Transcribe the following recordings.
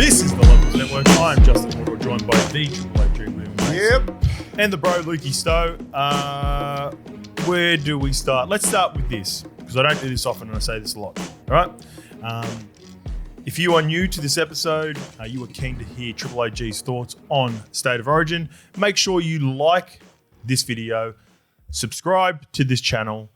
This is the Levels Network. I'm Justin Horo, joined by the Willie Mason. Yep. And the bro, Lukey Stowe. Where do we start? Let's start with this, because I don't do this often and I say this a lot. All right? If you are new to this episode, you are keen to hear Triple OG's thoughts on State of Origin, make sure you like this video, subscribe to this channel.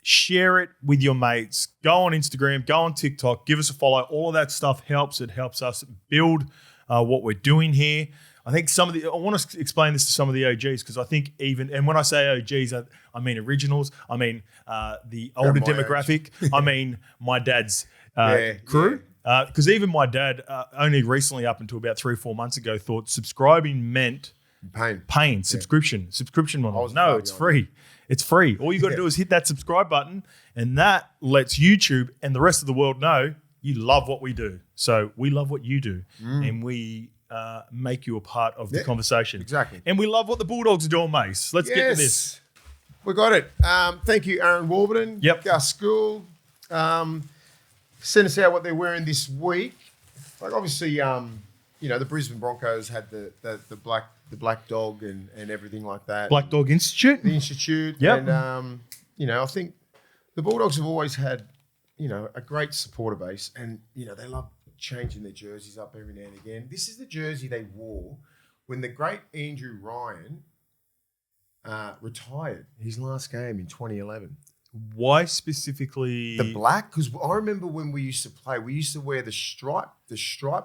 Share it with your mates. Go on Instagram, go on TikTok, give us a follow. All of that stuff helps. It helps us build what we're doing here. I think I want to explain this to some of the OGs, because I think and when I say OGs, I mean originals. I mean the older demographic. I mean my dad's crew. Because even my dad, only recently, up until about 3 or 4 months ago, thought subscribing meant pain. Subscription model. No, it's free. It's free. All you got to do is hit that subscribe button, and that lets YouTube and the rest of the world know you love what we do. So we love what you do, and we make you a part of the conversation. Exactly. And we love what the Bulldogs are doing, Mace. Let's get to this. We got it. Thank you, Aaron Warburton. Yep. Gus School. Sent us out what they're wearing this week. Like obviously, the Brisbane Broncos had the black dog and everything like that. Black Dog Institute. The Institute. Yep. And I think the Bulldogs have always had, a great supporter base, and they love changing their jerseys up every now and again. This is the jersey they wore when the great Andrew Ryan retired his last game in 2011. Why specifically the black? Because I remember when we used to play, we used to wear the stripe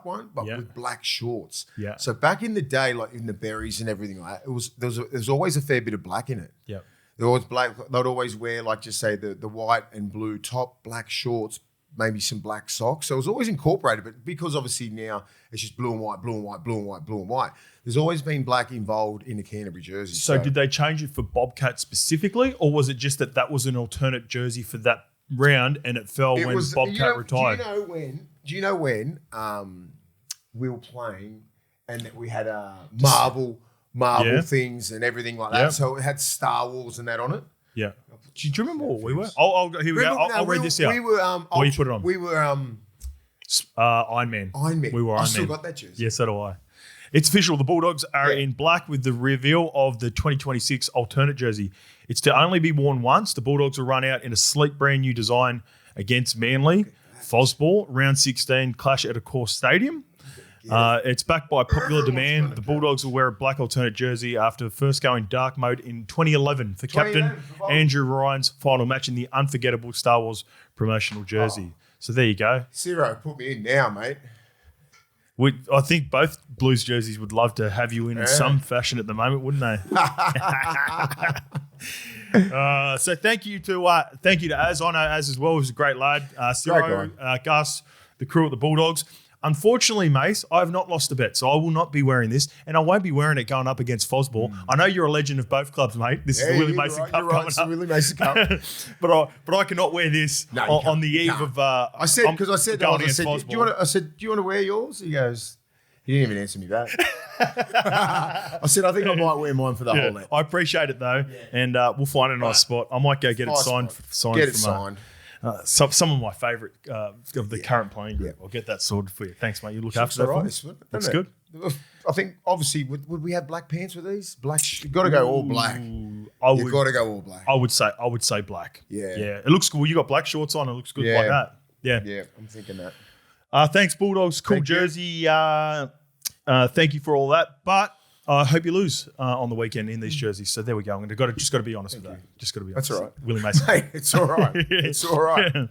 one, but with black shorts. Yeah. So back in the day, like in the berries and everything like that, there was always a fair bit of black in it. Yeah. There was black. They'd always wear, like, just say the white and blue top, black shorts, maybe some black socks. So it was always incorporated, but because obviously now it's just blue and white, blue and white, blue and white, blue and white. There's always been black involved in the Canterbury jersey. So did they change it for Bobcat specifically, or was it just that was an alternate jersey for that round and it fell when Bobcat retired? Do you know when we were playing and that we had marble things and everything like that? Yep. So it had Star Wars and that on it. Yeah. Do you remember what we were? Here we go. I'll read this out. We were. Or you put it on. We were. Iron Man. We were Iron Man. I still got that jersey. Yes, so do I. It's official. The Bulldogs are in black with the reveal of the 2026 alternate jersey. It's to only be worn once. The Bulldogs will run out in a sleek brand new design against Manly. Fosball, round 16, clash at a course stadium. It's backed by popular demand. The Bulldogs will wear a black alternate jersey after first going dark mode in 2011 for Captain Andrew Ryan's final match in the unforgettable Star Wars promotional jersey. So there you go. Ciro, put me in now, mate. I think both Blues jerseys would love to have you in some fashion at the moment, wouldn't they? So thank you to Az. I know Az as well. He was a great lad. Ciro, Gus, the crew at the Bulldogs. Unfortunately, Mace, I have not lost a bet, so I will not be wearing this, and I won't be wearing it going up against Fosball. I know you're a legend of both clubs, mate. This is the Willie Mason Cup coming up. The Willie Mason Cup. but I cannot wear this on the eve of. I said, do you want to wear yours? He goes. He didn't even answer me back. I said, I think I might wear mine for the whole night. I appreciate it though, and we'll find a nice spot. I might go get it signed. Get it signed. Some of my favourite of the current playing group. I'll get that sorted for you. Thanks, mate. You look after that for me. That's good. I think, obviously, would we have black pants with these? Black. You've got to go all black. You've got to go all black. I would say black. Yeah. It looks cool. You got black shorts on. It looks good like that. Yeah, I'm thinking that. Thanks, Bulldogs. Cool jersey. Thank you for all that. But I hope you lose on the weekend in these jerseys. So there we go. Just got to be honest with that. Just got to be honest. That's all right. Willie Mason. Hey, it's all right. It's all right.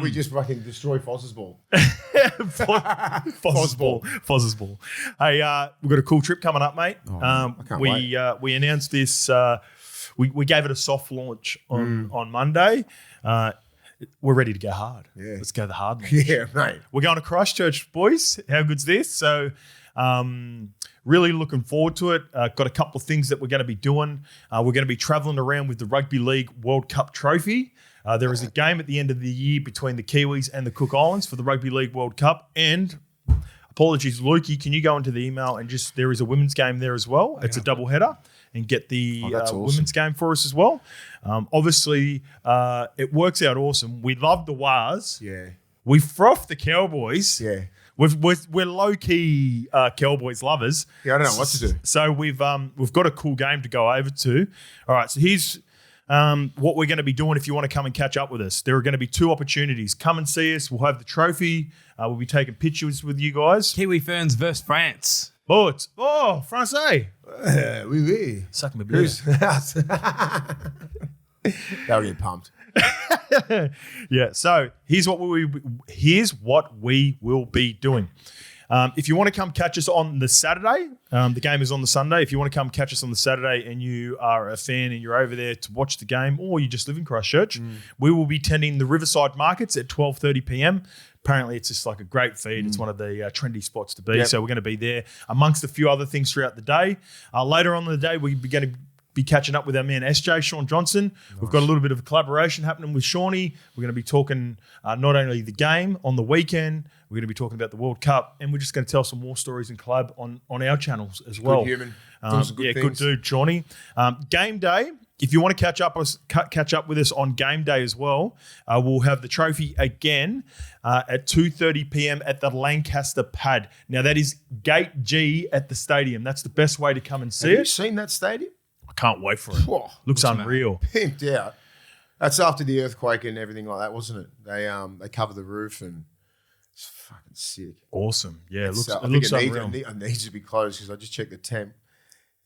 We just fucking destroy Fozz's ball. Fozz's ball. Hey, we've got a cool trip coming up, mate. I can't wait. We announced this. We gave it a soft launch on Monday. We're ready to go hard. Yeah. Let's go the hard launch. Yeah, mate. We're going to Christchurch, boys. How good's this? So really looking forward to it. Got a couple of things that we're going to be doing. We're going to be travelling around with the Rugby League World Cup trophy. There is a game at the end of the year between the Kiwis and the Cook Islands for the Rugby League World Cup. And apologies, Lukey, can you go into the email and there is a women's game there as well? It's a double header. And get the women's game for us as well. Obviously, it works out awesome. We love the Wars. Yeah. We froth the Cowboys. Yeah. We're low key Cowboys lovers. Yeah, I don't know what to do. So we've got a cool game to go over to. All right, so here's what we're going to be doing. If you want to come and catch up with us, there are going to be 2 opportunities. Come and see us. We'll have the trophy. We'll be taking pictures with you guys. Kiwi Ferns versus France. Francais. Oui, oui. Suck my beer. They'll get pumped. Yeah. So here's what we will be doing. If you want to come catch us on the Saturday, the game is on the Sunday. If you want to come catch us on the Saturday and you are a fan and you're over there to watch the game, or you just live in Christchurch, we will be tending the Riverside Markets at 12:30 p.m. Apparently, it's just like a great feed. It's one of the trendy spots to be. Yep. So we're going to be there amongst a few other things throughout the day. Later on in the day, we're going to be catching up with our man SJ, Sean Johnson. Nice. We've got a little bit of a collaboration happening with Shawnee. We're going to be talking not only the game on the weekend, we're going to be talking about the World Cup, and we're just going to tell some more stories and collab on our channels as well. Good human. Good Good things. dude, Shawnee. Game day. If you want to catch up with us on game day as well, we'll have the trophy again at 2:30 p.m. at the Lancaster Pad. Now, that is Gate G at the stadium. That's the best way to come and see Have you it. seen that stadium? I can't wait for it. Whoa. Looks unreal. Pimped out. That's after the earthquake and everything like that, wasn't it? They cover the roof and it's fucking sick. Awesome. Yeah, it looks unreal. unreal. It needs to be closed because I just checked the temp.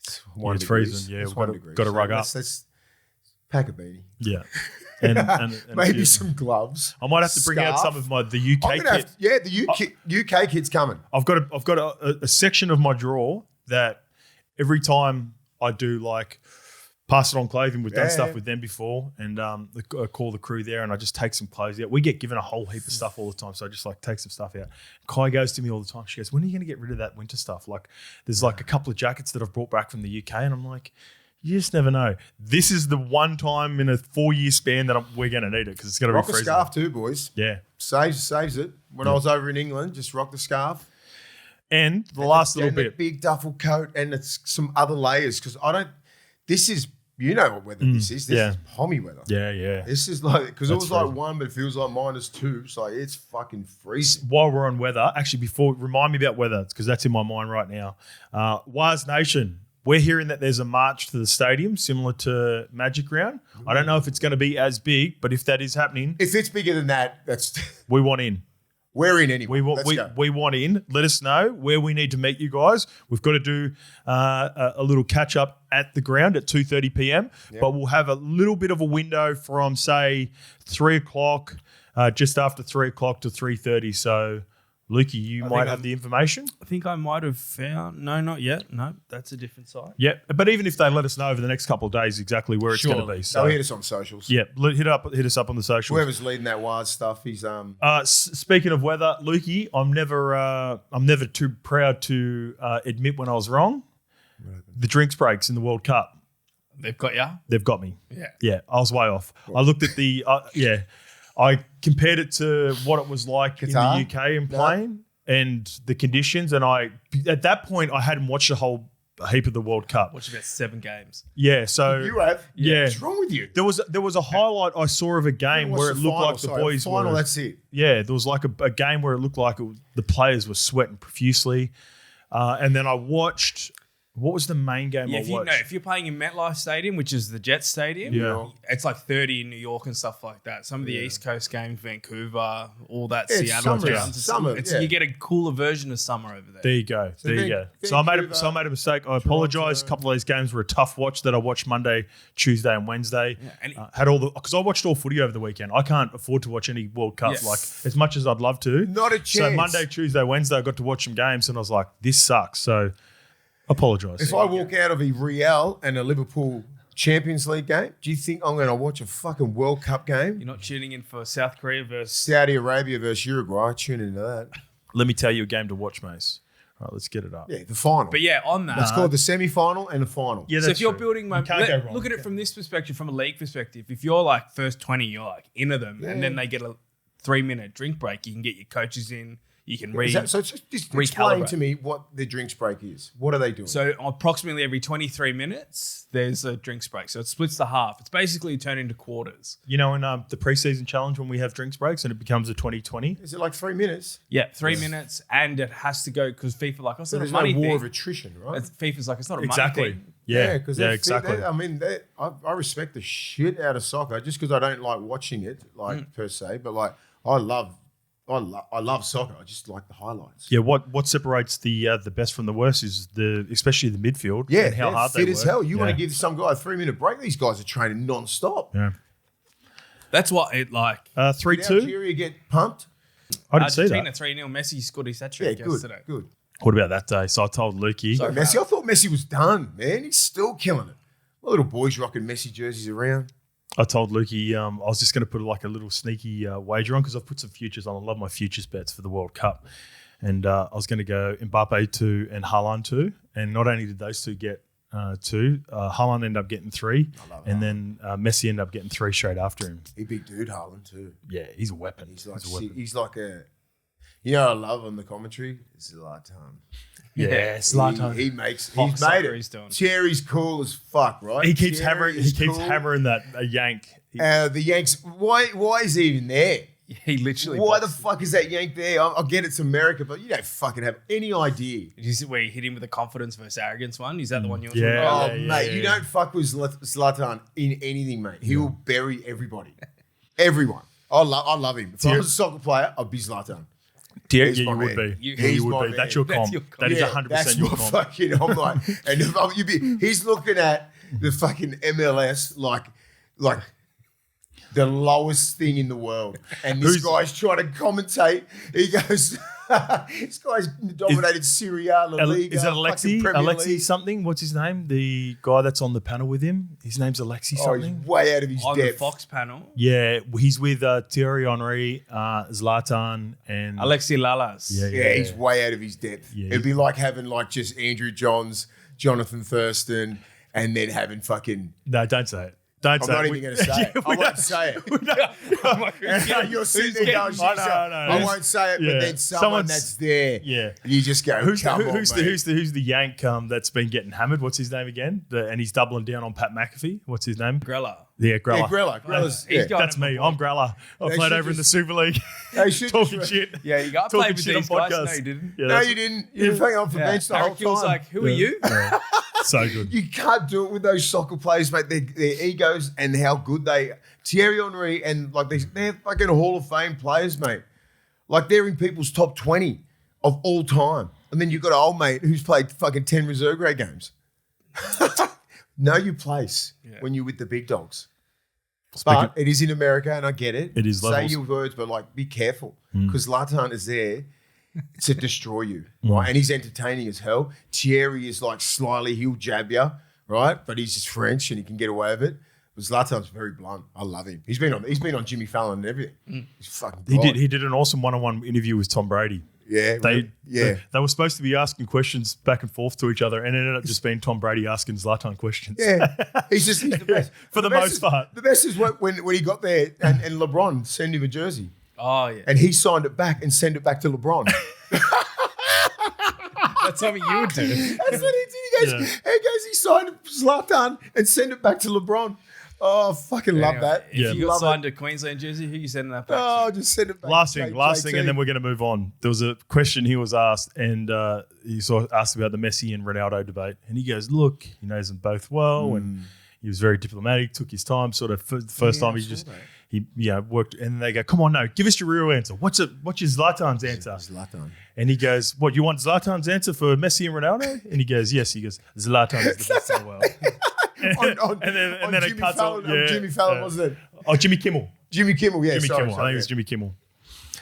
It's 1 It's degree. freezing. Yeah, It's we've 1 got degree. to rug up. Let's pack a beanie. Yeah. And Maybe some gloves. I might have to bring out some of the UK kit. The UK kit's coming. I've got a section of my drawer that every time I do like pass it on clothing, we've done stuff with them before, and I call the crew there and I just take some clothes out. We get given a whole heap of stuff all the time, so I just like take some stuff out. Kai goes to me all the time. She goes, "When are you going to get rid of that winter stuff?" Like there's like a couple of jackets that I've brought back from the UK, and I'm like, you just never know. This is the one time in a 4-year span that we're going to need it because it's going to be freezing. Rock a scarf too, boys. Yeah. Saves it. When I was over in England, just rock the scarf. And the last little bit. A big duffel coat and it's some other layers because this is, you know what weather this is. This is pommy weather. Yeah. This is like, because it was freezing. like 1, but it feels like -2. So it's fucking freezing. While we're on weather, actually, remind me about weather because that's in my mind right now. Waz Nation, we're hearing that there's a march to the stadium similar to Magic Round. I don't know if it's going to be as big, but if that is happening, If it's bigger than that, we want in. we're in anyway. We Let's go. we want in. Let us know where we need to meet you guys. We've got to do a little catch up at the ground at 2:30 p.m. But we'll have a little bit of a window from say 3 o'clock, just after 3 o'clock to 3:30. So, Lukey, you might have the information. I think I might have found. No, not yet. No, that's a different site. Yeah, but even if they let us know over the next couple of days exactly where it's going to be. So They'll hit us on socials. yeah, hit us up on the socials. Whoever's leading that wild stuff, he's Speaking of weather, Lukey, I'm never too proud to admit when I was wrong. The drinks breaks in the World Cup. They've got ya. They've got me. Yeah. I was way off. I looked at the I compared it to what it was like Qatar? in the UK and playing and the conditions, and at that point I hadn't watched a whole heap of the World Cup. Watched about 7 games. Yeah, so You have? Yeah. What's wrong with you? there was a highlight I saw of a game where it looked like the boys final, were. that's it. Yeah, there was like a game where it looked like the players were sweating profusely, and then I watched. What was the main game I watched? If you're playing in MetLife Stadium, which is the Jets Stadium, it's like 30 in New York and stuff like that. Some of the East Coast games, Vancouver, all that, It's Seattle. summer, You get a cooler version of summer over there. There you go. So I made a mistake. I apologise. A couple of those games were a tough watch that I watched Monday, Tuesday, and Wednesday. Yeah, Because I watched all footy over the weekend. I can't afford to watch any World Cup like as much as I'd love to. Not a chance. So Monday, Tuesday, Wednesday, I got to watch some games, and I was like, this sucks. So apologise. If I walk out of a Real and a Liverpool Champions League game, do you think I'm going to watch a fucking World Cup game? You're not tuning in for South Korea versus Saudi Arabia versus Uruguay. Tune into that. Let me tell you a game to watch, Mace. All right, let's get it up. Yeah, the final. But yeah, on that. It's called the semi-final and the final. Yeah, So that's if you're true. building You can't go wrong. look at it from this perspective, from a league perspective. If you're like first 20, you're like into them, and then they get a 3-minute drink break. You can get your coaches in, You can So just explain to me what the drinks break is. What are they doing? So approximately every 23 minutes, there's a drinks break. So it splits the half. It's basically turned into quarters. You know, in the preseason challenge when we have drinks breaks and it becomes a 20-20. Is it like 3 minutes? Yeah, 3 minutes, and it has to go because FIFA like, it's So not there's a money no war thing. of attrition, right? FIFA's like, it's not a Exactly. money thing. Yeah, because exactly. I mean, I respect the shit out of soccer just because I don't like watching it, per se. But like, I love soccer. I just like the highlights. Yeah, what separates the best from the worst is especially the midfield. Yeah, and how hard fit they as work. hell. You want to give some guy a 3-minute break? These guys are training non-stop. Yeah. That's what it like. 3-2. Did Algeria get pumped? I didn't see Argentina that. 3-0. Messi scored his hat Yeah, trick yesterday. good. What about that day? So I told Lukey. So Messi, I thought Messi was done, man. He's still killing it. My little boy's rocking Messi jerseys around. I told Lukey I was just going to put like a little sneaky wager on because I've put some futures on. I love my futures bets for the World Cup. And I was going to go Mbappe 2 and Haaland 2. And not only did those two get 2, Haaland ended up getting 3. And then Messi ended up getting 3 straight after him. He big dude, Haaland, too. Yeah, he's a weapon. He's like a... You know what I love on the commentary? Zlatan. Yeah, Zlatan. He's made it. He's doing. Thierry's cool as fuck, right? He keeps Thierry hammering. is He keeps cool. hammering that yank. The Yanks. Why is he even there? He literally. Why the fuck is that yank there? I get it's America, but you don't fucking have any idea. Is it where you hit him with the confidence versus arrogance one? Is that the one you're talking Yeah. about? Oh, mate, you don't fuck with Zlatan in anything, mate. He will bury everybody. Everyone. I love him. If I was a soccer player, I'd be Zlatan. Yeah, He's you my would man. be. He's You my would be. man. That's your That's comp. your comp. That is Yeah, 100% that's your my comp. fucking. I'm like, and if he's looking at the fucking MLS like the lowest thing in the world, and this guy's trying to commentate. He goes, this guy's dominated Serie A, La Liga. Is it fucking Alexi? Premier Alexi League. something? What's his name? The guy that's on the panel with him. His name's Alexi Oh, something. he's way out of his On the depth. Fox panel, Yeah, he's with Thierry Henry, Zlatan, and Alexi Lalas. Yeah, he's way out of his depth. Yeah, It'd be like having like just Andrew Johns, Jonathan Thurston, and then having fucking. No, don't say it. Don't I'm say not it. even going to say it. I won't say it. And you're sitting there going, I know. I won't say it, Yeah. but then someone that's there, Yeah. you just go, Who's come on, who's mate. the yank that's been getting hammered? What's his name again? And he's doubling down on Pat McAfee. What's his name? Grella. Yeah, Grella. Yeah, Grella. Grella's, He's yeah. got- That's me. I'm Grella. I They played should over in the just- Super League. They should Talking just- shit. Yeah, you got Talking played with shit on these guys. podcasts. No, you didn't. Yeah, No, that's- you didn't. You were hanging on for bench the whole Harry Kill's time. like, who are you? Yeah. So good. You can't do it with those soccer players, mate. Their egos and how good they. Thierry Henry and like they're fucking Hall of Fame players, mate. Like they're in people's top 20 of all time. And then you've got an old mate who's played fucking 10 reserve grade games. Know your place when you're with the big dogs. But it is in America, and I get it. It is Say levels. your words, but like be careful because Zlatan is there to destroy you, right? And he's entertaining as hell. Thierry is like slyly, he'll jab you, right? But he's just French and he can get away with it. But Zlatan's very blunt. I love him. He's been on Jimmy Fallon and everything. He's fucking. He did an awesome one-on-one interview with Tom Brady. Yeah, They were supposed to be asking questions back and forth to each other, and it ended up just being Tom Brady asking Zlatan questions. Yeah, he's the best For the best most part. The best is when he got there and LeBron sent him a jersey, Oh, yeah. and he signed it back and sent it back to LeBron. That's something you would do. That's what he did. He signed Zlatan and sent it back to LeBron. Oh, I fucking love that. If you got Love signed a Queensland jersey, who you sending that back Oh, to? just send it back. Last to thing, and then we're going to move on. There was a question he was asked, and he asked about the Messi and Ronaldo debate, and he goes, "Look, he knows them both well, and he was very diplomatic, took his time. Sort of for the first time, he worked, and they go, "Come on, no, give us your real answer. What's your Zlatan's answer?" Zlatan. And he goes, "What, you want Zlatan's answer for Messi and Ronaldo?" And he goes, "Yes." He goes, "Zlatan is the best in the world." on then it Jimmy cuts Fallon, off. on Jimmy Fallon, wasn't it? Oh, Jimmy Kimmel. Jimmy Kimmel, yeah. Jimmy sorry, Kimmel. I think it was Jimmy Kimmel.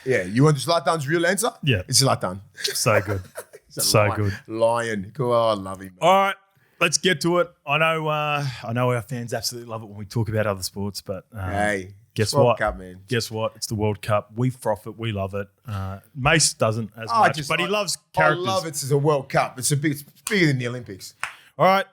Yeah, you want Zlatan's real answer? Yeah. It's Zlatan. So good. He's a So lion. good. Lion. Oh, I love him. All right, let's get to it. I know our fans absolutely love it when we talk about other sports, but Hey, guess World what? Cup, man. Guess what? It's the World Cup. We froth it. We love it. Mace doesn't as I much, but he loves I characters. love it. It's a World Cup. It's bigger than the Olympics. All right,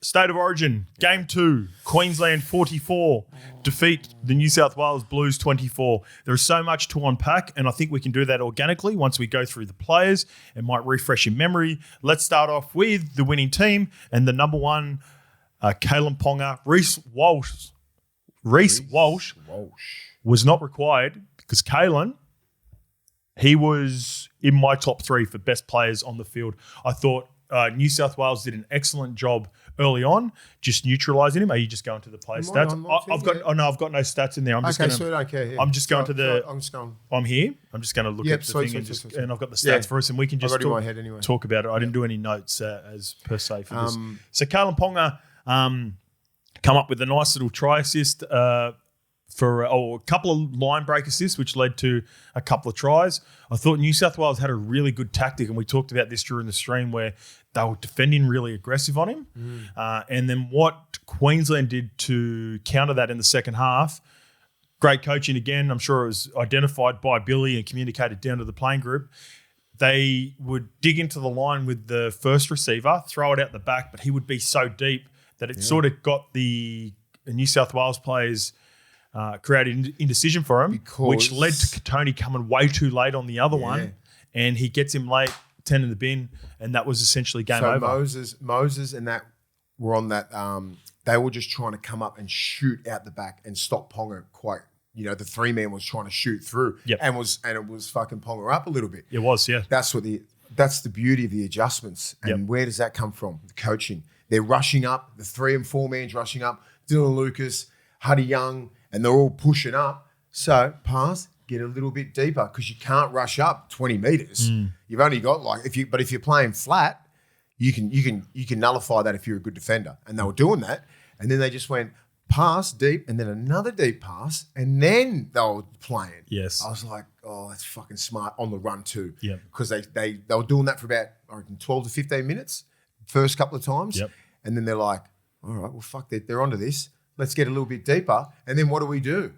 State of Origin, Game 2, Queensland 44, defeat the New South Wales Blues 24. There is so much to unpack, and I think we can do that organically once we go through the players. It might refresh your memory. Let's start off with the winning team and the number one, Kalen Ponga. Reece Walsh was not required because Kalen, he was in my top 3 for best players on the field. I thought New South Wales did an excellent job early on, just neutralising him. Are you just going to the player stats? I've got no stats in there. I'm just going to. I'm just going to the. I'm just going. I'm here. I'm just going to look at the thing and I've got the stats for us, and we can just talk about it. I didn't do any notes as per se for this. So Kalen Ponga come up with a nice little try assist for a couple of line break assists, which led to a couple of tries. I thought New South Wales had a really good tactic, and we talked about this during the stream where they were defending really aggressive on him. And then what Queensland did to counter that in the second half, great coaching again. I'm sure it was identified by Billy and communicated down to the playing group. They would dig into the line with the first receiver, throw it out the back, but he would be so deep that it sort of got the New South Wales players created indecision for him, which led to Tony coming way too late on the other one, and he gets him late, 10 in the bin, and that was essentially game over. So Moses and that were on that, they were just trying to come up and shoot out the back and stop Ponga quite, the 3-man was trying to shoot through and it was fucking Ponga up a little bit. It was, yeah. That's the beauty of the adjustments. And where does that come from? The coaching. They're rushing up, the 3 and 4 man's rushing up, Dylan Lucas, Huddy Young, and they're all pushing up. So pass, get a little bit deeper because you can't rush up 20 meters. You've only got if you're playing flat, you can nullify that if you're a good defender. And they were doing that, and then they just went pass deep, and then another deep pass, and then they were playing. Yes, I was like, oh, that's fucking smart on the run too. Yeah, because they were doing that for about 12 to 15 minutes, first couple of times, and then they're like, all right, well fuck, they're onto this. Let's get a little bit deeper, and then what do?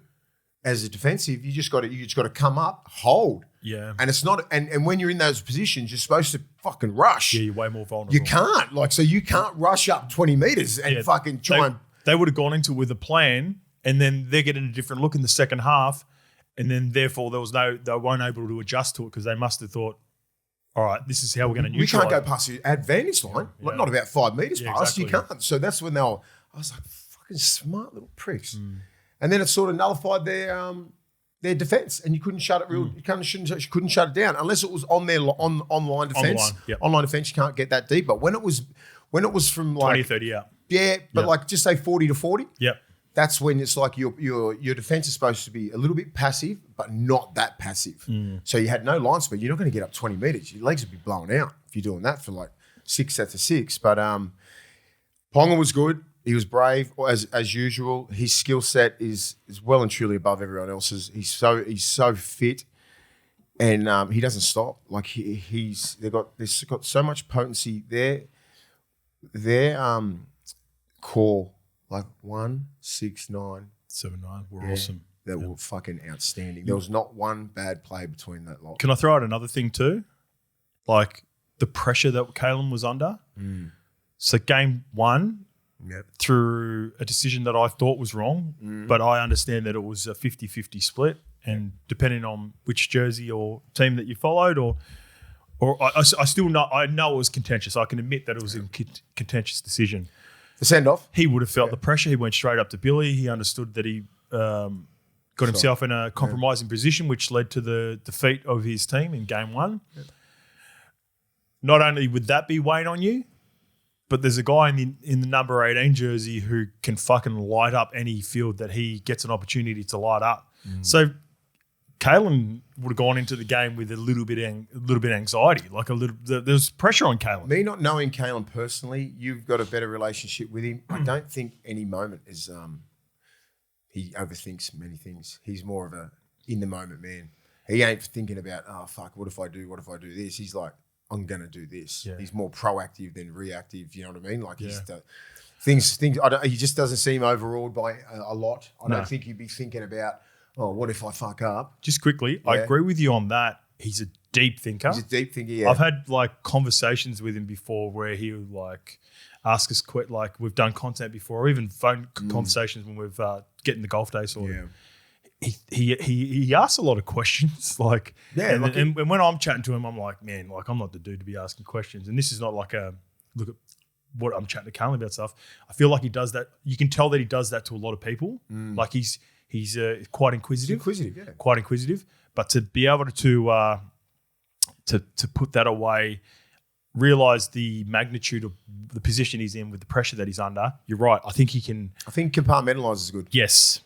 As a defensive, you just got to come up, hold. Yeah. And it's not, and when you're in those positions, you're supposed to fucking rush. Yeah, you're way more vulnerable. You can't, so you can't rush up 20 meters and fucking try and. They would have gone into it with a plan, and then they're getting a different look in the second half, and then therefore they weren't able to adjust to it because they must have thought, all right, this is how we're going to neutralize. We can't go past the advantage line, not about 5 meters past. Exactly. You can't. So that's when I was like, fucking smart little pricks. And then it sort of nullified their defense, and you couldn't shut it you couldn't shut it down unless it was on their online defense. Online defense, you can't get that deep. But when it was from 20, 30 out. Yeah, but just say 40 to 40. Yep. That's when it's like your defense is supposed to be a little bit passive, but not that passive. So you had no line speed. You're not going to get up 20 meters. Your legs would be blown out if you're doing that for 6 sets of 6. But Ponga was good. He was brave as usual. His skill set is well and truly above everyone else's. He's so fit, and he doesn't stop. They've got so much potency there. Their core 1, 6, 9, 7, 9 were awesome. They were fucking outstanding. There was not one bad play between that lot. Can I throw out another thing too? The pressure that Kalen was under. So game 1. Yep. Through a decision that I thought was wrong, but I understand that it was a 50-50 split, and depending on which jersey or team that you followed, or I still know it was contentious. I can admit that it was a contentious decision. The send-off? He would have felt the pressure. He went straight up to Billy. He understood that he got himself in a compromising position, which led to the defeat of his team in game 1. Yep. Not only would that be weighing on you, but there's a guy in the number 18 jersey who can fucking light up any field that he gets an opportunity to light up. So Kalen would have gone into the game with a little bit anxiety, there's pressure on Kalen. Me not knowing Kalen personally, you've got a better relationship with him. I don't think any moment is he overthinks many things. He's more of a in the moment man. He ain't thinking about what if I do this. He's like, I'm going to do this. Yeah. He's more proactive than reactive. You know what I mean? He's things. He just doesn't seem overawed by a lot. I don't think he'd be thinking about, what if I fuck up? Just quickly, I agree with you on that. He's a deep thinker. He's a deep thinker, yeah. I've had conversations with him before where he would ask us like we've done content before, or even phone conversations when we've getting the golf day sorted. Yeah. He asks a lot of questions, like and when I'm chatting to him, I'm like, man, like I'm not the dude to be asking questions, and this is not like a look at what I'm chatting to Carly about stuff. I feel like he does that. You can tell that he does that to a lot of people. Like he's quite inquisitive. Quite inquisitive. But to be able to put that away, realize the magnitude of the position he's in with the pressure that he's under. You're right. I think he can. I think compartmentalize is good. Yes.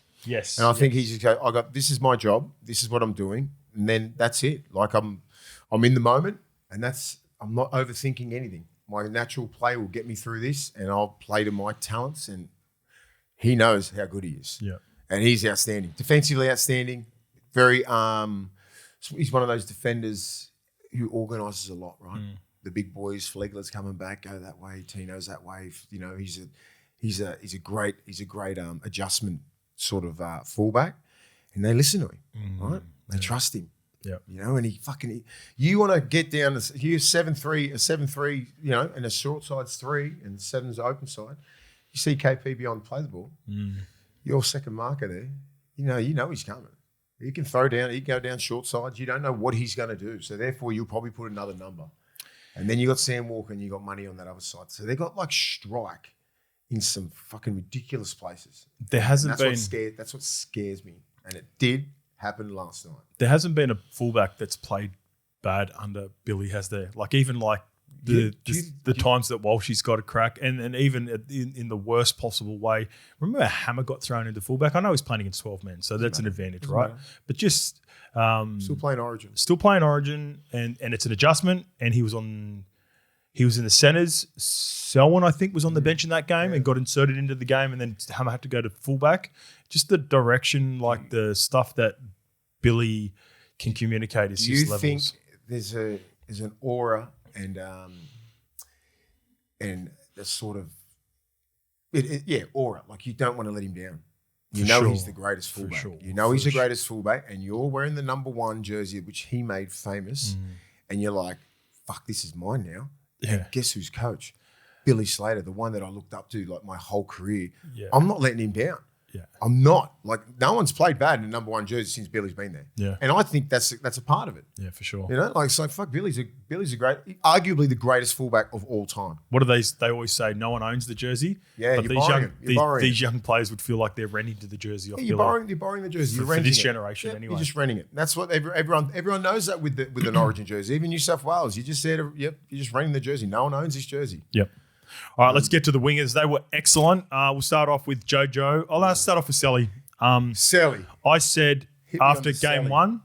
And I think he's just go, I got, this is my job. This is what I'm doing. And then that's it. Like I'm in the moment, and I'm not overthinking anything. My natural play will get me through this, and I'll play to my talents. And he knows how good he is. Yeah. And he's outstanding. Defensively outstanding. Very, he's one of those defenders who organises a lot, right? The big boys, Flegler's coming back, go that way, Tino's that way. You know, he's a great adjustment sort of fullback, and they listen to him, right? They trust him. Yeah, you know, and you want to get down to you 7-3, a 7-3, you know, and a short side's 3 and 7's open side. You see KP beyond play the ball. Your second marker there, you know he's coming. He can throw down, he can go down short sides. You don't know what he's going to do, so therefore you'll probably put another number. And then you got Sam Walker and you got money on that other side. So they got like strike in some fucking ridiculous places. That's what scares me, and it did happen last night. There hasn't been a fullback that's played bad under Billy, has there? Like even like the times that Walshy's got a crack, and even in the worst possible way. Remember how Hammer got thrown into fullback? I know he's playing against 12 men, so that's an advantage, right? But just still playing Origin, and it's an adjustment. And he was in the centres. Selwyn, I think, was on the bench in that game and got inserted into the game, and then Hammer had to go to fullback. Just the direction, like the stuff that Billy can communicate is just levels. Do you think there's an aura and the sort of aura, like you don't want to let him down. He's the greatest fullback. He's the greatest fullback, and you're wearing the number 1 jersey, which he made famous, and you're like, fuck, this is mine now. Yeah. And guess who's coach? Billy Slater, the one that I looked up to like my whole career. Yeah. I'm not letting him down. Yeah. I'm not. Like, no one's played bad in the number 1 jersey since Billy's been there. Yeah. And I think that's a part of it. Yeah, for sure. You know, like, it's like, fuck, Billy's a great, arguably the greatest fullback of all time. What do they always say? No one owns the jersey. Yeah, but these young players would feel like they're renting to the jersey. You're borrowing the jersey. You're renting for this generation anyway. You're just renting it. That's what everyone knows that with an Origin jersey. Even New South Wales, you just said, you're just renting the jersey. No one owns this jersey. Yep. All right, let's get to the wingers. They were excellent. We'll start off with Jojo. I'll start off with Selly. Selly. I said after game 1,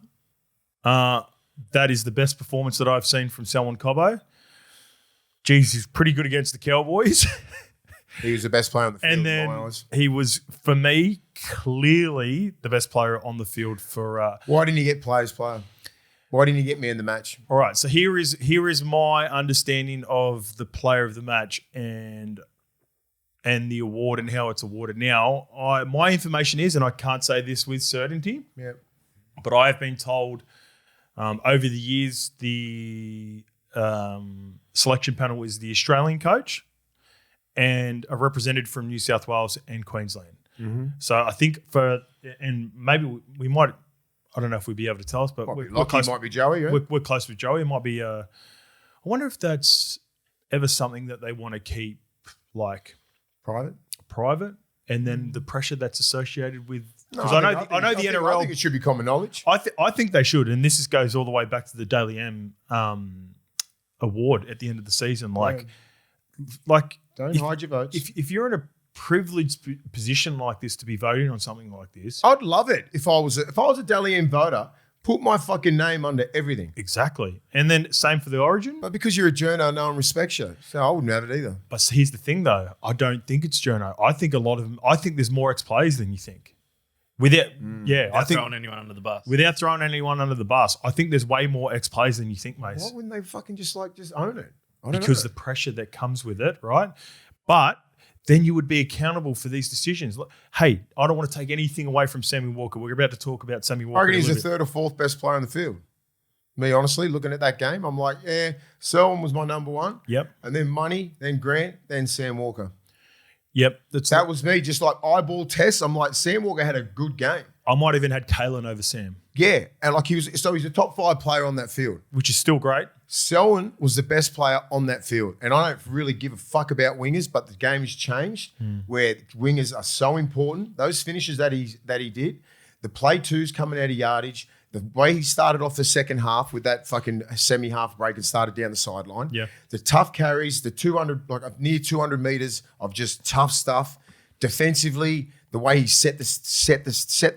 that is the best performance that I've seen from Selwyn Cobbo. Geez, he's pretty good against the Cowboys. He was the best player on the field. And then he was, for me, clearly the best player on the field for... Why didn't he get players player? Why didn't you get me in the match? All right, so here is my understanding of the player of the match and the award and how it's awarded. Now, my information is, and I can't say this with certainty, but I have been told over the years the selection panel is the Australian coach and a representative from New South Wales and Queensland. Mm-hmm. So I think and maybe we might... I don't know if we'd be able to tell us, but we're close. Might be Joey, right? We're close with Joey. It might be. I wonder if that's ever something that they want to keep like private, and then the pressure that's associated with. Because I know the NRL. I think it should be common knowledge. I think they should, and this goes all the way back to the Daily M award at the end of the season. Like don't hide your votes. If you're in a privileged position like this to be voting on something like this, I'd love it if I was a Dally M voter. Put my fucking name under everything. Exactly, and then same for the Origin. But because you're a journo, no one respects you, so I wouldn't have it either. But here's the thing, though. I don't think it's journo. I think a lot of them. I think there's more ex-players than you think. Without throwing anyone under the bus. Without throwing anyone under the bus, I think there's way more ex-players than you think, mate. Why wouldn't they fucking just own it? Because the pressure that comes with it, right? But then you would be accountable for these decisions. Hey, I don't want to take anything away from Sammy Walker. We're about to talk about Sammy Walker. I reckon he's the 3rd or 4th best player on the field. Me, honestly, looking at that game, I'm like, yeah, Selwyn was my number one. Yep. And then Money, then Grant, then Sam Walker. Yep. That was me, just like eyeball tests. I'm like, Sam Walker had a good game. I might even had Kalen over Sam. Yeah. And like he's a top 5 player on that field. Which is still great. Selwyn was the best player on that field. And I don't really give a fuck about wingers, but the game has changed where wingers are so important. Those finishes that he did, the play twos coming out of yardage, the way he started off the second half with that fucking semi-half break and started down the sideline. Yeah. The tough carries, the 200, like near 200 meters of just tough stuff. Defensively, the way he set the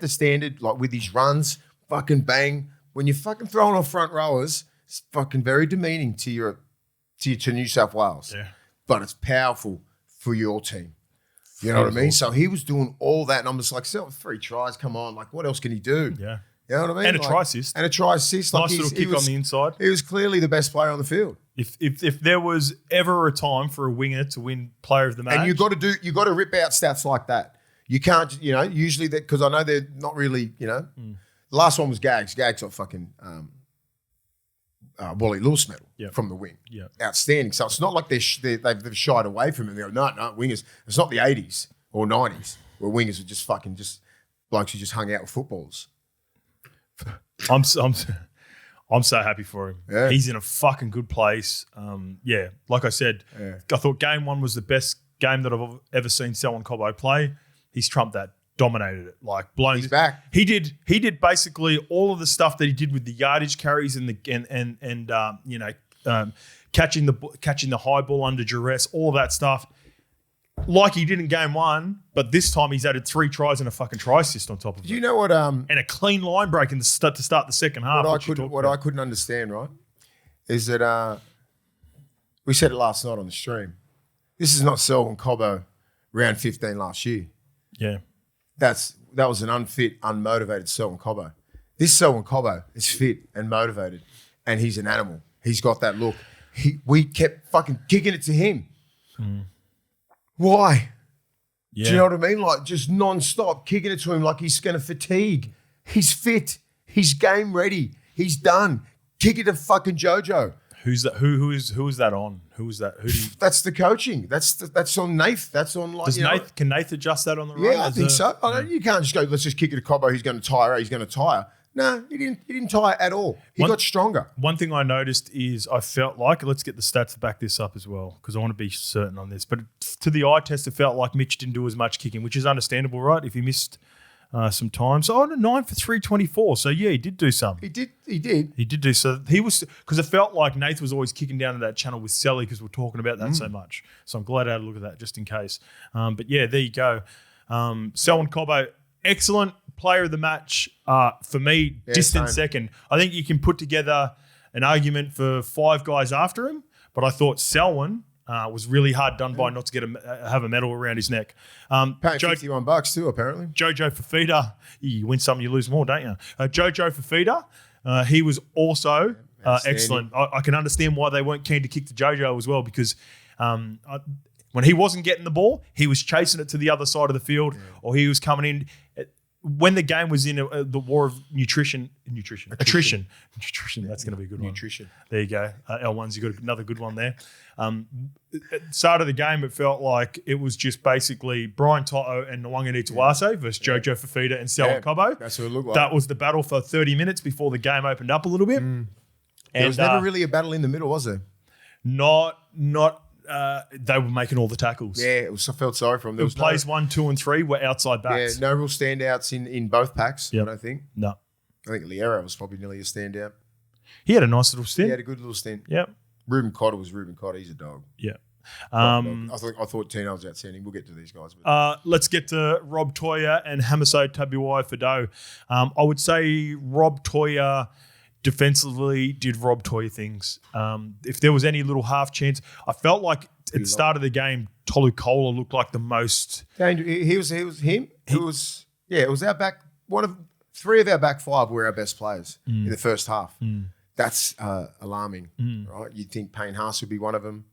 standard, like with his runs, fucking bang. When you're fucking throwing off front rowers, it's fucking very demeaning to New South Wales. Yeah. But it's powerful for your team. You know what I mean? So he was doing all that, and I'm just like, 3 tries, come on. Like, what else can he do? Yeah. You know what I mean? And a try assist. And a try assist. Nice little kick on the inside. He was clearly the best player on the field. If there was ever a time for a winger to win player of the match. And you got to rip out stats like that. You can't, usually that, because I know they're not really, The last one was Gags. Gags got fucking Wally Lewis medal from the wing. Yeah. Outstanding. So it's not like they've shied away from it. They go, no, wingers. It's not the 80s or 90s where wingers were just blokes who just hung out with footballers. I'm so happy for him. Yeah. He's in a fucking good place. Like I said, I thought game 1 was the best game that I've ever seen Selwyn Cobbo play. He's trumped that, dominated it, like blown. He's back. He did basically all of the stuff that he did with the yardage carries and catching the high ball under duress, all of that stuff. Like he did in game 1, but this time he's added 3 tries and a fucking try assist on top of it. Do you know what? And a clean line break to start the second half. What I couldn't understand, right, is that we said it last night on the stream. This is not Selwyn Cobbo round 15 last year. Yeah. That was an unfit, unmotivated Selwyn Cobbo. This Selwyn Cobbo is fit and motivated, and he's an animal. He's got that look. We kept fucking kicking it to him. Why? Yeah. Do you know what I mean? Like just non-stop kicking it to him like he's going to fatigue. He's fit. He's game ready. He's done. Kick it to fucking JoJo. Who's that? Who is that on? Who is that? That's the coaching. That's on Nath. That's on like. Can Nath adjust that on the run? Yeah, I think so. You can't just go. Let's just kick it to Cobbo. He's going to tire. He's going to tire. No, he didn't tire at all. He got stronger. One thing I noticed is I felt like, let's get the stats to back this up as well, because I want to be certain on this. But to the eye test, it felt like Mitch didn't do as much kicking, which is understandable, right? If he missed some time. So 9 for 324. So yeah, he did do some. He did. He did do so. He was, because it felt like Nath was always kicking down to that channel with Selly because we're talking about that so much. So I'm glad I had a look at that just in case. But yeah, there you go. Selwyn Cobbo, excellent player of the match for me. Distant second. I think you can put together an argument for 5 guys after him, but I thought Selwyn was really hard done by not to have a medal around his neck. Paying $51 too, apparently. Jojo Fafita, you win some, you lose more, don't you? Jojo Fafita, he was also excellent. I can understand why they weren't keen to kick to Jojo as well, because when he wasn't getting the ball, he was chasing it to the other side of the field, or he was coming in. When the game was in the war of attrition. That's going to be a good one. Nutrition. There you go. L1's, you got another good one there. At the start of the game, it felt like it was just basically Brian Toto and Nwanga Nituase versus Jojo Fafita and Selwyn Cobbo. That's what it looked like. That was the battle for 30 minutes before the game opened up a little bit. There was never really a battle in the middle, was there? Not. They were making all the tackles. Yeah, I felt sorry for them. There was plays 1, 2, and 3 were outside backs. Yeah, no real standouts in both packs. I don't think. No. I think Liero was probably nearly a standout. He had a nice little stint. He had a good little stint. Yep. Ruben Cotter was Ruben Cotter. He's a dog. Yeah. I thought Tino was outstanding. We'll get to these guys. But. Let's get to Rob Toya and Hamiso Tabuai Fado. I would say Rob Toya defensively did Rob Toya things. If there was any little half chance, I felt like at the start of the game, Tolu Kola looked like the most. He was him. It was our back. 3 of our back 5 were our best players in the first half. That's alarming, right? You'd think Payne Haas would be one of them.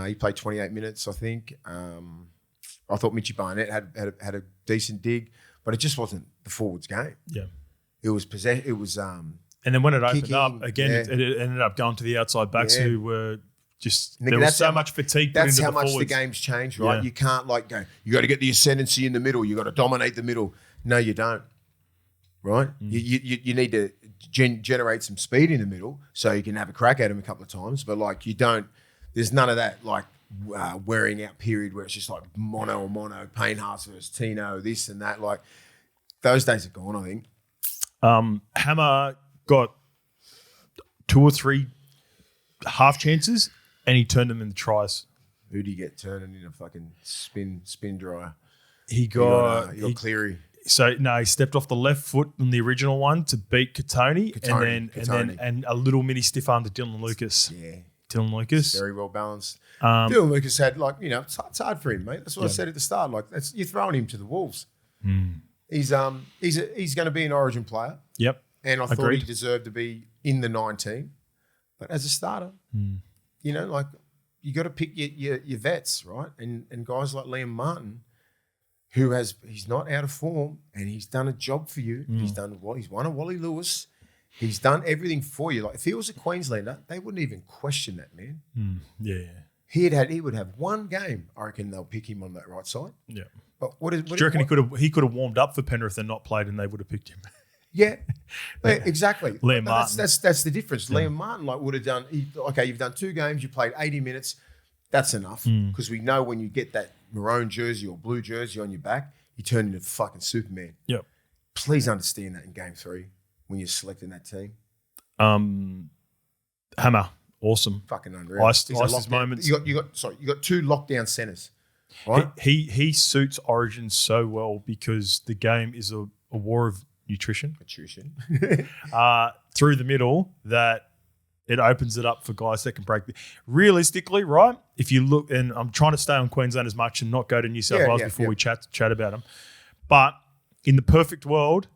He played 28 minutes, I think. I thought Mitchy Barnett had a decent dig, but it just wasn't the forwards game. Yeah. It was And then when it opened Kicking, up, again, yeah. it ended up going to the outside backs Yeah. who were just, Nick, there was that's so how much fatigue put That's into how the much forwards. the game's changed, right? Yeah. You can't like go, you got to get the ascendancy in the middle. You got to dominate the middle. No, you don't, right? You need to generate some speed in the middle so you can have a crack at him a couple of times. But like you don't, there's none of that like wearing out period where it's just like mono, Payne Haas versus Tino, this and that. Like those days are gone, I think. Hammer got 2 or 3 half chances and he turned them into tries. Who do you get turning in a fucking spin dryer? He got Cleary. So no, he stepped off the left foot on the original one to beat Katoni, and a little mini stiff arm to Dylan Lucas. Yeah, Dylan Lucas, very well balanced. Dylan Lucas had it's hard for him, mate. That's what I said at the start. Like you're throwing him to the wolves. He's going to be an Origin player. Yep, and I thought agreed. he deserved to be in the 19, but as a starter, like you got to pick your vets, right? And guys like Liam Martin. He's not out of form and he's done a job for you. He's won a Wally Lewis. He's done everything for you. Like if he was a Queenslander, they wouldn't even question that, man. Yeah. He would have one game. I reckon they'll pick him on that right side. Yeah. But do you reckon he could have warmed up for Penrith and not played and they would have picked him? Yeah. Exactly. Liam Martin. That's the difference. Liam Martin would have done. You've done 2 games. You played 80 minutes. That's enough because we know when you get that maroon jersey or blue jersey on your back, you turn into fucking Superman. Yep. Please understand that in game 3 when you're selecting that team. Hammer, awesome. Fucking unreal. Iced his moments. You got 2 lockdown centers. Right? He suits Origin so well because the game is a war of nutrition. Through the middle that it opens it up for guys that can break. Realistically, right? If you look, and I'm trying to stay on Queensland as much and not go to New South Wales before we chat about them. But in the perfect world,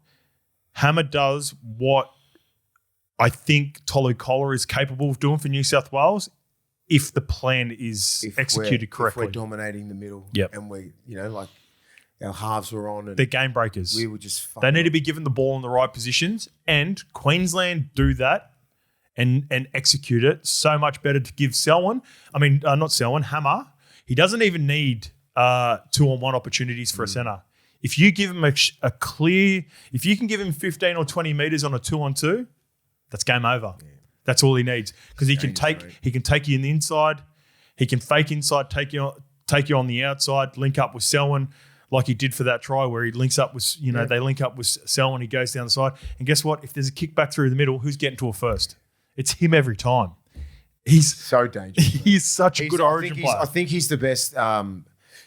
Hammer does what I think Tolu Kola is capable of doing for New South Wales if the plan is executed correctly. If we're dominating the middle, and we, like our halves were on, and they're game breakers. We were just. They need to be given the ball in the right positions, and Queensland do that. And execute it so much better to give Selwyn. Not Selwyn, Hammer. He doesn't even need 2-on-1 opportunities for a centre. If you give him if you can give him 15 or 20 metres on a 2-on-2, that's game over. Yeah. That's all he needs because he can take you in the inside. He can fake inside, take you on the outside, link up with Selwyn like he did for that try where he links up with, they link up with Selwyn, he goes down the side. And guess what? If there's a kick back through the middle, who's getting to it first? It's him every time. He's so dangerous. He's such a good Origin player. I think he's the best.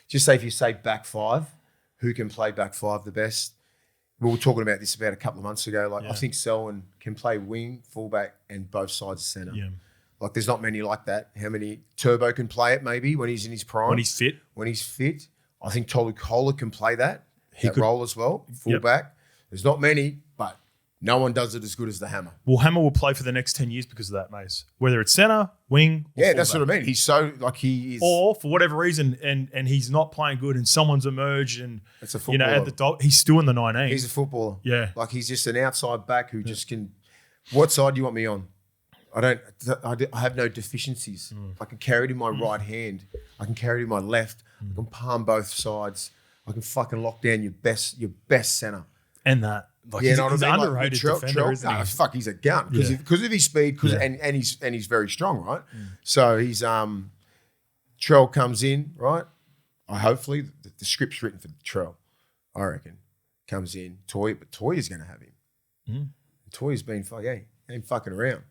Just say if you say back 5, who can play back 5 the best? We were talking about this about a couple of months ago. I think Selwyn can play wing, fullback, and both sides of centre. Yeah. There's not many like that. How many? Turbo can play it maybe when he's in his prime. When he's fit. I think Tolu Kola can play that role as well, fullback. There's not many, but no one does it as good as the Hammer. Well, Hammer will play for the next 10 years because of that, Mace. Whether it's centre, wing, or fullback. That's what I mean. He's so, he is. Or for whatever reason, and he's not playing good and someone's emerged and, it's a footballer. he's still in the 19. He's a footballer. Yeah. He's just an outside back who just can. What side do you want me on? I have no deficiencies. I can carry it in my right hand. I can carry it in my left. I can palm both sides. I can fucking lock down your best centre. And that. He's an underrated defender, isn't he? He's a gun because of his speed. And he's very strong, right? So he's Trell comes in, right? Hopefully the script's written for Trell. I reckon comes in Toy, but Toy is going to have him. Toy's been ain't fucking around.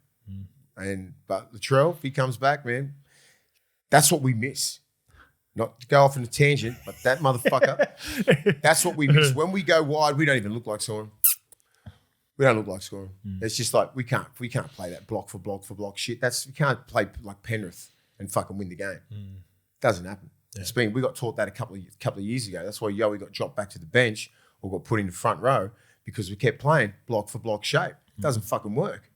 But Latrell, if he comes back, man, that's what we miss. Not to go off on a tangent, but that motherfucker, that's what we miss. When we go wide, we don't even look like scoring. We don't look like scoring. It's just we can't play that block for block shit. We can't play like Penrith and fucking win the game. Doesn't happen. Yeah. We got taught that a couple of years ago. That's why Yowie got dropped back to the bench or got put in the front row because we kept playing block for block shape. It doesn't fucking work.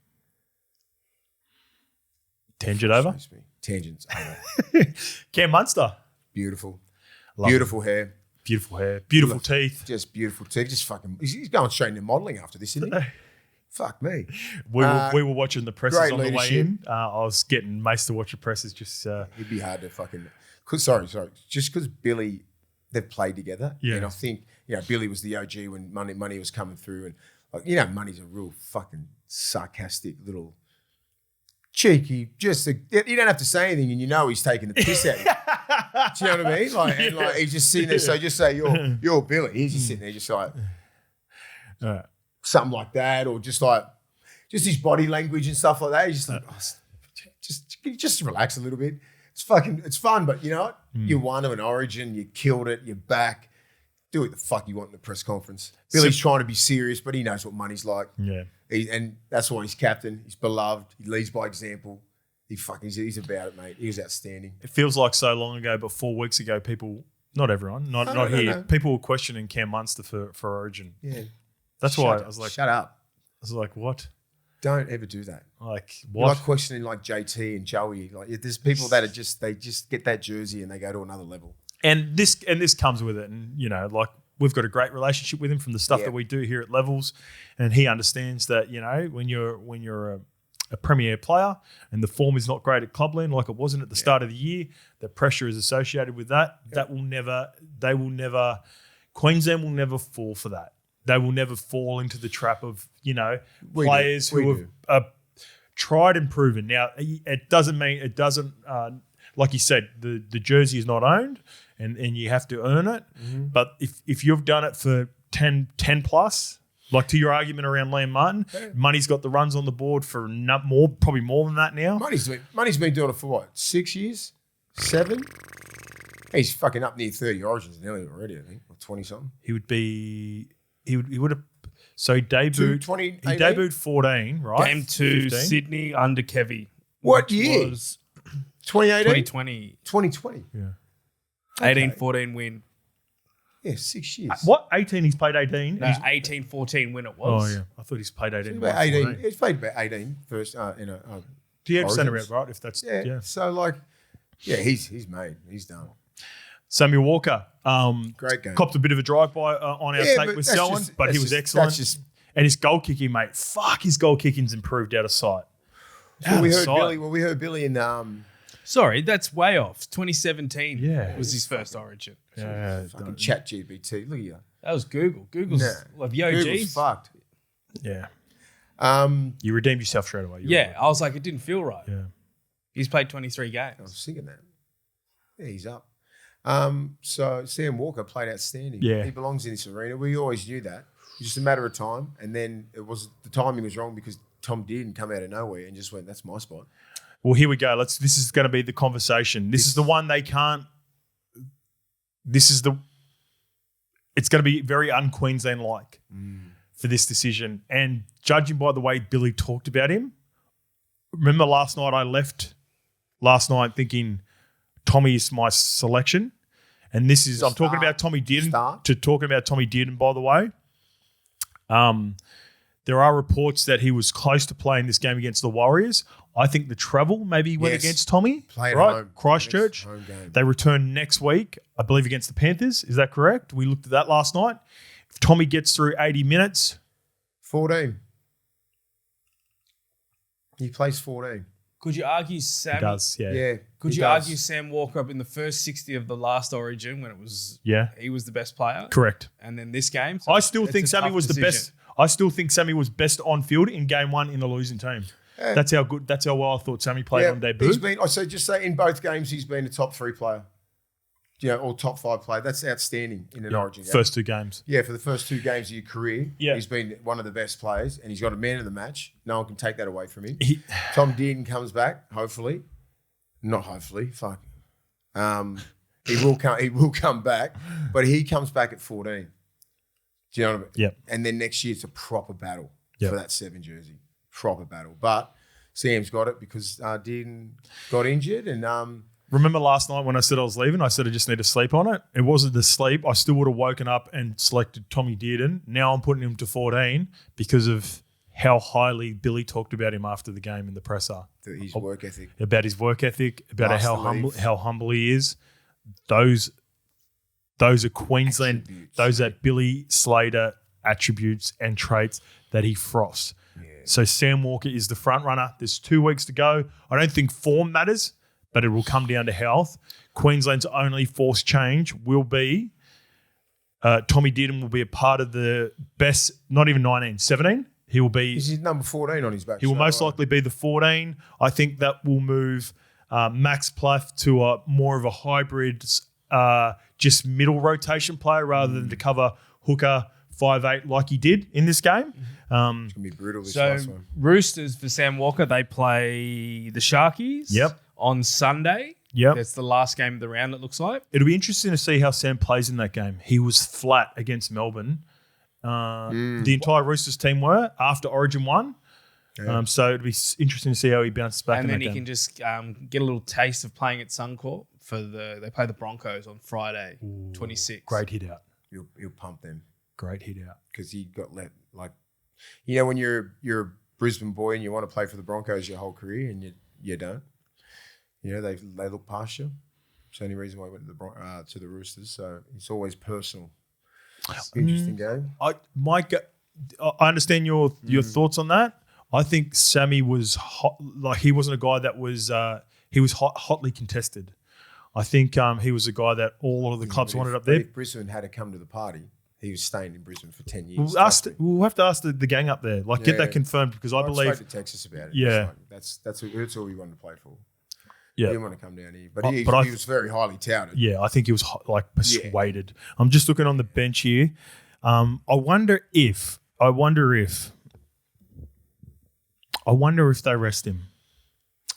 Tangent over? Tangents over. Cam Munster. Beautiful. Beautiful hair. Beautiful hair. Beautiful teeth. Just beautiful teeth. Just fucking. He's going straight into modelling after this, isn't he? fuck me. We were watching the presses great on the way leadership. in. I was getting Mace to watch the presses. Just It'd be hard to fucking. Sorry. Just because Billy, they've played together, and I think Billy was the OG when Money was coming through, and Money's a real fucking sarcastic little cheeky. You don't have to say anything, and he's taking the piss out of you. Do you know what I mean? Like he's just sitting there. So just say you're Billy. He's just sitting there, just like something like that, or just his body language and stuff like that. He's just like, just relax a little bit. It's fun, but you know what? You won an Origin, you killed it, you're back. Do what the fuck you want in the press conference. Billy's trying to be serious, but he knows what money's like. Yeah, and that's why he's captain. He's beloved. He leads by example. He's about it, mate. He was outstanding. It feels like so long ago, but 4 weeks ago, people, not everyone, not here, no. People were questioning Cam Munster for Origin. Yeah. That's why I was like, shut up. I was like, what? Don't ever do that. Like, what? You're like questioning like JT and Joey. Like, there's people that they just get that jersey and they go to another level. And this comes with it. And, like, we've got a great relationship with him from the stuff that we do here at Levels. And he understands that, when you're a premier player and the form is not great at clubland like it wasn't at the start of the year, the pressure is associated with that. Queensland will never fall for that. They will never fall into the trap of, players who have tried and proven. Now, it doesn't like you said, the jersey is not owned and you have to earn it. Mm-hmm. But if you've done it for 10 plus, like to your argument around Liam Martin, Money's got the runs on the board for probably more than that now. Money's been doing it for what, 6 years? 7? He's fucking up near 30 Origins nearly already, I think, or 20 something. He would have. So he debuted 14, right? Game 2, 15? Sydney under Kevy. What year? Was 2018? 2020. 2020. Yeah. 18-14 win. Yeah, 6 years. What? 18? He's played 18? No, 18-14 win it was. Oh, yeah. I thought he's played 18. About 18. He's played about 18 first in a Do you have centre out, right? If that's So he's made. He's done. Samuel Walker, great game. Copped a bit of a drive-by on our take with Selwyn, but he was excellent. And his goal kicking, mate, his goal kicking's improved out of sight. We heard Billy in... Sorry, that's way off. 2017 was his first Origin. Yeah, fucking chat GPT. Look at you. That was Google. Google's like the OGs. Google's fucked. Yeah. You redeemed yourself straight away. I was like, it didn't feel right. Yeah. He's played 23 games. I was thinking that. Yeah, he's up. So Sam Walker played outstanding. Yeah. He belongs in this arena. We always knew that. It was just a matter of time. And then the timing was wrong because Tom Dearden come out of nowhere and just went, that's my spot. Well, here we go. This is going to be the conversation. This is the one they can't. It's going to be very un-Queensland-like for this decision. And judging by the way Billy talked about him, remember last night I left thinking Tommy is my selection. And this is, I'm talking about Tommy Dearden. Talking about Tommy Dearden, by the way. There are reports that he was close to playing this game against the Warriors. I think the travel maybe went against Tommy. Played right? Home. Christchurch. Home game. They return next week, I believe, against the Panthers. Is that correct? We looked at that last night. If Tommy gets through 80 minutes. 14. He plays 14. Could you argue Sam? He does, yeah. Could you argue Sam Walker up in the first 60 of the last Origin when it was he was the best player? Correct. And then this game? So I still think Sammy was the best. I still think Sammy was best on field in game 1 in the losing team. Yeah. That's how well I thought Sammy played on debut. Just say in both games he's been a top 3 player. Or top 5 player. That's outstanding in an Origin game. First 2 games. Yeah, for the first 2 games of your career, he's been one of the best players and he's got a man of the match. No one can take that away from him. Tom Dearden comes back, hopefully. Not hopefully, fuck. He will come back, but he comes back at 14. Do you know what I mean? Yep. And then next year it's a proper battle for that 7 jersey. Proper battle. But Sam's got it because Dearden got injured and remember last night when I said I was leaving, I said I just need to sleep on it. It wasn't the sleep. I still would have woken up and selected Tommy Dearden. Now I'm putting him to 14 because of how highly Billy talked about him after the game in the presser. His work ethic. About his work ethic, about how humble he is. Those are Queensland, those are Billy Slater attributes and traits that he frosts. Yeah. So Sam Walker is the front runner. There's 2 weeks to go. I don't think form matters, but it will come down to health. Queensland's only forced change will be Tommy Dearden will be a part of the best, not even 19, 17. He will be. He's number 14 on his back. He will most likely be the 14. I think that will move Max Plath to a more of a hybrid, just middle rotation player rather than to cover hooker 5'8" like he did in this game. It's going to be brutal this last one. Roosters for Sam Walker, they play the Sharkies on Sunday. Yep. That's the last game of the round, it looks like. It'll be interesting to see how Sam plays in that game. He was flat against Melbourne. The entire Roosters team were after Origin 1. Yeah. So it'll be interesting to see how he bounces back in that game. And then he can just get a little taste of playing at Suncorp. They play the Broncos on Friday, 26. Great hit out. He'll pump them. Great hit out. Because he got let, when you're a Brisbane boy and you want to play for the Broncos your whole career and you don't. They look past you. It's the only reason why I went to the Roosters. So it's always personal. It's an interesting game. I understand your thoughts on that. I think Sammy was hot, he wasn't a guy that was he was hotly contested. I think he was a guy that all of the clubs wanted up there. If Brisbane had to come to the party, he was staying in Brisbane for 10 years. We'll have to ask the gang up there, get that confirmed because I believe. I spoke to Texas about it. Yeah, that's all he wanted to play for. Yeah, he didn't want to come down here, but he was very highly touted. Yeah, I think he was persuaded. Yeah. I'm just looking on the bench here. I wonder if they rest him.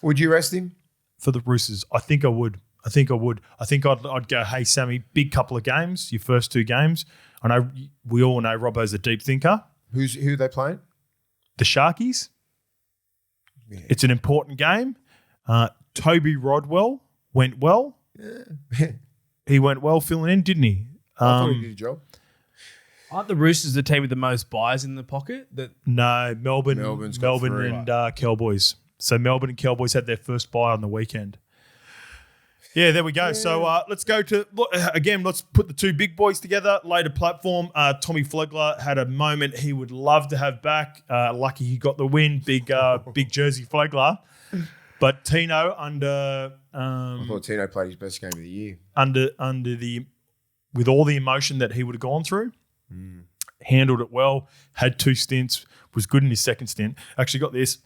Would you rest him for the Roosters? I think I would. I think I'd go, hey Sammy, big couple of games, your first 2 games. I know we all know Robbo's a deep thinker. Who are they playing? The Sharkies. Yeah. It's an important game. Toby Rodwell went well. Yeah. He went well filling in, didn't he? I thought he did a job. Aren't the Roosters the team with the most buys in the pocket? No, Melbourne and Cowboys. So Melbourne and Cowboys had their first buy on the weekend. Yeah, there we go. Yeah. So let's go to, again, let's put the 2 big boys together. Later platform, Tommy Flegler had a moment he would love to have back. Lucky he got the win. Big Jersey Flegler. But Tino I thought Tino played his best game of the year. With all the emotion that he would have gone through, handled it well, had 2 stints, was good in his second stint. Actually got this.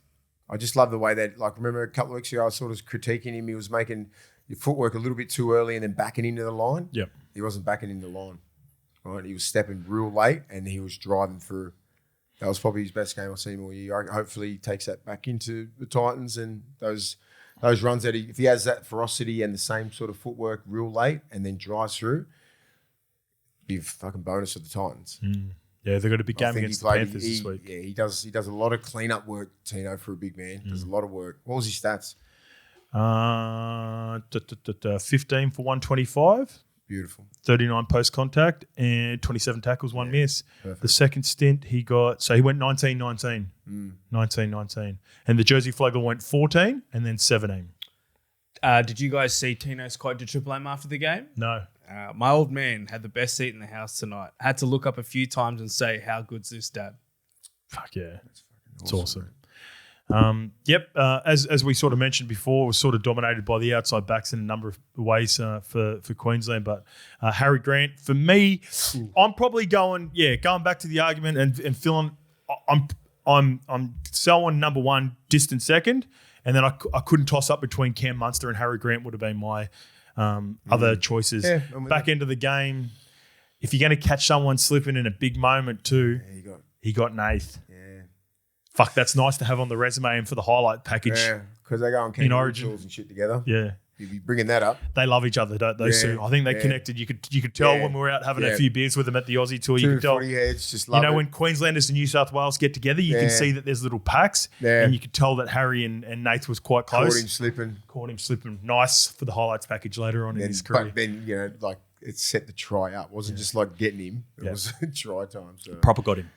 I just love the way that, remember a couple of weeks ago, I was sort of critiquing him. He was making your footwork a little bit too early and then backing into the line. Yep. He wasn't backing into the line. Right? He was stepping real late and he was driving through. That was probably his best game I've seen all year. Hopefully he takes that back into the Titans and those runs that if he has that ferocity and the same sort of footwork real late and then drives through, be a fucking bonus for the Titans. Yeah, they've got a big game against the Panthers this week. Yeah, he does a lot of clean-up work, Tino, for a big man. Does a lot of work. What was his stats? 15 for 125. Beautiful. 39 post-contact and 27 tackles, 1 miss. Perfect. The second stint he went 19-19. 19-19. And the Jersey Flegler went 14 and then 17. Did you guys see Tino's quote to Triple M after the game? No. My old man had the best seat in the house tonight. Had to look up a few times and say, how good's this, Dad? Fuck yeah. It's awesome. As we sort of mentioned before, was sort of dominated by the outside backs in a number of ways for Queensland. But Harry Grant, for me, I'm probably going back to the argument and feeling I'm selling number 1, distant second, and then I couldn't toss up between Cam Munster and Harry Grant would have been my other choices. Yeah, back into the game, if you're going to catch someone slipping in a big moment too, he got an 8th. Fuck, that's nice to have on the resume and for the highlight package. Yeah, because they go on Kangaroo and shit together. Yeah. You'd be bringing that up. They love each other, don't they? So I think they connected. You could tell when we were out having a few beers with them at the Aussie tour. You could tell. Heads, just love when Queenslanders and New South Wales get together, you can see that there's little packs. Yeah. And you could tell that Harry and Nath was quite close. Caught him slipping. Nice for the highlights package later on in his career. But then, it set the try up. It wasn't just getting him. It was try time. So. Proper got him.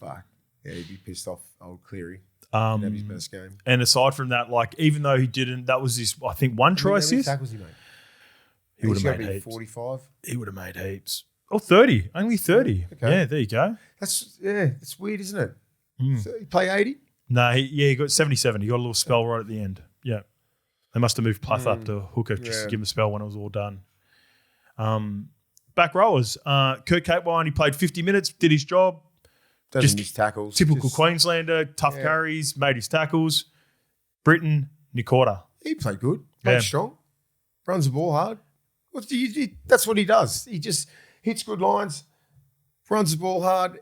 Fuck. Yeah, he'd be pissed off, old Cleary. Have his best game. And aside from that, even though he didn't, that was his, I think, 1 try assist. How many tackles he made? He would have made heaps. 45? He would have made heaps. Oh, 30. Only 30. Okay. Yeah, there you go. It's weird, isn't it? So he play 80? No, he got 77. He got a little spell right at the end. Yeah. They must have moved Pluth up to hooker just to give him a spell when it was all done. Back rowers. Kurt Capewine, he played 50 minutes, did his job. Doesn't miss tackles. Typical Queenslander, tough carries, made his tackles. Britain, Nikota. He played good. Played strong. Runs the ball hard. That's what he does. He just hits good lines, runs the ball hard,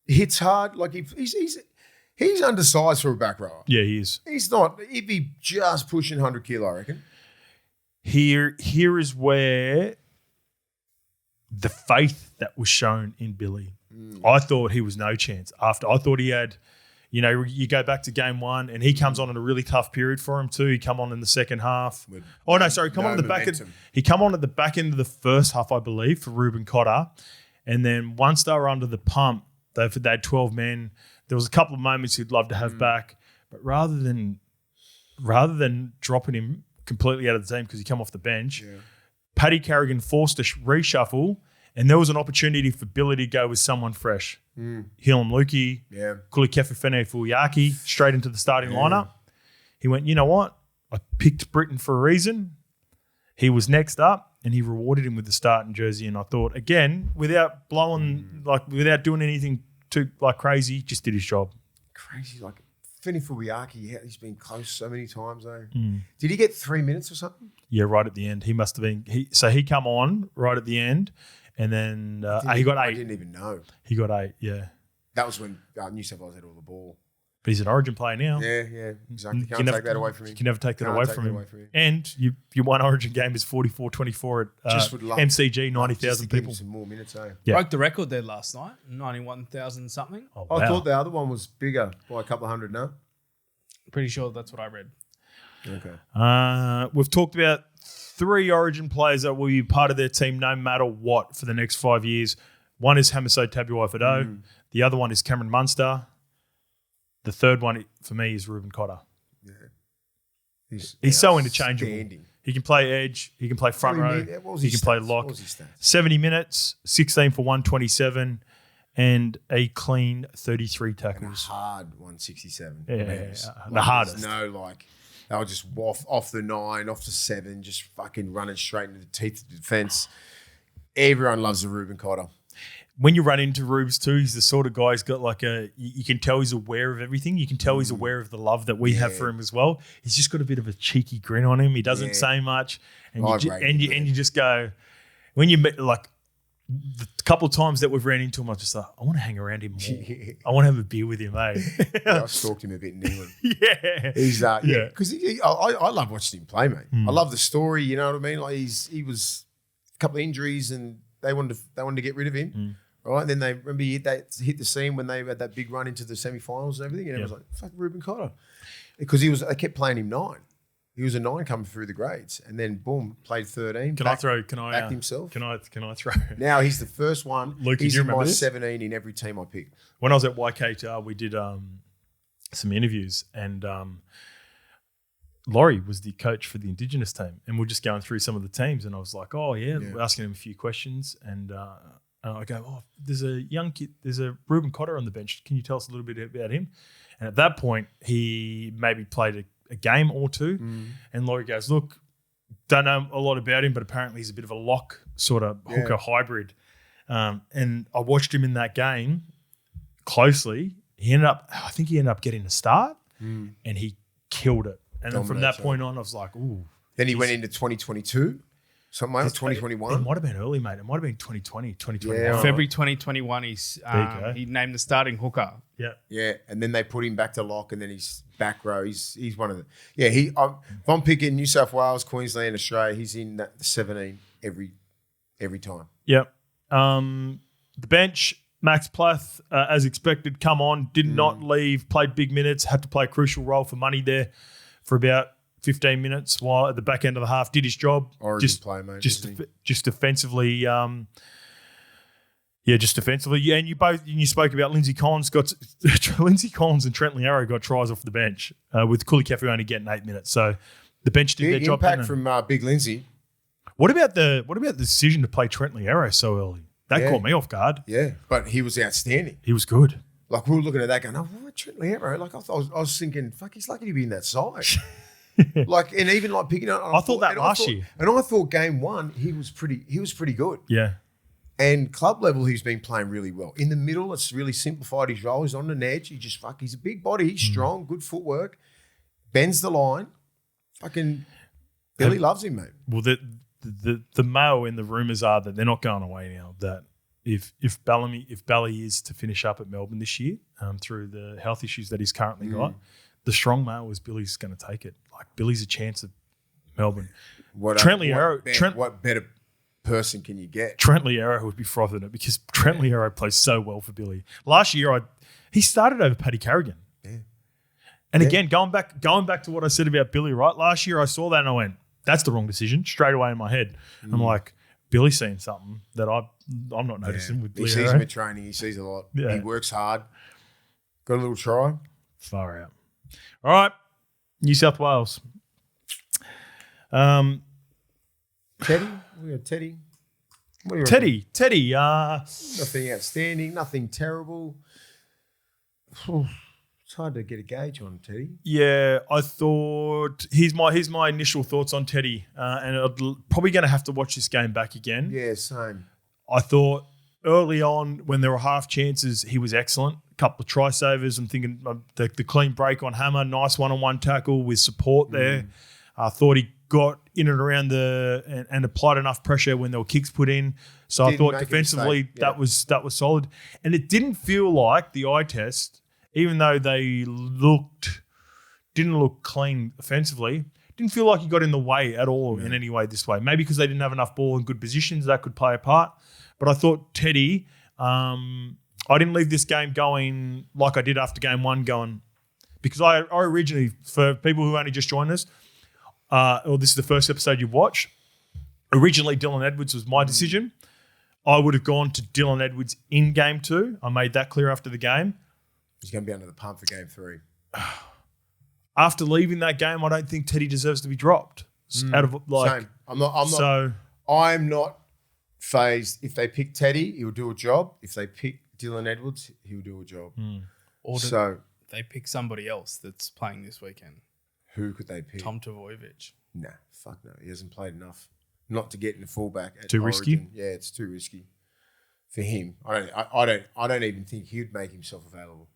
hits hard. Like he's undersized for a back rower. Yeah, he is. He's not. He'd be just pushing 100 kilo, I reckon. Here is where the faith that was shown in Billy. I thought he was no chance. I thought he had, you go back to game one and he comes on in a really tough period for him too. He come on in the second half. He come on at the back end. He come on at the back end of the first half, I believe, for Ruben Cotter. And then once they were under the pump, they had 12 men. There was a couple of moments he'd love to have back, but rather than dropping him completely out of the team because he come off the bench, Paddy Carrigan forced a reshuffle. And there was an opportunity for Billy to go with someone fresh. Hilam Lukey, Kulikefufene Fuliaki, straight into the starting lineup. He went, you know what? I picked Britain for a reason. He was next up, and he rewarded him with the starting jersey. And I thought, again, without doing anything too crazy, just did his job. Crazy, Fini Fuliaki, he's been close so many times though. Did he get 3 minutes or something? Yeah, right at the end. He must have been. He come on right at the end. And then he got 8. I didn't even know. He got 8, yeah. That was when New South Wales had all the ball. But he's an Origin player now. Yeah, exactly. Can't take that away from him. You can never take that away from him. And your one Origin game is 44-24 at MCG, 90,000 people. Some more minutes, eh? Yeah. Broke the record there last night, 91,000 something. Oh, wow. I thought the other one was bigger by a couple of hundred, no? Pretty sure that's what I read. Okay. We've talked about 3 Origin players that will be part of their team no matter what for the next 5 years. One is Hamiso Tabuai-Fidow. The other one is Cameron Munster. The third one for me is Ruben Cotter. Yeah. He's so interchangeable. He can play edge. He can play front row. He can play lock. 70 minutes, 16 for 127, and a clean 33 tackles. And a hard 167. Yeah, the hardest. They were just off the 9, off the 7, just fucking running straight into the teeth of the defence. Everyone loves the Ruben Cotter. When you run into Rubes too, he's the sort of guy who's got you can tell he's aware of everything. You can tell he's aware of the love that we have for him as well. He's just got a bit of a cheeky grin on him. He doesn't say much. And you just go, when you meet, the couple of times that we've ran into him, I'm just like, I want to hang around him more. I want to have a beer with him, eh? I stalked him a bit in England. He's because I love watching him play, mate. I love the story. You know what I mean? He was a couple of injuries, and they wanted to get rid of him, right? And then they remember he hit the scene when they had that big run into the semi-finals and everything, and it was like, fuck Ruben Cotter, because they kept playing him 9. He was a 9 coming through the grades, and then boom, played 13. Backed himself. Can I throw? Now he's the first one. Luke, he's in my this? 17 in every team I pick. When I was at YKTR, we did some interviews, and Laurie was the coach for the Indigenous team, and we're just going through some of the teams, and I was like, we're asking him a few questions, and I go, there's a young kid, there's a Ruben Cotter on the bench. Can you tell us a little bit about him? And at that point, he maybe played a game or two, and Laurie goes, look, don't know a lot about him, but apparently he's a bit of a lock sort of hooker hybrid. And I watched him in that game closely. I think he ended up getting a start, and he killed it. And then from that point on, I was like, ooh. Then he went into 2022, something like 2021. It might have been early, mate. It might have been 2020, 2021. February 2021, he named the starting hooker. Yeah, and then they put him back to lock, and then he's back row. He's one of the if I'm picking New South Wales, Queensland, Australia, he's in the 17 every time. Yep. The bench, Max Plath, as expected, come on, did not leave, played big minutes, had to play a crucial role for money there for about 15 minutes while at the back end of the half did his job. Origin play, mate. Just defensively. Just defensively. Yeah, and you spoke about Lindsay Collins. Lindsay Collins and Trent Liaro got tries off the bench with Kulikefufene only getting 8 minutes. So the bench did their job. Impact from Big Lindsay. What about the decision to play Trent Liaro so early? That caught me off guard. Yeah, but he was outstanding. He was good. Like we were looking at that going, oh, what Trent Lero? Like I was thinking, fuck, he's lucky to be in that side. Like, and even like picking up. I thought that last year. And I thought game one, he was pretty good. Yeah. And club level, he's been playing really well. In the middle, it's really simplified his role. He's on an edge. He's a big body. He's strong, good footwork, bends the line. Fucking Billy loves him, mate. Well, the mail and the rumours are that they're not going away now. That if Bally is to finish up at Melbourne this year through the health issues that he's currently got, the strong mail is Billy's going to take it. Like Billy's a chance of Melbourne. What better person can you get? Trent Lero would be frothing it because Trent Lero plays so well for Billy. Last year, he started over Paddy Carrigan. Yeah. And again, going back to what I said about Billy, right? Last year I saw that and I went, that's the wrong decision straight away in my head. I'm like, Billy's seeing something that I'm not noticing with Lero. He sees him at training. He sees a lot. Yeah. He works hard. Got a little try. Far out. All right. New South Wales. Teddy? We got Teddy. What do you reckon? Teddy. Nothing outstanding. Nothing terrible. It's hard to get a gauge on Teddy. Yeah, I thought here's my initial thoughts on Teddy, and I'm probably going to have to watch this game back again. Yeah, same. I thought early on when there were half chances, he was excellent. A couple of try savers. I'm thinking the clean break on Hammer, nice one-on-one tackle with support there. I thought he got in and around and applied enough pressure when there were kicks put in. So I thought defensively that was solid, and it didn't feel like the eye test. Even though they didn't look clean offensively, didn't feel like he got in the way at all in any way this way. Maybe because they didn't have enough ball in good positions, that could play a part. But I thought Teddy, I didn't leave this game going like I did after game one because I originally, for people who only just joined us, or this is the first episode you've watched, originally Dylan Edwards was my decision. I would have gone to Dylan Edwards in game two. I made that clear after the game. He's going to be under the pump for game three. After leaving that game, I don't think Teddy deserves to be dropped. Same. I'm not phased. If they pick Teddy, he'll do a job. If they pick Dylan Edwards, he'll do a job. Or they pick somebody else that's playing this weekend. Who could they pick? Tom Tavojevic. Nah, fuck no. He hasn't played enough. Not to get in the fullback. Too risky? Yeah, it's too risky for him. I don't even think he'd make himself available.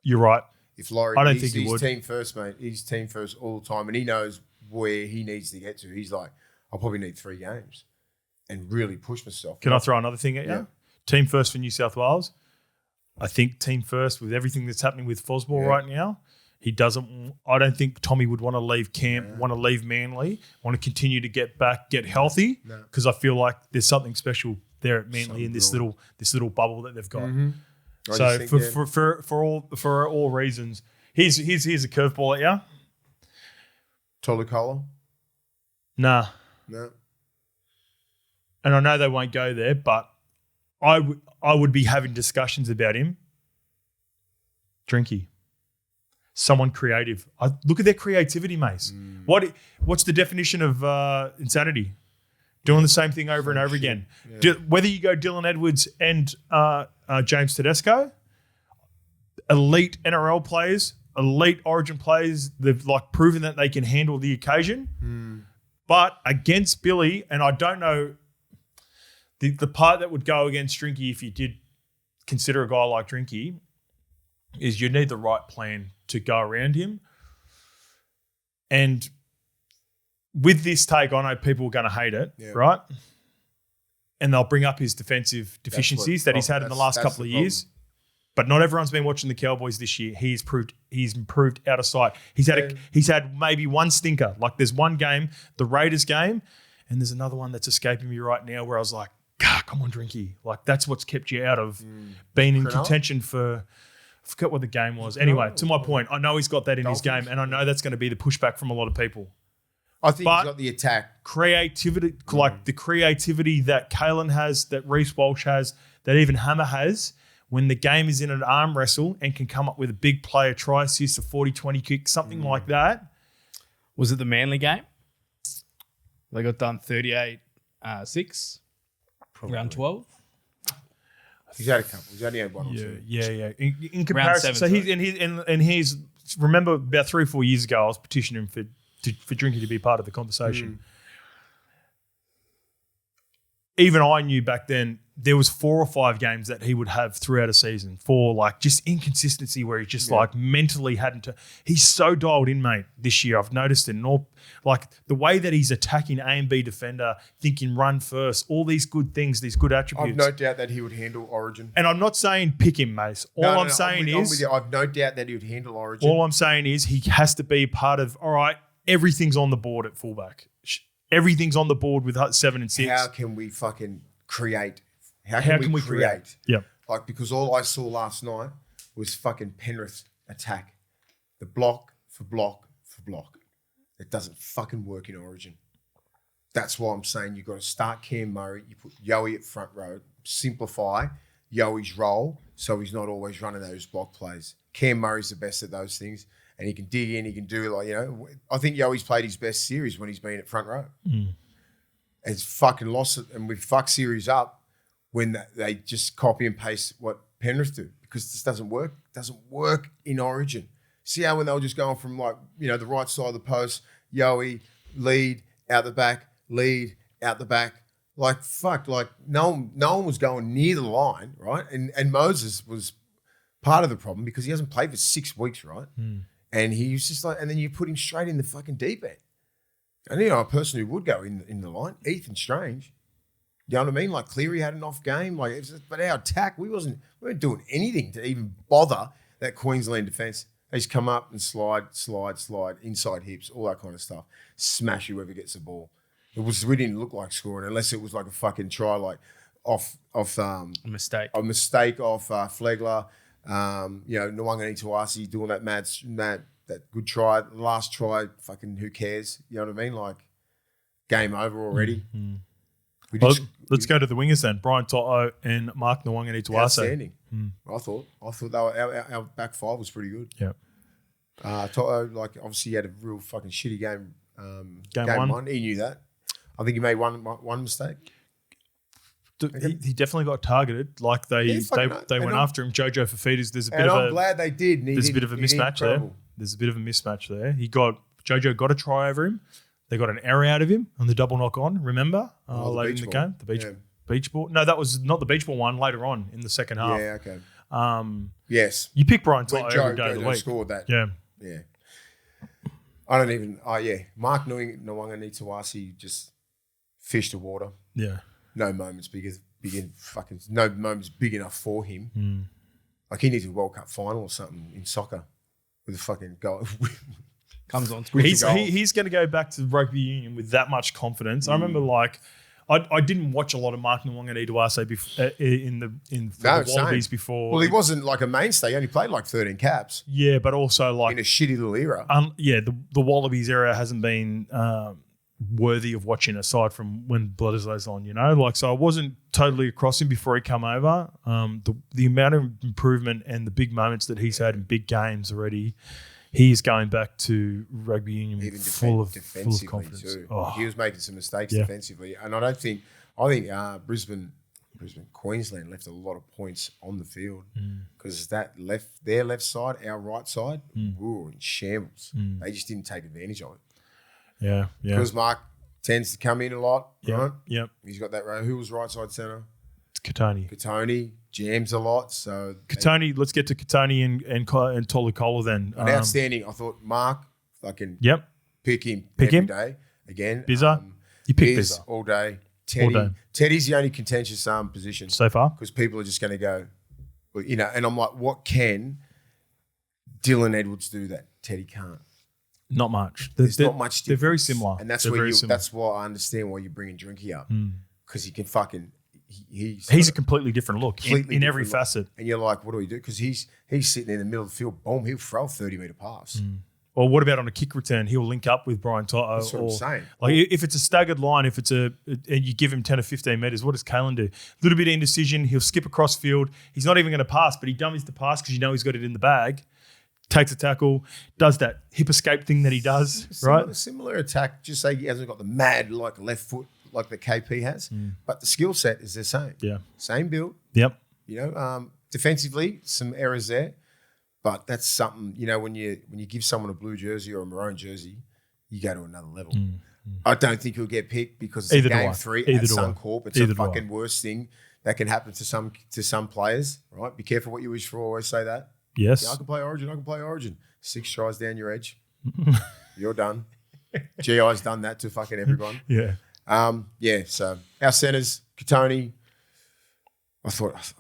You're right. If Laurie, I don't think he he's would. Team first, mate. He's team first all the time, and he knows where he needs to get to. He's like, I'll probably need 3 games and really push myself. Can I throw another thing at you? Yeah. Team first for New South Wales. I think team first with everything that's happening with Fosball right now. He doesn't. I don't think Tommy would want to leave camp, want to leave Manly, want to continue to get back, get healthy, because I feel like there's something special there at Manly in this little bubble that they've got. Mm-hmm. So for all reasons, here's a curveball at you. Tolucola? Nah. No. And I know they won't go there, but I would be having discussions about him. Drinky. Someone creative. Look at their creativity, Mace. What's the definition of insanity? Doing the same thing over and over again. Yeah. Whether you go Dylan Edwards and James Tedesco, elite NRL players, elite Origin players, they've proven that they can handle the occasion. But against Billy, and I don't know the part that would go against Drinky if you did consider a guy like Drinky is you need the right plan to go around him. And with this take, I know people are going to hate it, right? And they'll bring up his defensive deficiencies that he's had in the last couple of years. But not everyone's been watching the Cowboys this year. He's improved out of sight. He's had maybe one stinker. There's one game, the Raiders game, and there's another one that's escaping me right now where I was like, God, come on, Drinky. That's what's kept you out of being in contention for. I forget what the game was. Anyway, to my point, I know he's got that in his game, and I know that's going to be the pushback from a lot of people. I think he's got the attack. Creativity, the creativity that Kalen has, that Reece Walsh has, that even Hammer has, when the game is in an arm wrestle and can come up with a big play, a try assist, a 40-20 kick, something like that. Was it the Manly game? They got done 38-6, round 12. He's had a couple. He's only had one or two. Yeah. In comparison, so he's remember about 3 or 4 years ago, I was petitioning him for drinking to be part of the conversation. Even I knew back then there was 4 or 5 games that he would have throughout a season for like just inconsistency where he just like mentally hadn't. He's so dialed in, mate, this year. I've noticed it. And all like the way that he's attacking A and B defender, thinking run first, all these good things, these good attributes. I've no doubt that he would handle Origin. And I'm not saying pick him, Mace. I'm saying is I've no doubt that he would handle Origin. All I'm saying is he has to be part of. All right, everything's on the board at fullback. Everything's on the board with 7 and 6. How can we fucking create? How can we create? Yeah. Like, because all I saw last night was fucking Penrith attack. The block for block for block. It doesn't fucking work in Origin. That's why I'm saying you've got to start Cam Murray. You put Yowie at front row. Simplify Yowie's role so he's not always running those block plays. Cam Murray's the best at those things. And he can dig in, he can do like, I think Yowie's played his best series when he's been at front row. And it's fucking lost it. And we fuck series up when they just copy and paste what Penrith do because this doesn't work. It doesn't work in Origin. See how when they were just going from like, the right side of the post, Yowie, lead, out the back, lead, out the back. Like, fuck, like no one was going near the line, right? And Moses was part of the problem because he hasn't played for 6 weeks, right? And he was just like, and then you put him straight in the fucking deep end. And a person who would go in the line, Ethan Strange. You know what I mean? Like Cleary had an off game. Like, but our attack, we weren't doing anything to even bother that Queensland defence. They just come up and slide, inside hips, all that kind of stuff. Smash whoever gets the ball. We didn't look like scoring unless it was like a fucking try, like off a mistake off Flegler. Nwanga Tuasi doing that good try. The last try, fucking who cares? You know what I mean? Like, game over already. Let's go to the wingers then. Brian Toto and Mark Nwanga Tuasi. Outstanding. I thought they were, our back five was pretty good. Yeah. Toto, like, obviously he had a real fucking shitty game. Game one. He knew that. I think he made one mistake. He definitely got targeted. Like they went after him. Jojo Fafita's. I'm glad they did. There's a bit of a mismatch there. There's a bit of a mismatch there. Jojo got a try over him. They got an error out of him on the double knock on. Remember late in the game, the beach ball. No, that was not the beach ball one. Later on in the second half. Yeah. Okay. Yes. You pick Brian Toto every day of the week. Scored that. Yeah. I don't even. Mark Nwanga Tuasi just fished the water. Yeah. No moments big enough for him. Like he needs a World Cup final or something in soccer with a fucking goal. Comes on. He's going to go back to rugby union with that much confidence. I remember I didn't watch a lot of Mark Nwanga Tuasi in the Wallabies before. Well, he wasn't like a mainstay. He only played like 13 caps. Yeah, but also like in a shitty little era. The Wallabies era hasn't been worthy of watching aside from when Bledisloe's on, so I wasn't totally across him before he come over. The amount of improvement and the big moments that he's had in big games already, he's going back to rugby union even full of confidence. Too. Oh. He was making some mistakes defensively, and I think Brisbane, Queensland left a lot of points on the field because their left side, our right side, we were in shambles. They just didn't take advantage of it. Yeah. Because Mark tends to come in a lot, right? Yep. He's got that row. Who was right side centre? It's Katoni jams a lot. So Katoni, let's get to Katoni and Tolukola then. Outstanding. I thought Mark fucking pick him every day. Again. Bizza. You pick Bizza. All day. Teddy's the only contentious position. So far. Because people are just going to go, and I'm like, what can Dylan Edwards do that Teddy can't? Not much. There's not much difference. They're very similar. And that's that's why I understand why you're bringing Drinky up. Because he can fucking... He's a completely different look in every facet. And you're like, what do we do? Because he's sitting in the middle of the field, boom, he'll throw a 30-metre pass. Or what about on a kick return? He'll link up with Brian Toto. That's what I'm saying. Like if it's a staggered line, and you give him 10 or 15 metres, what does Kalen do? A little bit of indecision. He'll skip across field. He's not even going to pass, but he dummies the pass because he's got it in the bag. Takes a tackle, does that hip escape thing that he does, right? Similar attack, just say he hasn't got the mad left foot like the KP has, but the skill set is the same. Yeah. Same build. Yep. Defensively, some errors there. But that's something, when you give someone a blue jersey or a maroon jersey, you go to another level. I don't think he'll get picked because it's game 3 at Suncorp. It's a fucking worst thing that can happen to some players, right? Be careful what you wish for. Always say that. Yes. Yeah, I can play Origin. 6 tries down your edge. You're done. GI's done that to fucking everyone. Yeah. So our centres, Katoni, I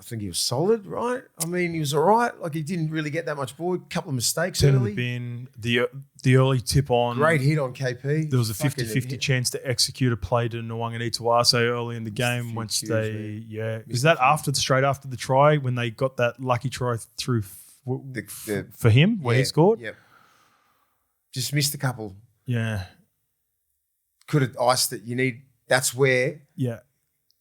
think he was solid, right? I mean, he was all right. Like, he didn't really get that much ball. A couple of mistakes early. Been the early tip on. Great hit on KP. There was a 50-50 chance to execute a play to Nwanganitawase early in the game once they, Is that straight after the try when they got that lucky try through for him where he scored? Yep. Just missed a couple. Yeah. Could have iced it. That's where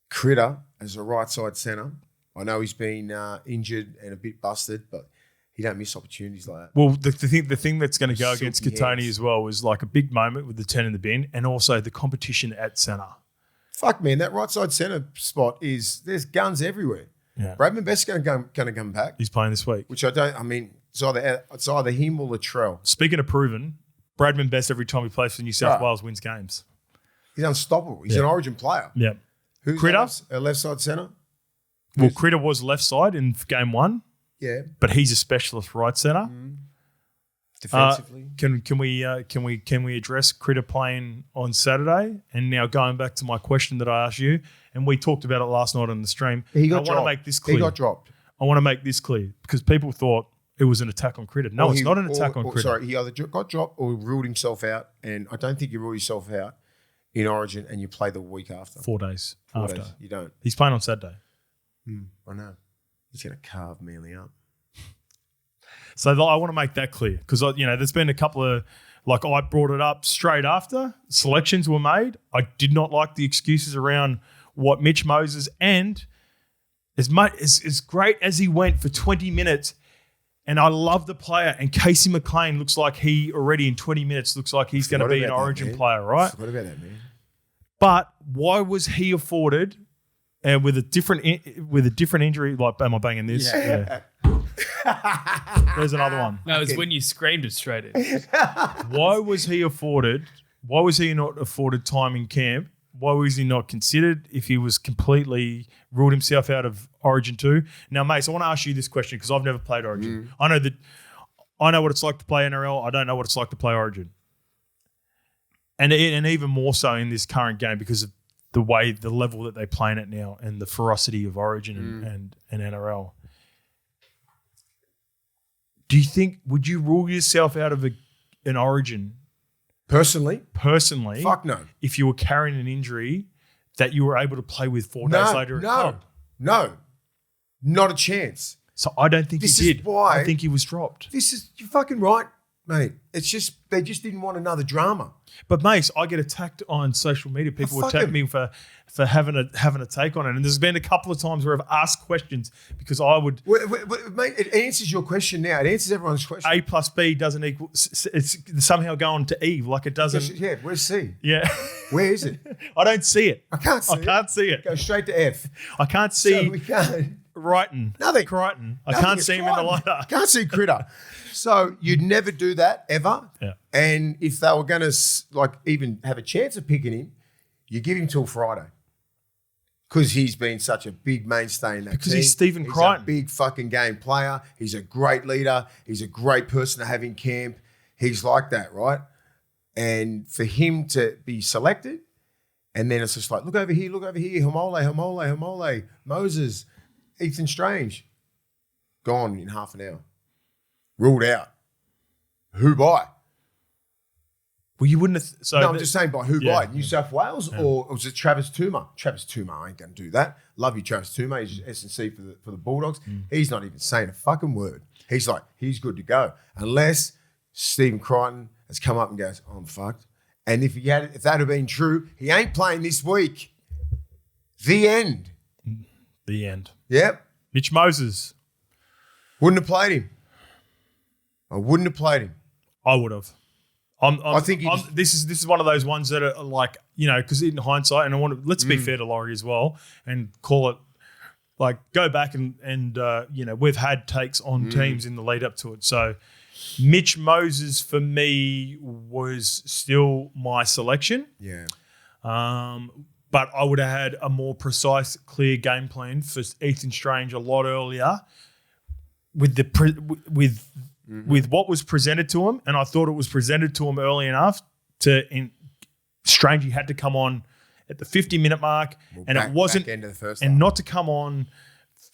Critter as a right side centre. I know he's been injured and a bit busted, but he don't miss opportunities like that. Well, the thing that's going to go against Katoni as well was like a big moment with the 10 in the bin and also the competition at centre. Fuck, man, that right side centre spot there's guns everywhere. Yeah. Bradman Best's going to come back. He's playing this week. Which it's either him or Latrell. Speaking of proven, Bradman Best every time he plays for New South Wales wins games. He's unstoppable. He's an Origin player. Yeah. Who's Critter? A left side centre? Well, Critter was left side in game 1. Yeah. But he's a specialist right centre. Defensively. Can we address Critter playing on Saturday? And now going back to my question that I asked you, and we talked about it last night on the stream. I want to make this clear. He got dropped. I want to make this clear because people thought it was an attack on Critter. No, it's not an attack on Critter. Sorry, he either got dropped or ruled himself out, and I don't think you rule yourself out in Origin and you play the week after. 4 days after. You don't. He's playing on Saturday. I know. He's going to carve Manly up. So I want to make that clear because, there's been a couple of, like I brought it up straight after selections were made. I did not like the excuses around what Mitch Moses and as great as he went for 20 minutes, and I love the player, and Casey McLean looks like he already in 20 minutes looks like he's going to be an Origin player, right? Forgot about that, man. But why was he afforded, and with a different injury? Like, am I banging this? Yeah. There's another one. No, it's when you screamed it straight in. Why was he afforded? Why was he not afforded time in camp? Why was he not considered if he was completely ruled himself out of Origin 2? Now, Mace, I want to ask you this question because I've never played Origin. I know what it's like to play NRL. I don't know what it's like to play Origin. And even more so in this current game because of the level that they play in it now and the ferocity of Origin and NRL. Do you think, would you rule yourself out of an Origin? Personally? Fuck no. If you were carrying an injury that you were able to play with 4 days later at club? No. Not a chance. So I don't think he did. Why I think he was dropped. You're fucking right, mate. It's just, they just didn't want another drama. But Mace, I get attacked on social media. People attack me for having a take on it. And there's been a couple of times where I've asked questions because I would... Mate, it answers your question now. It answers everyone's question. A plus B doesn't equal... It's somehow going to E, like it doesn't... Yeah, where's C? Yeah. Where is it? I don't see it. I can't see it. it. Go straight to F. I can't see... So we can't... Wrighton. Nothing. Crichton. I can't see him in the lineup. Can't see Critter. So you'd never do that ever. Yeah. And if they were going to even have a chance of picking him, you give him till Friday. Because he's been such a big mainstay in that team. Because he's Stephen Crichton. He's a big fucking game player. He's a great leader. He's a great person to have in camp. He's like that, right? And for him to be selected, and then it's just like, look over here, Homole, Moses, Ethan Strange, gone in half an hour. Ruled out. Who by? Well, you wouldn't have... I'm just saying by who by? New South Wales or was it Travis Tuma? Travis Tuma ain't going to do that. Love you, Travis Tuma. He's S&C for the Bulldogs. He's not even saying a fucking word. He's like, he's good to go. Unless Stephen Crichton has come up and goes, I'm fucked. And if that had been true, he ain't playing this week. The end. The end. Yep. Mitch Moses. Wouldn't have played him. I wouldn't have played him. I would have. I think this is one of those ones that are like, because in hindsight, and let's be fair to Laurie as well and call it like go back and we've had takes on teams in the lead up to it. So Mitch Moses for me was still my selection. Yeah. But I would have had a more precise, clear game plan for Ethan Strange a lot earlier with with what was presented to him, and I thought it was presented to him early enough Strange, he had to come on at the 50-minute mark, it wasn't back end of the first and half. not to come on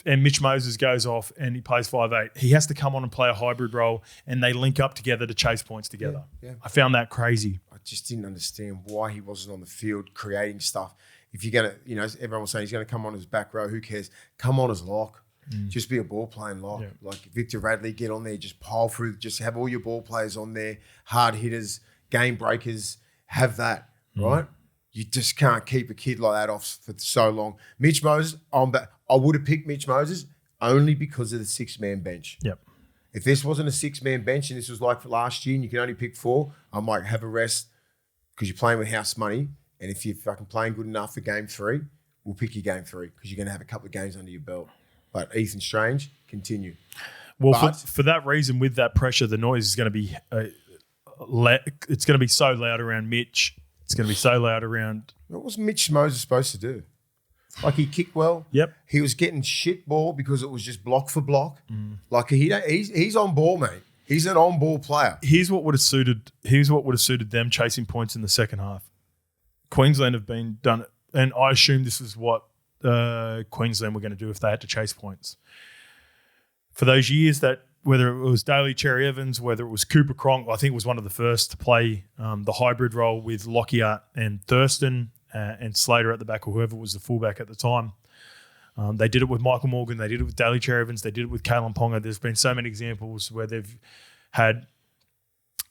and Mitch Moses goes off and he plays 5'8". He has to come on and play a hybrid role, and they link up together to chase points together. Yeah. I found that crazy. I just didn't understand why he wasn't on the field creating stuff. If you're going to, everyone was saying he's going to come on as back row, who cares? Come on as lock. Just be a ball playing lock. Yeah. Like Victor Radley, get on there, just pile through, just have all your ball players on there, hard hitters, game breakers, have that, right? You just can't keep a kid like that off for so long. Mitch Moses, I would have picked Mitch Moses only because of the 6-man bench. Yep. If this wasn't a 6-man bench and this was like for last year and you can only pick 4, I might have a rest because you're playing with house money. And if you're fucking playing good enough for game 3, we'll pick your game 3 because you're going to have a couple of games under your belt. But Ethan Strange, continue. Well, for that reason, with that pressure, the noise is going to be it's going to be so loud around Mitch. It's going to be so loud around. What was Mitch Moses supposed to do? Like he kicked well. Yep. He was getting shit ball because it was just block for block. Like he's on ball, mate. He's an on ball player. Here's what would have suited them chasing points in the second half. Queensland have been done it, and I assume this is what Queensland were going to do if they had to chase points. For those years that, whether it was Daly Cherry Evans, whether it was Cooper Cronk, I think it was one of the first to play the hybrid role with Lockyer and Thurston and Slater at the back, or whoever was the fullback at the time. They did it with Michael Morgan. They did it with Daly Cherry Evans. They did it with Kalen Ponga. There's been so many examples where they've had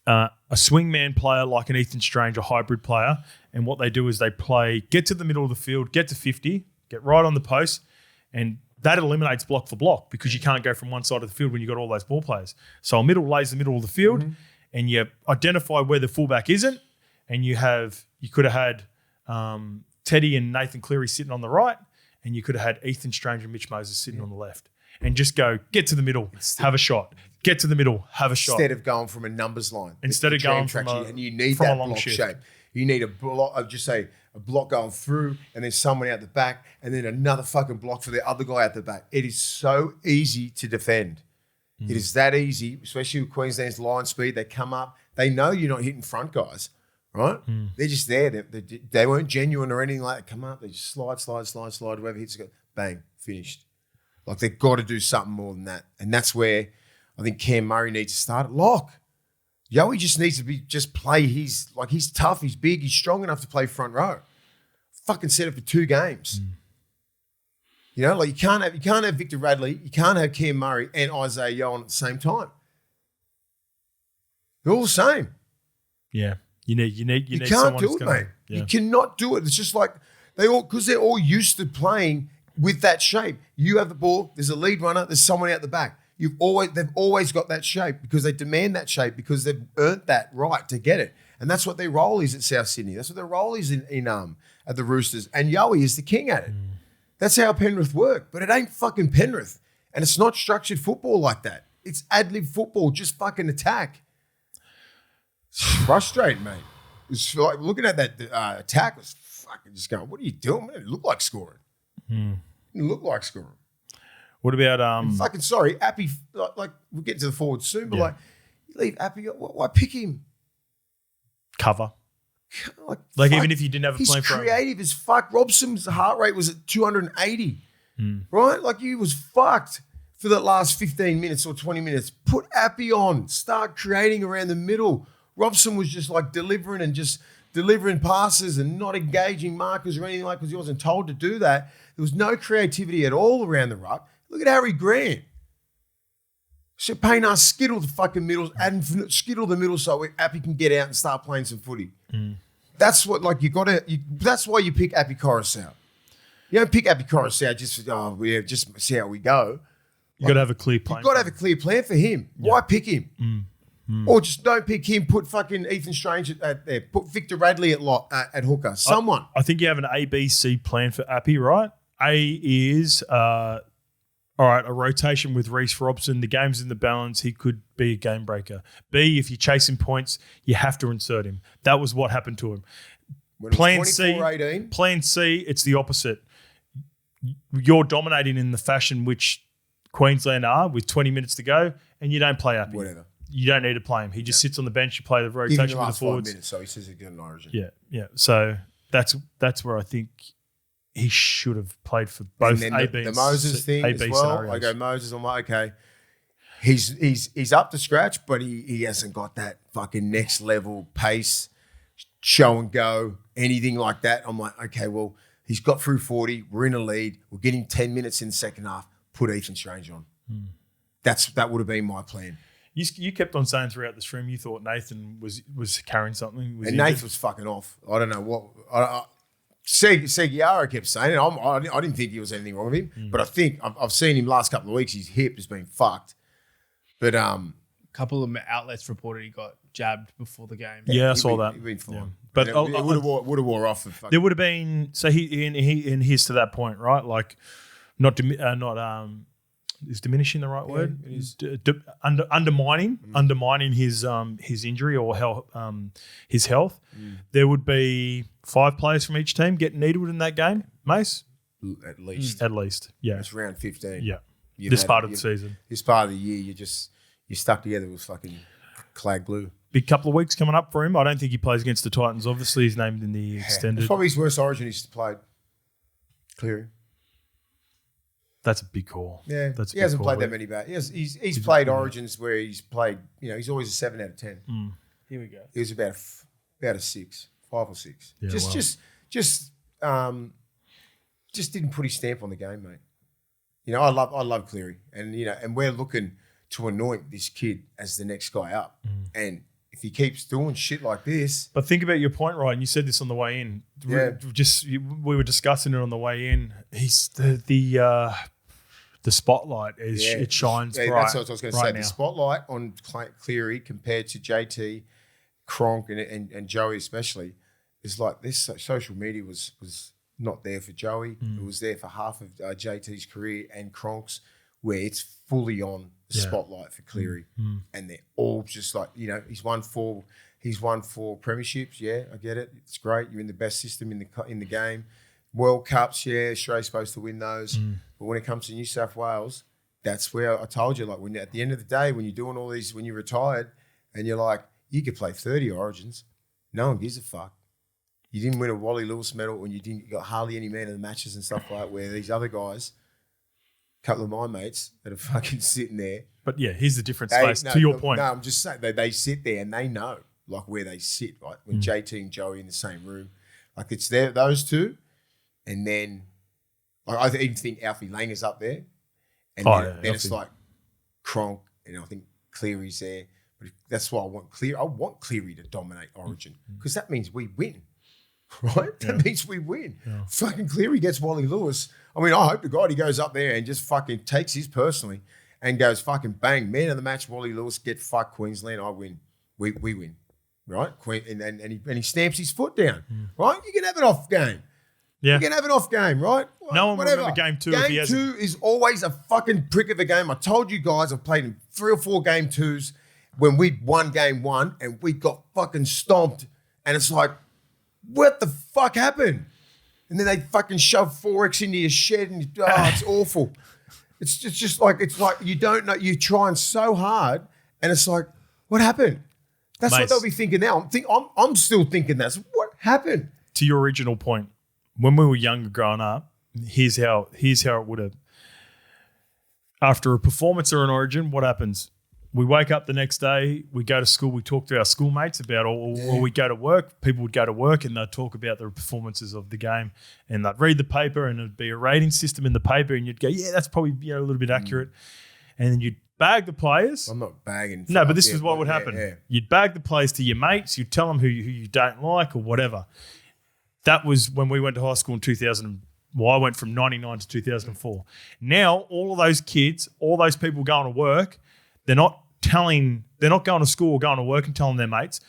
a swingman player like an Ethan Strange, a hybrid player, and what they do is they play, get to the middle of the field, get to 50, get right on the post, and that eliminates block for block because you can't go from one side of the field when you've got all those ball players. So a middle lays the middle of the field, and you identify where the fullback isn't, and you could have had Teddy and Nathan Cleary sitting on the right, and you could have had Ethan Strange and Mitch Moses sitting on the left. And just go, get to the middle, have a shot. Get to the middle, have a shot. Instead of going from a numbers line. Instead of going from and you need from that a long block shift. shape. You need a block, a block going through and then someone out the back and then another fucking block for the other guy out the back. It is so easy to defend. It is that easy, especially with Queensland's line speed. They come up. They know you're not hitting front guys, right? They're just there. They weren't genuine or anything like that. Come up. They just slide. Whoever hits it, bang, finished. Like they've got to do something more than that. And that's where I think Cam Murray needs to start at lock. Yowie just needs to play. He's tough, he's big, he's strong enough to play front row. Fucking set it for 2 games. You know, like you can't have Victor Radley, you can't have Cam Murray and Isaiah Yeo at the same time. They're all the same. Yeah. You need can't someone do it, mate. Yeah. You cannot do it. It's just like because they're all used to playing with that shape. You have the ball, there's a lead runner, there's someone out the back. They've always got that shape because they demand that shape because they've earned that right to get it. And that's what their role is at South Sydney. That's what their role is in at the Roosters. And Yowie is the king at it. That's how Penrith work. But it ain't fucking Penrith. And it's not structured football like that. It's ad-lib football, just fucking attack. It's frustrating, mate. It's like looking at that attack was fucking just going, what are you doing? It didn't look like scoring. It didn't look like scoring. What about fucking sorry, Appy? Like we'll get to the forward soon, but like you leave Appy. Why pick him? Cover. Like even if you didn't have a plan for him. He's creative as fuck. Robson's heart rate was at 280, right? Like he was fucked for the last 15 minutes or 20 minutes. Put Appy on. Start creating around the middle. Robson was just like delivering passes and not engaging markers or anything like because he wasn't told to do that. There was no creativity at all around the ruck. Look at Harry Grant. Payne us skittle the fucking middle and skittle the middle so Appy can get out and start playing some footy. That's what that's why you pick Appy Coruscant. You don't pick Appy Coruscant just see how we go. You got to have a clear plan. You've got to have a clear plan for him. Why pick him? Or just don't pick him. Put fucking Ethan Strange at there. Put Victor Radley at hooker. Someone. I think you have an ABC plan for Appy, right? A is all right, a rotation with Reece Robson. The game's in the balance. He could be a game breaker. B, if you're chasing points, you have to insert him. That was what happened to him. Plan C, it's the opposite. You're dominating in the fashion which Queensland are with 20 minutes to go, and you don't play Appy. Whatever. You don't need to play him. He just sits on the bench. You play the rotation with the forwards. 5 minutes, so he says he's got an Origin. Yeah. So that's where I think he should have played for both and A, then B, the and Moses thing A, as B well. scenarios. I go Moses. I'm like, okay, he's up to scratch, but he hasn't got that fucking next level pace, show and go, anything like that. I'm like, okay, well, he's got through 40. We're in a lead. We're getting 10 minutes in the second half. Put Ethan Strange on. That would have been my plan. You kept on saying throughout the stream you thought Nathan was carrying something. And Nathan was fucking off. I don't know what. Seguiara kept saying it. I didn't think there was anything wrong with him, but I think I've seen him last couple of weeks. His hip has been fucked. But a couple of outlets reported he got jabbed before the game. Yeah, I saw that. He'd been fine. Yeah. But it would have wore off. There would have been he's to that point, right? Like not is diminishing the right word? Is undermining his injury or his health. There would be 5 players from each team getting needled in that game. Mace, at least. At least, yeah. It's round 15. Yeah, this part of the season. This part of the year, you're stuck together with fucking clag glue. Big couple of weeks coming up for him. I don't think he plays against the Titans. Obviously, he's named in the extended. It's probably his worst Origin he's played. Cleary. That's a big call. Yeah, he hasn't played that many bad. He's played Origins where he's played. He's always a 7 out of 10. Here we go. He was about a 6, 5 or 6. Yeah, Just didn't put his stamp on the game, mate. I love Cleary, and we're looking to anoint this kid as the next guy up, and if he keeps doing shit like this. But think about your point, Ryan. You said this on the way in. Yeah. We were discussing it on the way in. He's the spotlight is it shines bright. That's what I was going to say. Now. The spotlight on Cleary compared to JT, Cronk, and Joey especially is like this. Social media was not there for Joey. It was there for half of JT's career and Cronk's, where it's fully on the spotlight for Cleary, and they're all just like he's won 4 premierships. Yeah, I get it. It's great. You're in the best system in the game. World Cups, yeah, Australia's supposed to win those. But when it comes to New South Wales, that's where I told you, like, when at the end of the day, when you're doing all these, when you're retired, and you're like, you could play 30 Origins, no one gives a fuck. You didn't win a Wally Lewis medal, and you got hardly any man of the matches and stuff like that. Where these other guys, a couple of my mates that are fucking sitting there. But yeah, here's the different space. To your point, no, I'm just saying they sit there and they know like where they sit. Right, when JT and Joey in the same room, like it's there, those two. And then I even think Alfie Lang is up there. And then it's like Cronk, and I think Cleary's there. But that's why I want Cleary. I want Cleary to dominate Origin because that means we win, right? That means we win. Yeah. Fucking Cleary gets Wally Lewis. I mean, I hope to God he goes up there and just fucking takes his personally and goes fucking bang, man of the match, Wally Lewis, get fuck Queensland, I win. We win, right? And he stamps his foot down, right? You can have an off game. Yeah. You can have an off game, right? No one will remember game 2 if he hasn't. Game 2 is always a fucking prick of a game. I told you guys I've played in 3 or 4 game 2s when we won game 1 and we got fucking stomped. And it's like, what the fuck happened? And then they fucking shove 4X into your shed and it's awful. It's just like, it's like you don't know, you're trying so hard and it's like, what happened? That's what they'll be thinking now. I'm still thinking that's what happened. To your original point, when we were younger growing up, here's how it would have. After a performance or an Origin, what happens? We wake up the next day, we go to school, we talk to our schoolmates about, or we go to work, people would go to work and they'd talk about the performances of the game and they'd read the paper and it'd be a rating system in the paper and you'd go, yeah, that's probably a little bit accurate. And then you'd bag the players. I'm not bagging. No, but this is what would happen. Yeah. You'd bag the players to your mates, you'd tell them who you don't like or whatever. That was when we went to high school in 2000. Well, I went from 99 to 2004. Now, all of those kids, all those people going to work, they're not going to school or going to work and telling their mates.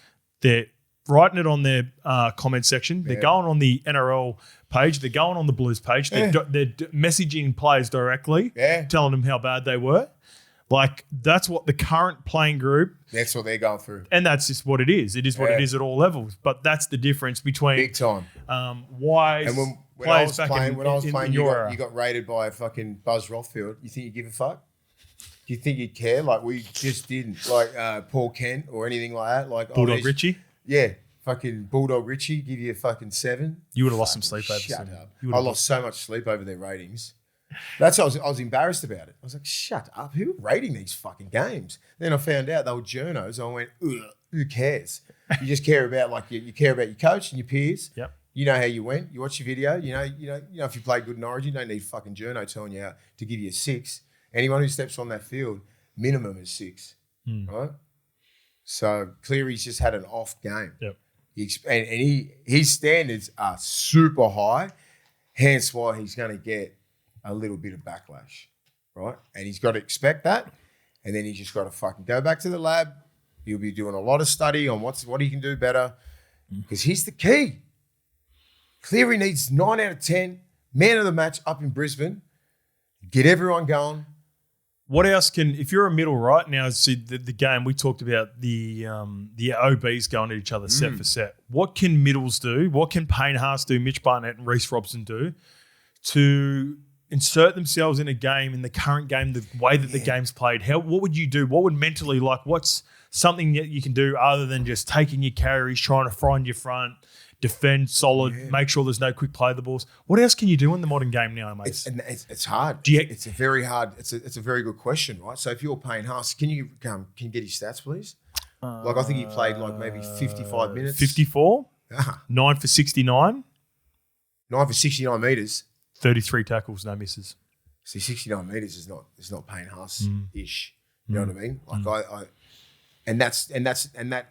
They're writing it on their comment section. They're going on the NRL page. They're going on the Blues page. They're messaging players directly, telling them how bad they were. Like, that's what the current playing group. That's what they're going through. And that's just what it is. It is what it is at all levels. But that's the difference between big time. Wise and when players I was playing, in your era. You got rated by a fucking Buzz Rothfield. You think you give a fuck? Do you think you'd care? Like, we just didn't. Like Paul Kent or anything like that. Like Bulldog Richie? Yeah. Fucking Bulldog Richie give you a fucking 7. You would have lost some sleep over Shut some. up. I lost so much sleep over their ratings. That's why I was embarrassed about it. I was like, shut up. Who are rating these fucking games? Then I found out they were journos. I went, ugh, who cares? You just care about you care about your coach and your peers. Yep. You know how you went. You watch your video. You know if you played good in Origin, you don't need fucking journo telling you how to give you a 6. Anyone who steps on that field, minimum is 6. Right? So Cleary's just had an off game. Yep. His standards are super high, hence why he's going to get a little bit of backlash, right? And he's got to expect that, and then he's just got to fucking go back to the lab. He'll be doing a lot of study on what he can do better, because he's the key. Cleary needs 9 out of 10, man of the match up in Brisbane, get everyone going. What else if you're a middle right now, see the game, we talked about the OBs going at each other set for set. What can middles do? What can Payne Haas do, Mitch Barnett and Reece Robson do to insert themselves in a game, in the current game, the way that the game's played? What would you do? What would mentally, what's something that you can do other than just taking your carries, trying to find your front, defend solid, make sure there's no quick play the balls? What else can you do in the modern game now, mate? It's hard. It's a very hard. It's a very good question, right? So if you're Payne Haas, can you get his stats, please? I think he played maybe 55 minutes. 54, 9 for 69. 9 for 69 metres. 33 tackles, no misses. See, 69 metres is not Payne Haas-ish. You know what I mean? Like and that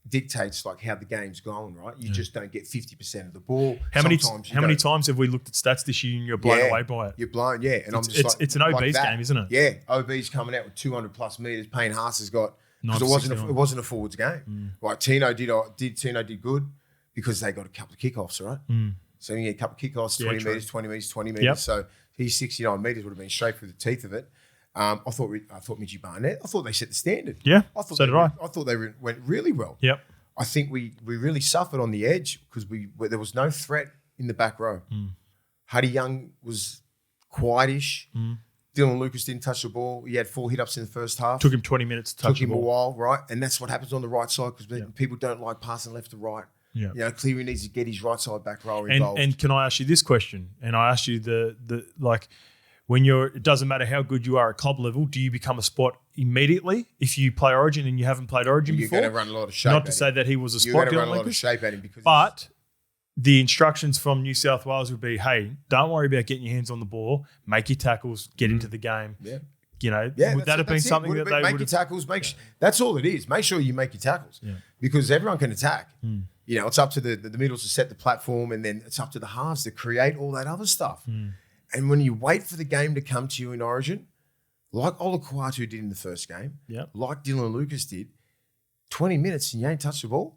dictates how the game's going, right? You just don't get 50% of the ball. How many times have we looked at stats this year and you're blown away by it? You're blown, yeah. And it's an OB's game, isn't it? Yeah, OB's coming out with 200 plus metres. Payne Haas has got, because it wasn't a forwards game. Right, Tino did good because they got a couple of kickoffs, right? So you get a couple of kickoffs, 20 metres, 20 metres, 20 metres. Yep. So his 69 metres would have been straight through the teeth of it. I thought Mitchie Barnett, I thought they set the standard. Yeah, so did I. I thought they went really well. Yep. I think we really suffered on the edge because there was no threat in the back row. Huddy Young was quietish. Dylan Lucas didn't touch the ball. He had 4 hit-ups in the first half. Took him 20 minutes to touch the ball. Took him a while, right? And that's what happens on the right side because people don't like passing left to right. Yeah. Cleary needs to get his right side back row involved. And can I ask you this question? And I asked you when it doesn't matter how good you are at club level, do you become a spot immediately if you play Origin and you haven't played Origin before? You're going to run a lot of shape. Not to say that he was a spot. You're going to run a lot of shape at him but the instructions from New South Wales would be, hey, don't worry about getting your hands on the ball, make your tackles, get into the game. Yeah. Would that have been something that they would make your tackles? That's all it is. Make sure you make your tackles because everyone can attack. It's up to the middles to set the platform, and then it's up to the halves to create all that other stuff. And when you wait for the game to come to you in Origin, like Olakwatu did in the first game, like Dylan Lucas did, 20 minutes and you ain't touched the ball,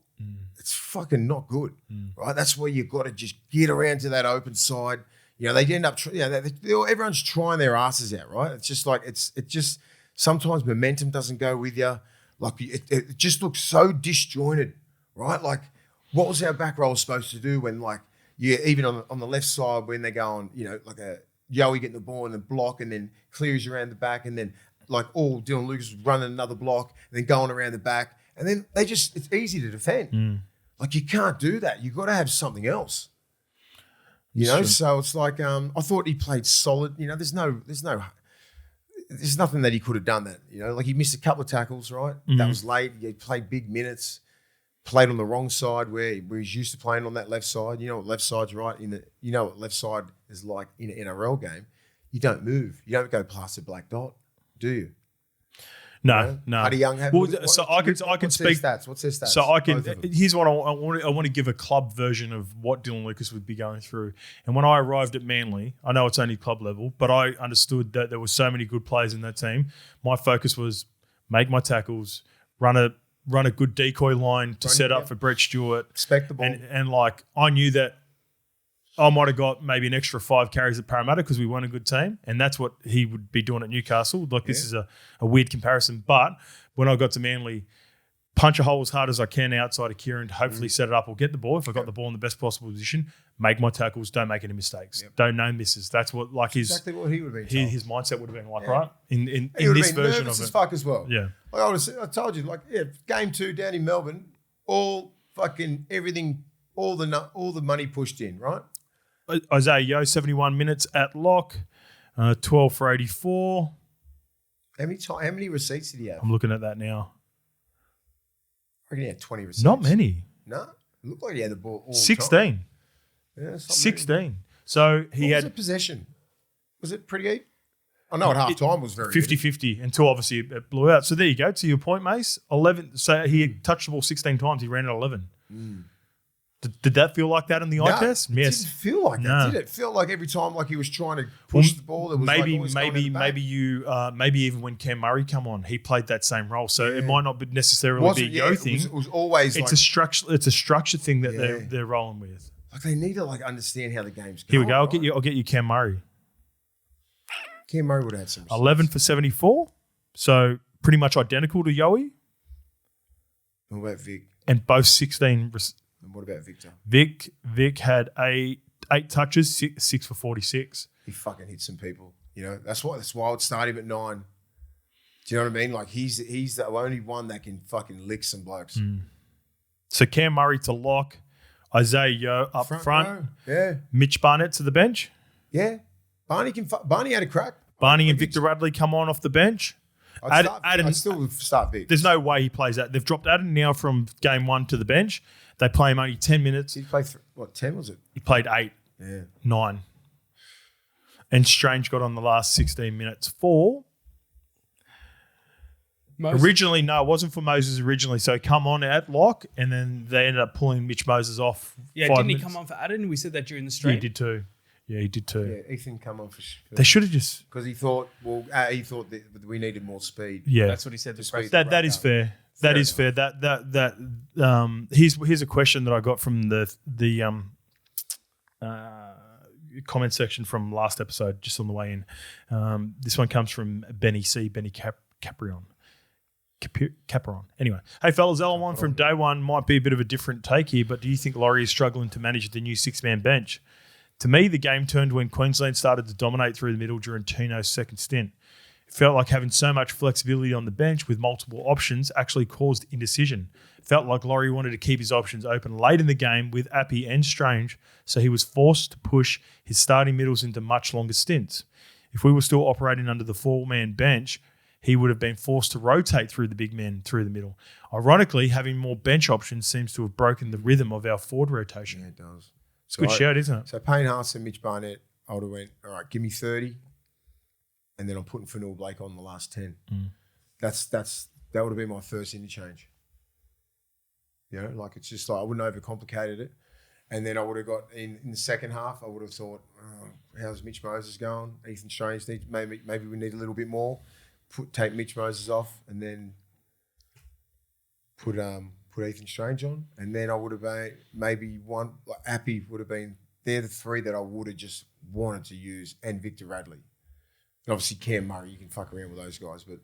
it's fucking not good, right? That's where you've got to just get around to that open side. They end up, everyone's trying their asses out, right? It's just it just sometimes momentum doesn't go with you. Like it just looks so disjointed, right? Like what was our back row supposed to do when even on the left side when they're going, like a Yowie getting the ball and then block and then clears around the back and then Dylan Lucas running another block and then going around the back and then it's easy to defend. Like you can't do that. You've got to have something else. So it's like I thought he played solid. There's nothing that he could have done that. He missed a couple of tackles, right? That was late. He played big minutes. Played on the wrong side where he's used to playing on that left side. You know what left side's right what left side is like in an NRL game. You don't move. You don't go past the black dot, do you? No. Huddy Young have I can speak. What's their stats? So I can. Here's what I want to give a club version of what Dylan Lucas would be going through. And when I arrived at Manly, I know it's only club level, but I understood that there were so many good players in that team. My focus was make my tackles, run a run a good decoy line to set up for Brett Stewart. Expect the ball. And like I knew that I might have got maybe an extra 5 carries at Parramatta because we weren't a good team, and that's what he would be doing at Newcastle. Like this is a weird comparison, but when I got to Manly, punch a hole as hard as I can outside of Kieran to hopefully set it up or get the ball. If I got the ball in the best possible position, make my tackles, don't make any mistakes, don't no misses. That's what exactly what he would have been. His mindset would have been like right in he this been version nervous of it. as fuck as well. Yeah, like I told you, like game 2 down in Melbourne, all fucking everything, all the money pushed in, right? Isaiah Yeo, 71 minutes at lock, 12 for 84. How many receipts did he have? I'm looking at that now. I reckon he had 20 receipts. Not many. No, it looked like he had the ball all 16. the time. Yeah, 16. So he what had was it possession. Was it pretty even? I know at half time was very 50-50 until obviously it blew out. So there you go. To your point, Mace, 11. So he touched the ball 16 times. He ran at 11. Did that feel like that in the eye test? Yes. It didn't feel like that, did it? It felt like every time like he was trying to push the ball. There was maybe even when Cam Murray come on, he played that same role. So it might not necessarily be a Yo thing. It was always it's a structure thing that they're rolling with. Like they need to like understand how the game's going. Here we go. I'll get you Cam Murray. Cam Murray would have had some 11 for 74. So pretty much identical to Yowie. What about Vic? And both 16. And what about Victor? Vic had eight touches, 6 for 46. He fucking hit some people. You know, that's why I would start him at 9. Do you know what I mean? Like he's the only one that can fucking lick some blokes. So Cam Murray to lock, Isaiah Yeo up front. Yeah. Mitch Barnett to the bench. Yeah. Barney had a crack. Barney and Victor Radley come on off the bench. I'd still start Vic. There's no way he plays that. They've dropped Adam now from game 1 to the bench. They play him only 10 minutes. Did he play 10 was it? He played 8. Yeah. 9. And Strange got on the last 16 minutes for... Moses. Originally, no, it wasn't for Moses originally. So come on at lock, and then they ended up pulling Mitch Moses off. Yeah, didn't he come on for Adam? We said that during the stream. Yeah, he did too. Yeah, Ethan come on for they should have just... Because he thought that we needed more speed. Yeah. That's what he said. That is fair. That is fair. Here's a question that I got from the comment section from last episode, just on the way in. This one comes from Benny Caprion. Anyway, hey fellas, L1 from day one might be a bit of a different take here, but do you think Laurie is struggling to manage the new 6-man bench? To me, the game turned when Queensland started to dominate through the middle during Tino's second stint. It felt like having so much flexibility on the bench with multiple options actually caused indecision. It felt like Laurie wanted to keep his options open late in the game with Appy and Strange, so he was forced to push his starting middles into much longer stints. If we were still operating under the 4-man bench, he would have been forced to rotate through the big men through the middle. Ironically, having more bench options seems to have broken the rhythm of our forward rotation. Yeah, it does. It's a good shout, isn't it? So Payne Haas and Mitch Barnett, I would have went, all right, give me 30, and then I'm putting Fanua Blake on the last 10. That would have been my first interchange. You know, like it's just like I wouldn't have overcomplicated it. And then I would have got in the second half, I would have thought, how's Mitch Moses going? Ethan Strange needs maybe we need a little bit more. Take Mitch Moses off and then put Ethan Strange on. And then I would have been maybe one, like Appy would have been, they're the 3 that I would have just wanted to use, and Victor Radley. And obviously Cam Murray, you can fuck around with those guys, but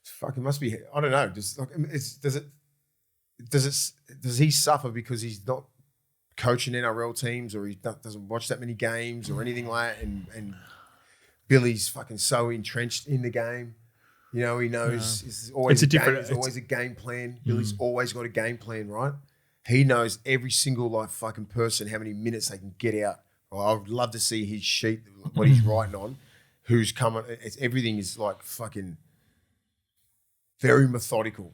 fuck, it must be, I don't know. Does he suffer because he's not coaching NRL teams, or he doesn't watch that many games or anything like that, and Billy's fucking so entrenched in the game. You know, he knows there's always a game plan. Billy's always got a game plan, right? He knows every single like fucking person, how many minutes they can get out. Well, I would love to see his sheet, what he's writing on, who's coming. Everything is like fucking very methodical,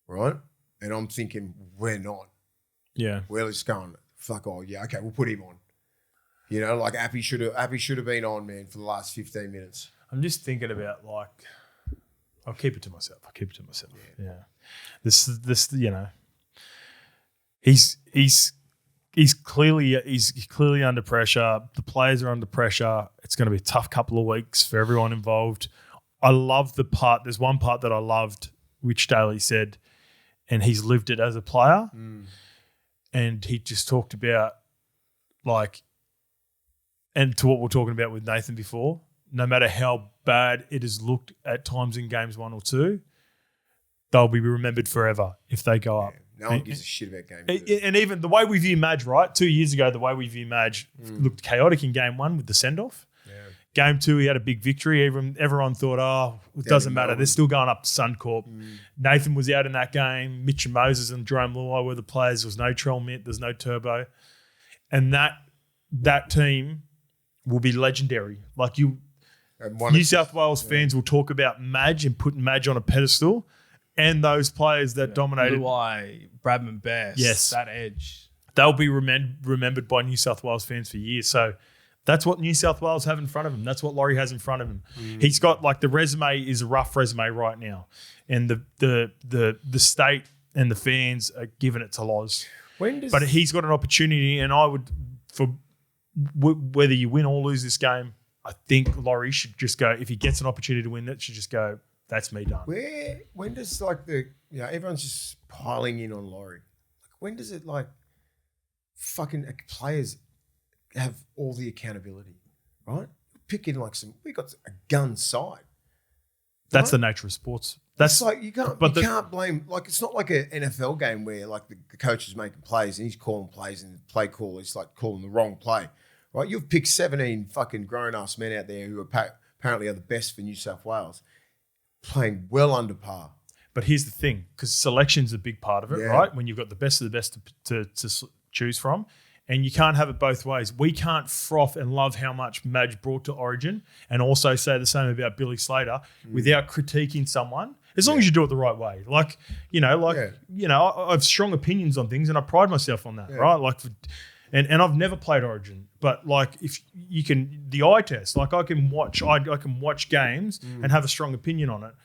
right? And I'm thinking, we're not. Yeah. We're just going, fuck, okay, we'll put him on. You know, like Appy should have been on, man, for the last 15 minutes. I'm just thinking about like, I'll keep it to myself. Yeah. This, you know, he's clearly under pressure. The players are under pressure. It's going to be a tough couple of weeks for everyone involved. I love the part. There's one part that I loved, which Daly said, and he's lived it as a player. And he just talked about and to what we're talking about with Nathan before, no matter how bad it has looked at times in games 1 or 2, they'll be remembered forever if they go up. No one gives a shit about game 2. And even the way we view Madge, right? 2 years ago, the way we view Madge looked chaotic in game 1 with the send-off. Yeah. Game 2, he had a big victory. Everyone thought, it doesn't matter. They're still going up to Suncorp. Nathan was out in that game. Mitch and Moses and Jerome Luai were the players. There was no Trell Mitt. There's no Turbo. And that team will be legendary. Like New South Wales fans will talk about Madge and putting Madge on a pedestal, and those players that dominated. Luai, Bradman Best, yes, that edge. They'll be remembered by New South Wales fans for years. So that's what New South Wales have in front of him. That's what Laurie has in front of him. He's got the resume is a rough resume right now, and the state and the fans are giving it to Loz. But he's got an opportunity, and I would whether you win or lose this game, I think Laurie should just go, if he gets an opportunity to win it, should just go, that's me done. When does everyone's just piling in on Laurie. When does it fucking players have all the accountability, right? Picking we got a gun side. That's the nature of sports. That's you can't blame, it's not like an NFL game where the coach is making plays and he's calling plays and the play caller is calling the wrong play. Right, you've picked 17 fucking grown-ass men out there who apparently are the best for New South Wales, playing well under par. But here's the thing, because selection's a big part of it, right? When you've got the best of the best to choose from, and you can't have it both ways. We can't froth and love how much Madge brought to Origin and also say the same about Billy Slater without critiquing someone, as long as you do it the right way. I have strong opinions on things and I pride myself on that, right? And I've never played Origin, but if you can, the eye test, I can watch games and have a strong opinion on it.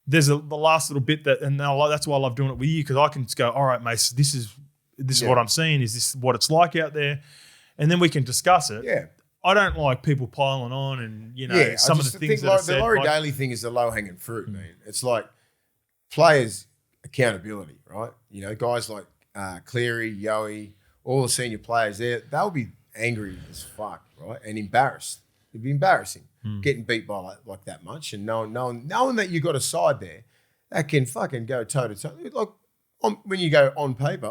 There's the last little bit that's why I love doing it with you, because I can just go, all right, Mace, this is what I'm seeing. Is this what it's like out there? And then we can discuss it. Yeah. I don't like people piling on and, some of the things that are said. The Laurie Daly thing is the low-hanging fruit, man. It's players' accountability, right? Guys like Cleary, Yowie, all the senior players there, they'll be angry as fuck, right? And embarrassed. It'd be embarrassing getting beat by like that much, and knowing that you got a side there that can fucking go toe to toe. When you go on paper,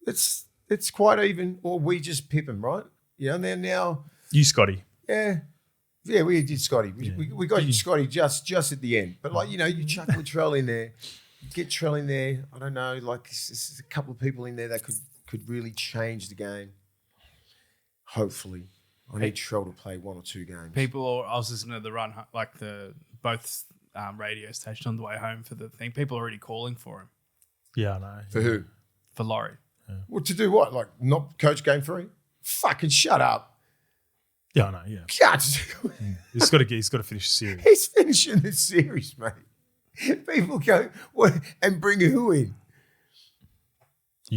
it's quite even, or we just pip them, right? And then now you, Scotty. Yeah, we did Scotty. We got you, Scotty, just at the end. But you chuck Latrell in there. Get Trell in there. I don't know. There's a couple of people in there that could really change the game. Hopefully, I need Trell to play 1 or 2 games. I was listening to the run, both radio station on the way home for the thing. People are already calling for him. Yeah, I know. For who? For Laurie. Yeah. Well, to do what? Not coach game 3? Fucking shut up. Yeah, I know. Yeah. God. He's got to finish the series. He's finishing the series, mate. People go, what, and bring who in?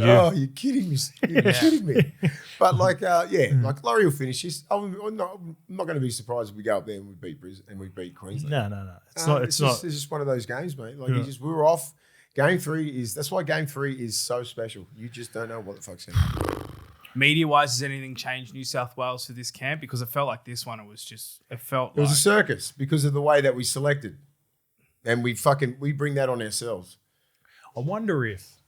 Oh, you're kidding me. You're kidding me. But Laurie will finish this. I'm not going to be surprised if we go up there and we beat Brisbane and we beat Queensland. No. It's just one of those games, mate. We were off. Game 3 that's why game 3 is so special. You just don't know what the fuck's going to happen. Media-wise, has anything changed New South Wales for this camp? Because it felt like this one, it was a circus because of the way that we selected. And we bring that on ourselves. I wonder if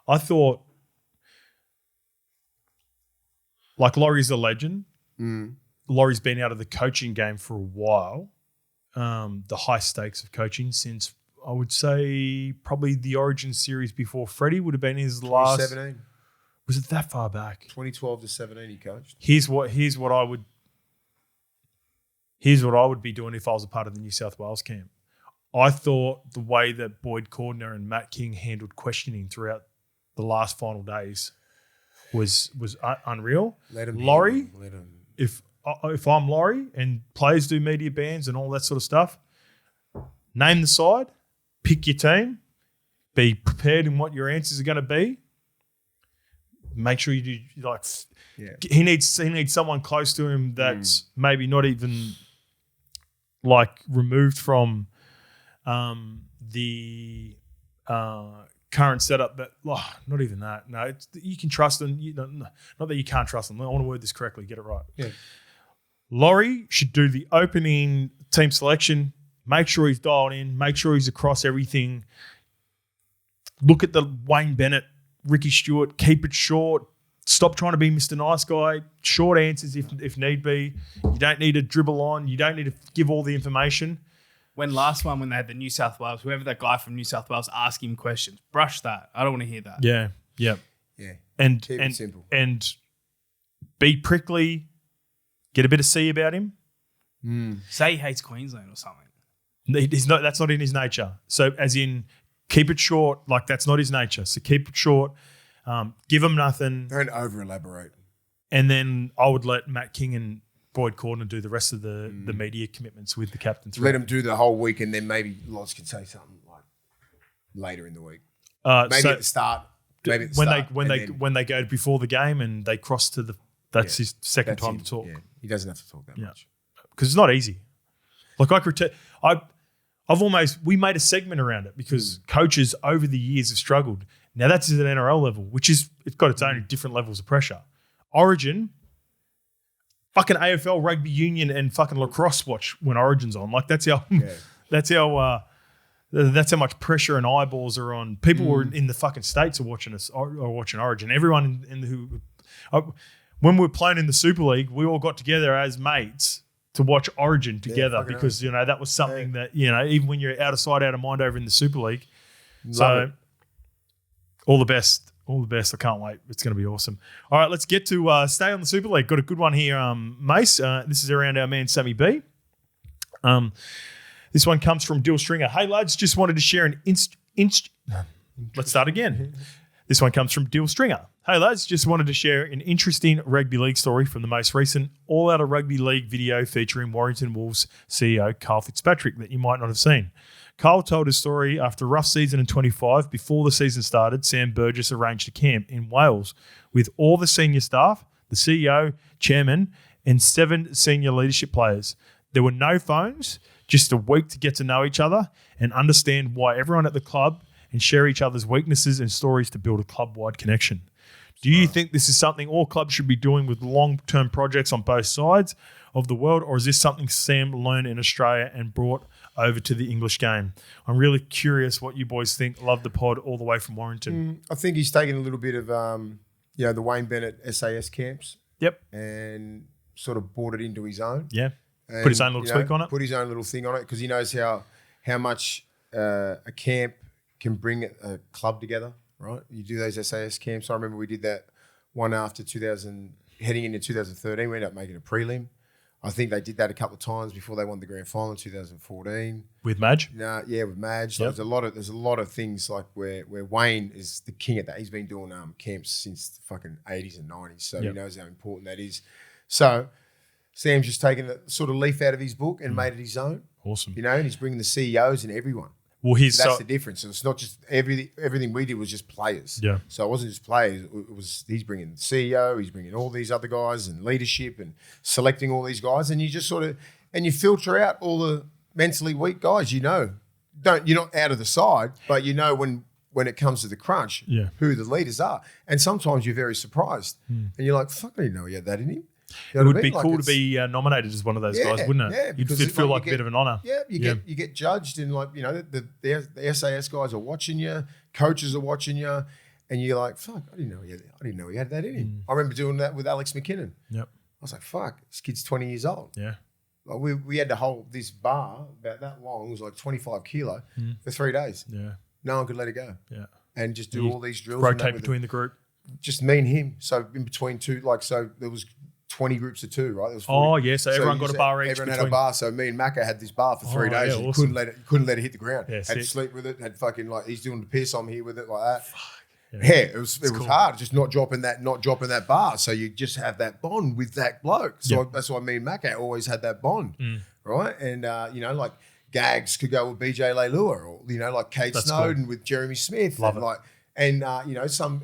I thought Laurie's a legend. Laurie's been out of the coaching game for a while. The high stakes of coaching since, I would say, probably the Origin series before Freddie would have been his last. 2017. Was it that far back? 2012 to 17 he coached. Here's what I would be doing if I was a part of the New South Wales camp. I thought the way that Boyd Cordner and Matt King handled questioning throughout the last final days was unreal. Let him Laurie, let him. If I'm Laurie and players do media bans and all that sort of stuff, name the side, pick your team, be prepared in what your answers are going to be. Make sure you do he needs someone close to him that's maybe not even like removed from the current setup, but not even that. No, you can trust them. Not that you can't trust them. I want to word this correctly. Get it right. Yeah. Laurie should do the opening team selection. Make sure he's dialed in. Make sure he's across everything. Look at the Wayne Bennett, Ricky Stewart. Keep it short. Stop trying to be Mr. Nice Guy. Short answers if need be. You don't need to dribble on. You don't need to give all the information. When they had the New South Wales, whoever that guy from New South Wales asked him questions, brush that. I don't want to hear that. Yeah. Yeah. And Keep it simple. And be prickly. Get a bit of C about him. Say he hates Queensland or something. That's not in his nature. So as in, keep it short. Like that's not his nature. So keep it short. Give him nothing. Don't over elaborate. And then I would let Matt King and Boyd Cordner do the rest of the media commitments with the captains. Let them do the whole week, and then maybe Loz can say something like later in the week. Maybe at the start. Maybe at the start. When they go before the game and they cross to the his second time to talk. Yeah. He doesn't have to talk that much. Because it's not easy. Like we made a segment around it because coaches over the years have struggled. Now that's at an NRL level, which is it's got its own different levels of pressure. Origin, fucking AFL, rugby union, and fucking lacrosse watch when Origin's on. Like that's how much pressure and eyeballs are on. People who are in the fucking States are watching us or watching Origin. Everyone when we were playing in the Super League, we all got together as mates to watch Origin together because that was something that even when you're out of sight, out of mind over in the Super League. So all the best. All the best. I can't wait. It's going to be awesome. All right, let's get to stay on the Super League. Got a good one here, Mace. This is around our man, Sammy B. This one comes from Dill Stringer. Hey, lads, just wanted to share an Let's start again. This one comes from Dill Stringer. Hey, lads, just wanted to share an interesting rugby league story from the most recent all-out rugby league video featuring Warrington Wolves CEO Carl Fitzpatrick that you might not have seen. Carl told his story after a rough season in 25. Before the season started, Sam Burgess arranged a camp in Wales with all the senior staff, the CEO, chairman, and 7 senior leadership players. There were no phones, just a week to get to know each other and understand why everyone at the club and share each other's weaknesses and stories to build a club-wide connection. Do you think this is something all clubs should be doing with long-term projects on both sides of the world, or is this something Sam learned in Australia and brought over to the English game? I'm really curious what you boys think. Love the pod all the way from Warrington. I think he's taken a little bit of the Wayne Bennett SAS camps. Yep. And sort of brought it into his own. Yeah. And, put his own little tweak on it. Put his own little thing on it because he knows how much a camp can bring a club together, right? You do those SAS camps. I remember we did that one after 2000, heading into 2013. We ended up making a prelim. I think they did that a couple of times before they won the grand final in 2014 with Madge. With Madge. Yep. There's a lot of things like where Wayne is the king at that. He's been doing camps since the fucking 80s and 90s, so he knows how important that is. So Sam's just taken a sort of leaf out of his book and made it his own. Awesome. And he's bringing the CEOs and everyone. Well, that's the difference. So it's not just everything we did was just players. Yeah. So it wasn't just players. He's bringing the CEO. He's bringing all these other guys and leadership and selecting all these guys. And you just you filter out all the mentally weak guys. You're not out of the side, but when it comes to the crunch, who the leaders are. And sometimes you're very surprised, and you're like, "Fuck, I didn't know he had that in him." It would be cool to be nominated as one of those guys, wouldn't it? Yeah, because it'd feel like a bit of an honour. Yeah, you get judged, and the SAS guys are watching you, coaches are watching you, and you're like, "Fuck, I didn't know he had that in him." I remember doing that with Alex McKinnon. Yep. I was like, "Fuck, this kid's 20 years old." Yeah. Like we had to hold this bar about that long. It was like 25 kilo for 3 days. Yeah. No one could let it go. Yeah. And just do all these drills. Rotate between the group. Just me and him. So in between two, so there was 20 groups of 2, right? There was 40. So everyone got a bar each. Everyone had a bar. So me and Macca had this bar for 3 days. Yeah, awesome. Couldn't let it hit the ground. Yeah, had sick. to sleep with it. Had fucking he's doing the piss. I'm here with it like that. Fuck. Yeah, it was cool. Hard. Just not dropping that bar. So you just have that bond with that bloke. So that's why me and Macca always had that bond, right? And like Gags could go with BJ Leilua, or like Kate Snowden with Jeremy Smith. Love and it. Some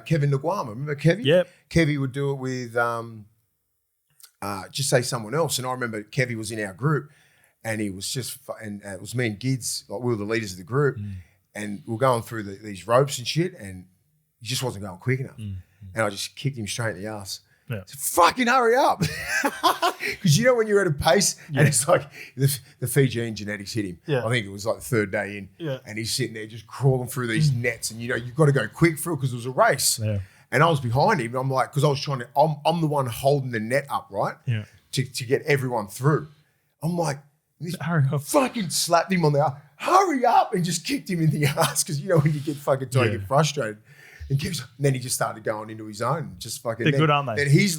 Kevin Nguama. Remember Kevy? Yep. Kevy would do it with just say someone else. And I remember Kevy was in our group, and he was just, and it was me and Gids, like we were the leaders of the group, and we were going through these ropes and shit, and he just wasn't going quick enough. And I just kicked him straight in the ass. Yeah. Said, fucking hurry up. Because you know when you're at a pace and it's like the Fijian genetics hit him. Yeah. I think it was like the third day in. Yeah. And he's sitting there just crawling through these nets, and you know, you've got to go quick through because it was a race. Yeah. And I was behind him. I'm like, because I was trying to, I'm the one holding the net up, right? Yeah. To get everyone through. I'm like, this Hurry up. fucking slapped him on the ass. Hurry up, and just kicked him in the ass because you know when you get fucking tired, you get frustrated. And then he just started going into his own. Just fucking. They're good, aren't they? Then his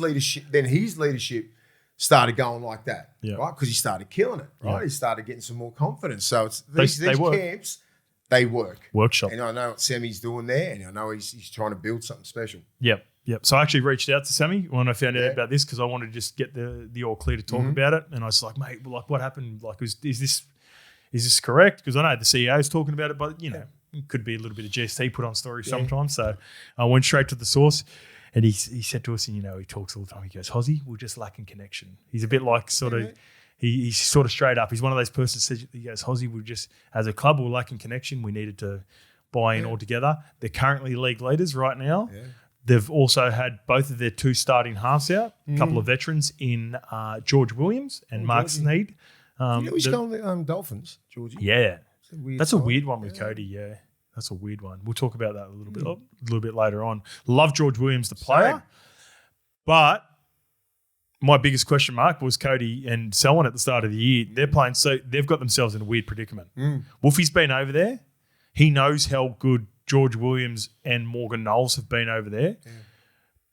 leadership started going like that, right? Because he started killing it, right? Yeah. He started getting some more confidence. So it's They these work. camps, they work. Workshop. And I know what Sammy's doing there, and I know he's trying to build something special. Yep. So I actually reached out to Sammy when I found out Yeah. about this because I wanted to just get the all clear to talk about it. And I was like, mate, like what happened? Like, is this correct? Because I know the CEO is talking about it, but you know, it could be a little bit of GST put on story sometimes. So I went straight to the source, and he said to us, and you know, he talks all the time. He goes, Hozzy, we're just lacking connection. He's a bit like sort of. He's sort of straight up. He's one of those persons that says, he goes, Hozzy, we're just, as a club, we're lacking connection. We needed to buy in all together. They're currently league leaders right now. Yeah. They've also had both of their two starting halves out, a couple of veterans in George Williams and Mark Sneed. You know he's going the Dolphins, Georgie. Yeah. That's a weird one with Cody, yeah. That's a weird one. We'll talk about that a little bit later on. Love George Williams, the player. Same. But my biggest question mark was Cody and Selwyn at the start of the year. They're playing, so they've got themselves in a weird predicament. Wolfie's been over there. He knows how good George Williams and Morgan Knowles have been over there. Yeah.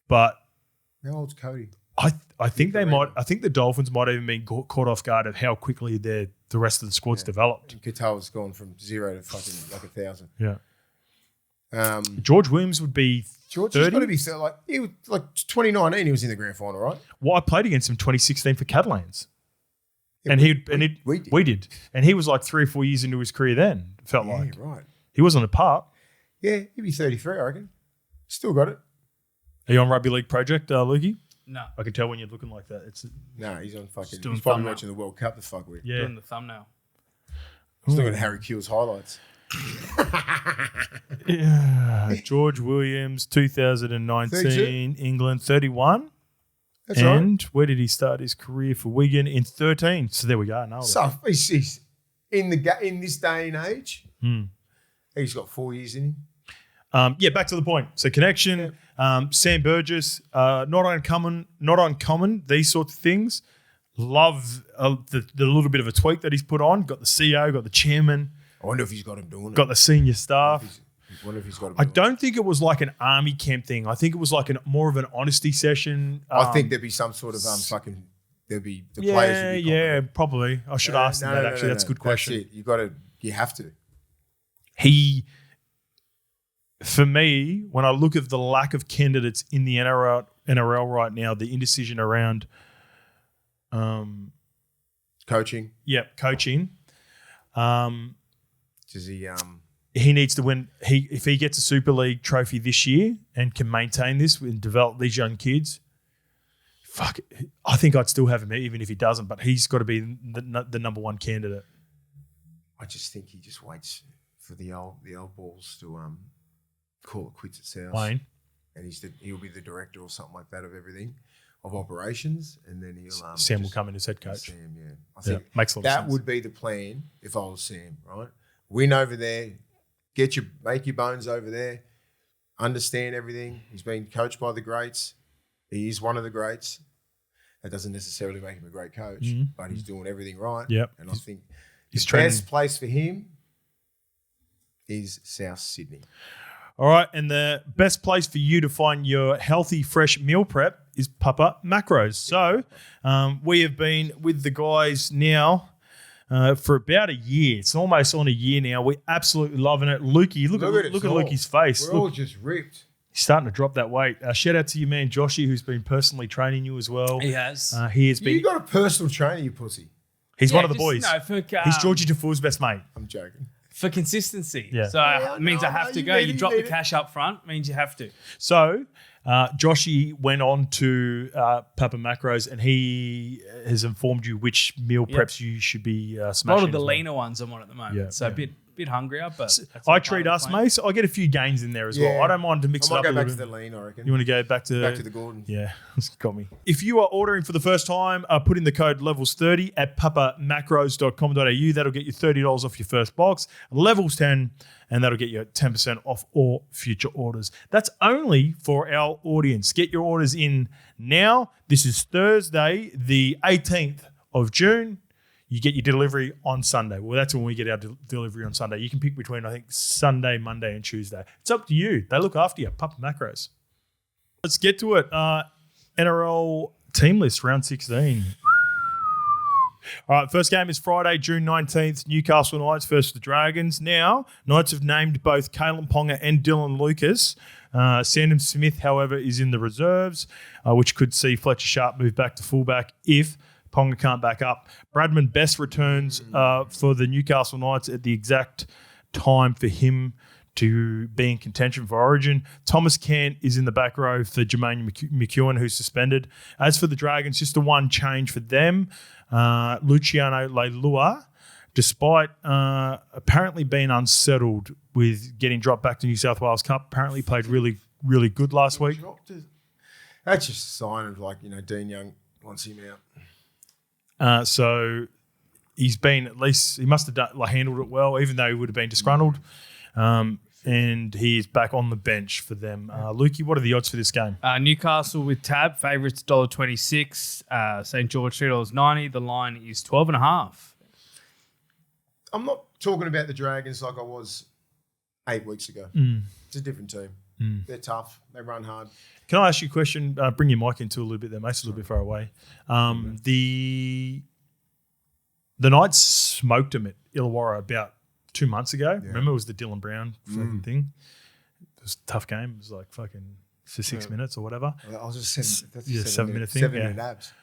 But how old's Cody? I think they might. I think the Dolphins might have even been caught off guard of how quickly the rest of the squad's developed. Qatar's gone from 0 to fucking like 1,000. Yeah. George Williams would be George 30? has got to be like he was like 2019. He was in the grand final, right? Well, I played against him 2016 for Catalans. Yeah, and we did. And he was like 3 or 4 years into his career then, it felt like. Right. He wasn't apart. Yeah, he'd be 33, I reckon. Still got it. Are you on Rugby League Project, Lukey? No. I can tell when you're looking like that. No, he's on fucking. doing He's probably thumbnail. watching the World Cup. The fuck with. Yeah. Doing the thumbnail. He's looking at Harry Kuehl's highlights. Yeah. George Williams, 2019, 32? England, 31. That's and where did he start his career for Wigan? In 13. So there we go. right. So he's in this day and age. He's got 4 years in him. Back to the point. So connection, Sam Burgess, not uncommon, these sorts of things. Love the little bit of a tweak that he's put on. Got the CEO, got the chairman. I wonder if he's got him doing got it. the senior staff. I wonder if he's got him I doing don't think it was like an army camp thing. I think it was like more of an honesty session. it. I think there'd be some sort of fucking. There'd be the players. Would be confident. Probably. I should ask them that. Actually, that's a good question. That's it. You have to. For me, when I look at the lack of candidates in the NRL right now, the indecision around Coaching. Coaching. Does He needs to win. If he gets a Super League trophy this year and can maintain this and develop these young kids, fuck, I think I'd still have him even if he doesn't. But he's got to be the number one candidate. I just think he just waits for the old balls to call it quits at South. Wayne. And he'll be the director or something like that of everything, of operations, and then he'll Sam will come in as head coach. Sam, yeah. I think makes a lot of that sense. would be the plan if I was Sam, right? Win over there, make your bones over there, understand everything. He's been coached by the greats. He is one of the greats. That doesn't necessarily make him a great coach, but he's doing everything right. Yep. And I think he's the best place for him is South Sydney. All right, and the best place for you to find your healthy, fresh meal prep is Papa Macros. So we have been with the guys now for about a year. It's almost on a year now. We're absolutely loving it. Lukey, look at Lukey's face. We're all just ripped. He's starting to drop that weight. Shout out to your man Joshy, who's been personally training you as well. He has. He has been. You got a personal trainer, you pussy. He's one of the boys. No, He's Georgie Defoe's best mate. I'm joking. For consistency. Yeah. So it means I have to go. You drop the cash up front, means you have to. So Joshy went on to Papa Macros, and he has informed you which meal preps you should be smashing. A lot of the as well. leaner ones I'm on at the moment. So a bit hungrier, but I treat us, Mace. I get a few gains in there as well. I don't mind to mix it up a little bit. I might go back to the lean, I reckon. You want to go back to the Gordon? Yeah, it's got me. If you are ordering for the first time, put in the code levels30 at papamacros.com.au. That'll get you $30 off your first box. Levels 10, and that'll get you 10% off all future orders. That's only for our audience. Get your orders in now. This is Thursday, the 18th of June. You get your delivery on Sunday. Well, that's when we get our delivery on Sunday. You can pick between, I think, Sunday, Monday, and Tuesday. It's up to you. They look after you. Papa Macros. Let's get to it. NRL team list, round 16. All right, first game is Friday, June 19th. Newcastle Knights versus the Dragons. Now, Knights have named both Kalen Ponga and Dylan Lucas. Sandon Smith, however, is in the reserves, which could see Fletcher Sharp move back to fullback if Ponga can't back up. Bradman Best returns for the Newcastle Knights at the exact time for him to be in contention for Origin. Thomas Cant is in the back row for Jermaine McEwen, who's suspended. As for the Dragons, just the one change for them. Luciano Leilua, despite apparently being unsettled with getting dropped back to New South Wales Cup, apparently played really, really good last week. That's just a sign of Dean Young wants him out. So he's been he must have handled it well, even though he would have been disgruntled. And he is back on the bench for them. Lukey, what are the odds for this game? Newcastle with tab, favourites $1.26. St. George $3.90. The line is 12.5. I'm not talking about the Dragons like I was 8 weeks ago. It's a different team. They're tough. They run hard. Can I ask you a question? Bring your mic into a little bit there, mate. It's a little bit far away. The Knights smoked them at Illawarra about 2 months ago. Yeah. Remember, it was the Dylan Brown fucking thing. It was a tough game. It was like fucking for 6 minutes or whatever. I was just saying, that's a 7 minute thing. 7 minute abs.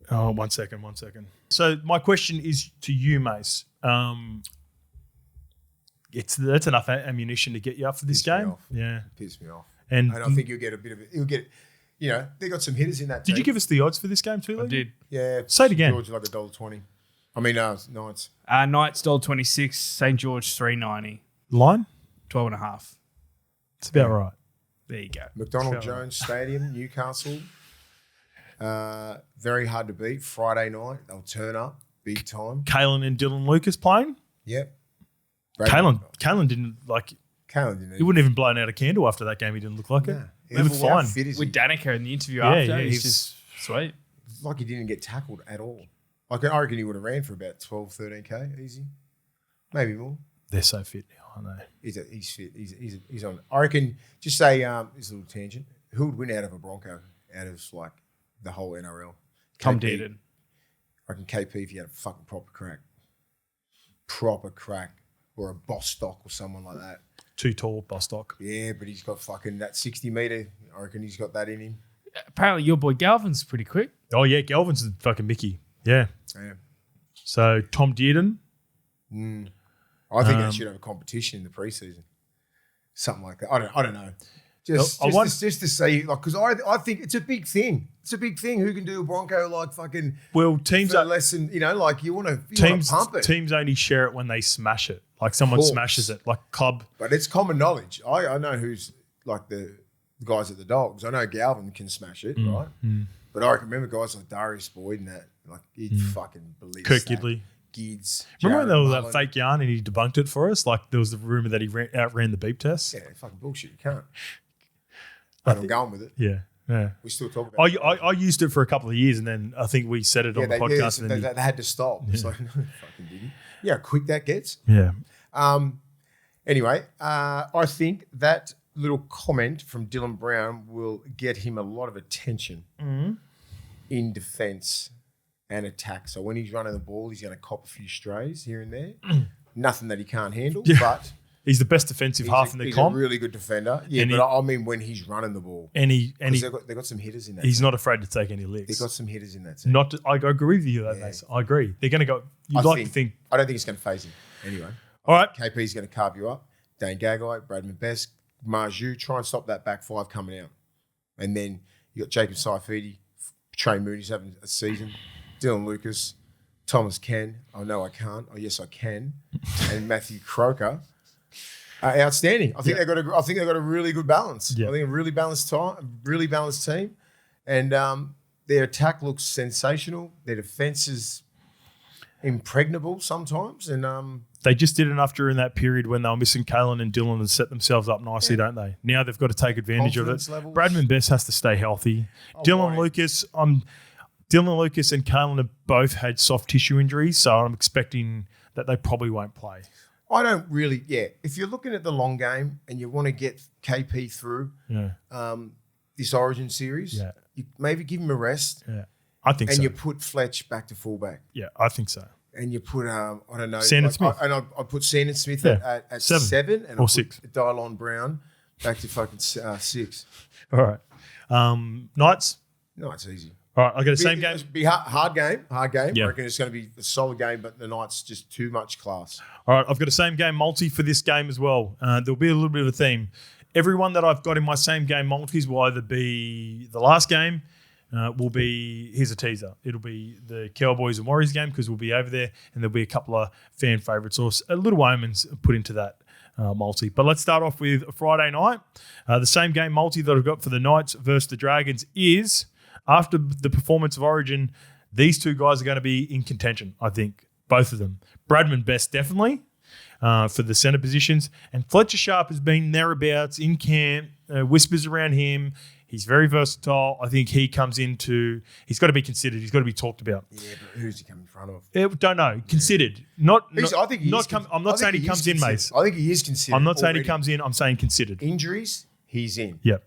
1 second. So my question is to you, Mace. That's enough ammunition to get you up for this game. Yeah, piss me off. And I think you'll get a bit of it. You'll get, they got some hitters in that team. Did you give us the odds for this game too, Lee? I did. Yeah. Say it again. George like $1.20. I mean, Knights. Knights $1.26. St. George $3.90. Line 12.5. It's about right. There you go. McDonald Jones Stadium, Newcastle. Very hard to beat. Friday night, they'll turn up big time. Kalen and Dylan Lucas playing. Yep. Kalen didn't like. Kalen didn't. He wouldn't even blown out a candle after that game. He didn't look like it. He looked fine. With Danica in the interview after, he's just sweet. Like he didn't get tackled at all. I reckon he would have ran for about 12, 13K easy, maybe more. They're so fit now, aren't they? He's fit. He's on. I reckon. Just say this little tangent. Who would win out of a Bronco? Out of like the whole NRL? Tom Dearden. I reckon KP if he had a fucking proper crack, or a Bostock or someone like that. Too tall, Bostock. Yeah, but he's got fucking that 60 metre. I reckon he's got that in him. Apparently, your boy Galvin's pretty quick. Oh yeah, Galvin's a fucking Mickey. Yeah. So Tom Dearden. I think they should have a competition in the preseason, something like that. I don't know. Just to see, like, because I think it's a big thing. It's a big thing. Who can do a Bronco like fucking? Well, teams are less than like you want to pump it. Teams only share it when they smash it. Like someone smashes it, like club. But it's common knowledge. I know who's like the guys at the Dogs. I know Galvin can smash it, right? But I can remember guys like Darius Boyd and that. Like he'd fucking believe Kirk Gidley. Gids. Remember when there was that fake yarn and he debunked it for us? Like there was the rumor that he outran the beep test. Yeah, fucking bullshit. You can't. But I'm going with it. Yeah. We still talk about it. I used it for a couple of years and then I think we said it on the podcast. Yeah, they had to stop. It's like, no, fucking didn't. Yeah, how quick that gets. Yeah. Anyway, I think that little comment from Dylan Brown will get him a lot of attention in defence and attack. So when he's running the ball, he's going to cop a few strays here and there. Nothing that he can't handle, but he's the best defensive half in the comp. He's a really good defender. Yeah, and I mean when he's running the ball. They've got some hitters in that. He's not afraid to take any licks. They've got some hitters in that team. I agree with you though, mate. I agree. They're going to go. I don't think it's going to phase him. Anyway. All right. KP's going to carve you up. Dane Gagai, Bradman Best, Marju, try and stop that back five coming out. And then you got Jacob Saifidi, Trey Moody's having a season, Dylan Lucas, Thomas Ken. Oh, no, I can't. Oh, yes, I can. And Matthew Croker. Outstanding. I think they've got a really good balance. I think a really balanced team. And their attack looks sensational. Their defense is impregnable sometimes. And they just did enough during that period when they were missing Kalen and Dylan and set themselves up nicely, don't they? Now they've got to take advantage of it. Levels. Bradman Best has to stay healthy. Dylan Lucas and Kalen have both had soft tissue injuries, so I'm expecting that they probably won't play. I don't really, if you're looking at the long game and you want to get KP through this Origin series, you maybe give him a rest. Yeah, I think so. And you put Fletch back to fullback. Yeah, I think so. And you put, I don't know. Sandon Smith. I put Sandon Smith at 7 and or 6. Dylon Brown back to fucking 6. All right. Knights? Knights easy. All right, I got the same game. Be hard game. Yeah. I reckon it's going to be a solid game, but the Knights just too much class. All right, I've got a same game multi for this game as well. There'll be a little bit of a theme. Everyone that I've got in my same game multis will either be the last game, will be, here's a teaser. It'll be the Cowboys and Warriors game because we'll be over there, and there'll be a couple of fan favourites or a little omens put into that multi. But let's start off with Friday night. The same game multi that I've got for the Knights versus the Dragons is, after the performance of Origin, these two guys are going to be in contention, I think, both of them. Bradman Best, definitely, for the centre positions. And Fletcher Sharp has been thereabouts in camp, whispers around him. He's very versatile. I think he comes into – he's got to be considered. He's got to be talked about. Yeah, but who's he coming in front of? Don't know. Considered. I think he is. I'm not saying he comes in, Mace. I think he is considered. I'm not saying he comes in. I'm saying considered. Injuries, he's in. Yep.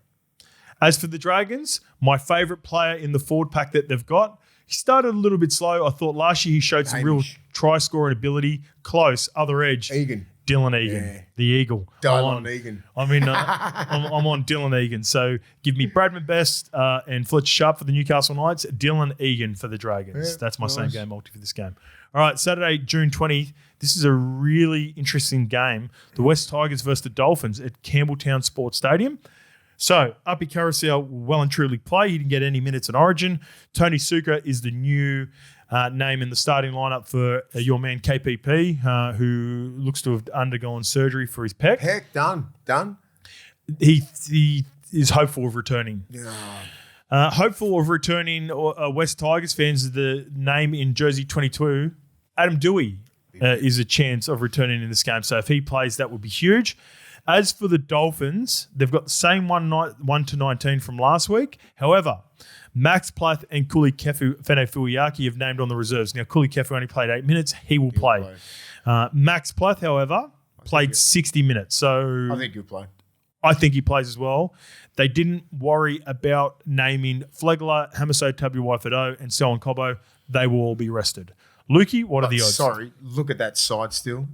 As for the Dragons, my favourite player in the forward pack that they've got, he started a little bit slow. I thought last year he showed some real try-scoring ability. Close, other edge. Egan. Dylan Egan, the Eagle. Dylon Egan. I'm on Dylan Egan. So give me Bradman Best and Fletcher Sharp for the Newcastle Knights, Dylan Egan for the Dragons. That's my same game multi for this game. All right, Saturday, June 20th. This is a really interesting game. The West Tigers versus the Dolphins at Campbelltown Sports Stadium. So, Uppy Carousel will well and truly play. He didn't get any minutes in Origin. Tony Suker is the new name in the starting lineup for your man KPP, who looks to have undergone surgery for his pec. Heck, done. He is hopeful of returning. Yeah. Hopeful of returning West Tigers fans, the name in jersey 22, Adam Dewey, is a chance of returning in this game. So if he plays, that would be huge. As for the Dolphins, they've got the same 1 to 19 from last week. However, Max Plath and Kuli Kefu Fene-Fuiaki have named on the reserves. Now, Kuli Kefu only played 8 minutes. He will play. Max Plath, however, played 60 minutes. So I think he'll play. I think he plays as well. They didn't worry about naming Flegler, Hamiso Tabuai-Fidow, and Selwyn Cobbo. They will all be rested. Lukey, what are the odds? Sorry, look at that side still.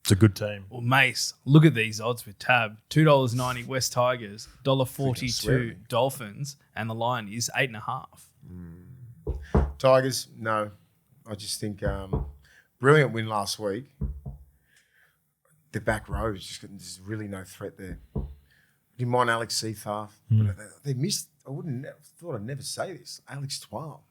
It's a good team. Well, Mace, look at these odds with Tab. $2.90 West Tigers, $1.42 Dolphins, and the line is 8.5. Tigers, no. I just think brilliant win last week. The back row is just there's really no threat there. Didn't mind Alex Seatharth, but they missed. Thought I'd never say this. Alex Twal.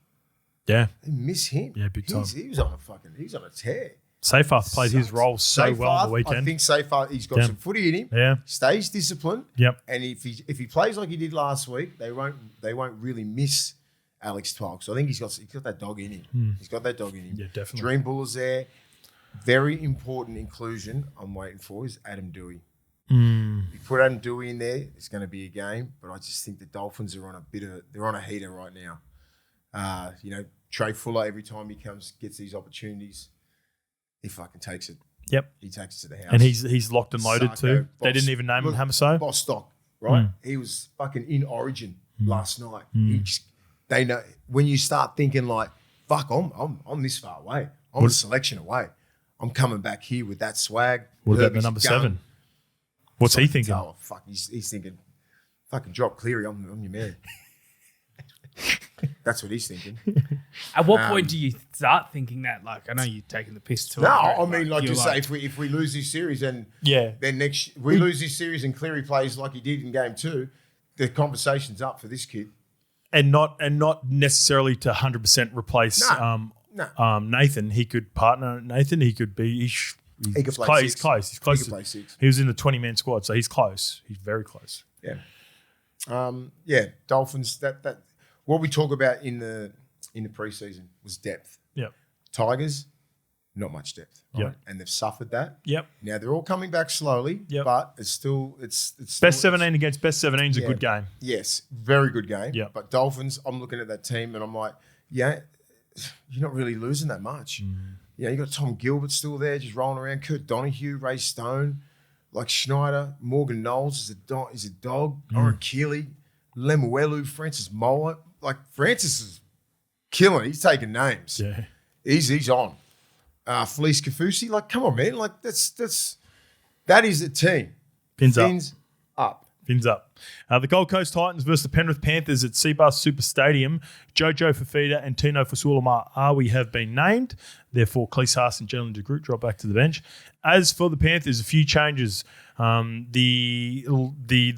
Yeah, they miss him. Yeah, big time. He was on a tear. Seatharth played his role so well on the weekend. I think Seatharth, he's got some footy in him. Yeah, stays disciplined. Yep. And if he plays like he did last week, they won't really miss Alex Twal. So I think he's got that dog in him. He's got that dog in him. Yeah, definitely. Dream Buller's there. Very important inclusion I'm waiting for is Adam Dewey. You put Adam Dewey in there, it's going to be a game. But I just think the Dolphins are on they're on a heater right now. Trey Fuller, every time he gets these opportunities, he fucking takes it. Yep. He takes it to the house. And he's locked and loaded Sarko, too. They didn't even name him Hamiso. Bostock, right? He was fucking in Origin last night. They know when you start thinking like, fuck, I'm this far away. I'm a selection away. I'm coming back here with that swag. What about the number 7? What's he thinking? Oh, fuck, he's thinking, fucking drop Cleary. I'm your man. That's what he's thinking. At what point do you start thinking that? Like, I know you're taking the piss to No, it. I mean, like you're just say if we lose this series and Yeah. then we lose this series and Cleary plays like he did in game 2, the conversation's up for this kid. And not necessarily to 100% replace No. Nathan. He could partner Nathan. He could be. He's He could play close. six. He's close. He's close. He could play 6. He was in the 20-man squad, so he's close. He's very close. Yeah. Dolphins. That what we talk about in the preseason was depth. Yep. Tigers, not much depth. Right? Yep. And they've suffered that. Yep. Now they're all coming back slowly. Yep. But it's still Best 17 against best 17 is a good game. Yes, very good game. Yep. But Dolphins, I'm looking at that team and I'm like, yeah, you're not really losing that much. You got Tom Gilbert still there, just rolling around. Kurt Donahue, Ray Stone, like Schneider, Morgan Knowles is a dog. Oren Keeley, Lemuelu, Francis Mola. Like Francis is killing. He's taking names. Yeah. He's on. Felice Kafusi, like come on, man, like that is a team. Fins up. Fins up. The Gold Coast Titans versus the Penrith Panthers at Seabus Super Stadium. Jojo Fafita and Tino Fasuala-Ma'awi have been named. Therefore, Cleese Haas and Jalen de Groot drop back to the bench. As for the Panthers, a few changes. The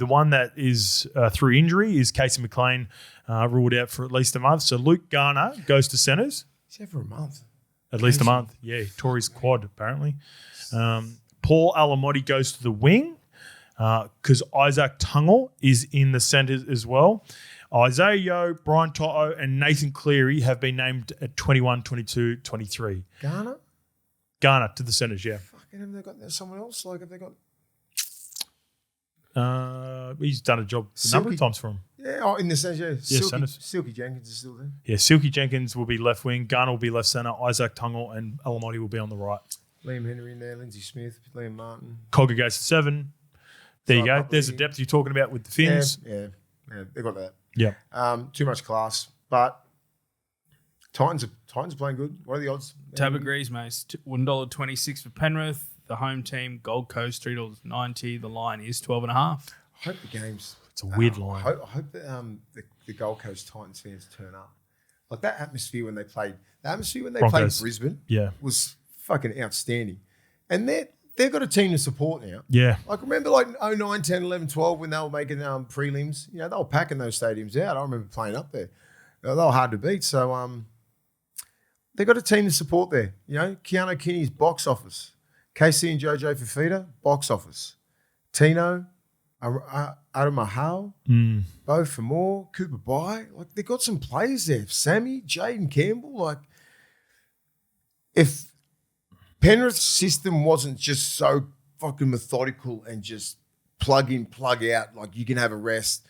one that is through injury is Casey McLean ruled out for at least a month. So Luke Garner goes to centres. He's there for a month. At least a month. Yeah, he tore his quad apparently. Paul Alamotti goes to the wing. Because Isaac Tungle is in the centres as well. Isaiah Yeo, Brian Toto, and Nathan Cleary have been named at 21, 22, 23. Garner to the centres, yeah. Fucking have they got someone else? Like have they got? He's done a job a number of times for him. Yeah, in the centres, yeah. centres. Silky Jenkins is still there. Yeah, Silky Jenkins will be left wing. Garner will be left centre. Isaac Tungle and Alamotti will be on the right. Liam Henry in there, Lindsay Smith, Liam Martin. Cogger goes to 7. There you go. There's the depth you're talking about with the Finns. Yeah, they got that. Yeah. Too much class, but Titans are playing good. What are the odds? Tab agrees, mate. $1.26 for Penrith. The home team, Gold Coast, $3.90. The line is 12.5. I hope the game's. It's a weird line. I hope that the Gold Coast Titans fans turn up. Like that atmosphere when they played. The atmosphere when they Broncos. played Brisbane. Yeah. Was fucking outstanding, and they've got a team to support now. Yeah. Like, remember, like, 09, 10, 11, 12, when they were making prelims? You know, they were packing those stadiums out. I remember playing up there. They were hard to beat. So, they've got a team to support there. You know, Keanu Kinney's box office. KC and Jojo Fafita, box office. Tino, Aramahau, Bo for more, Cooper Bai. Like, they've got some players there. Sammy, Jaden Campbell. Like, if Penrith's system wasn't just so fucking methodical and just plug in, plug out, like you can have a rest.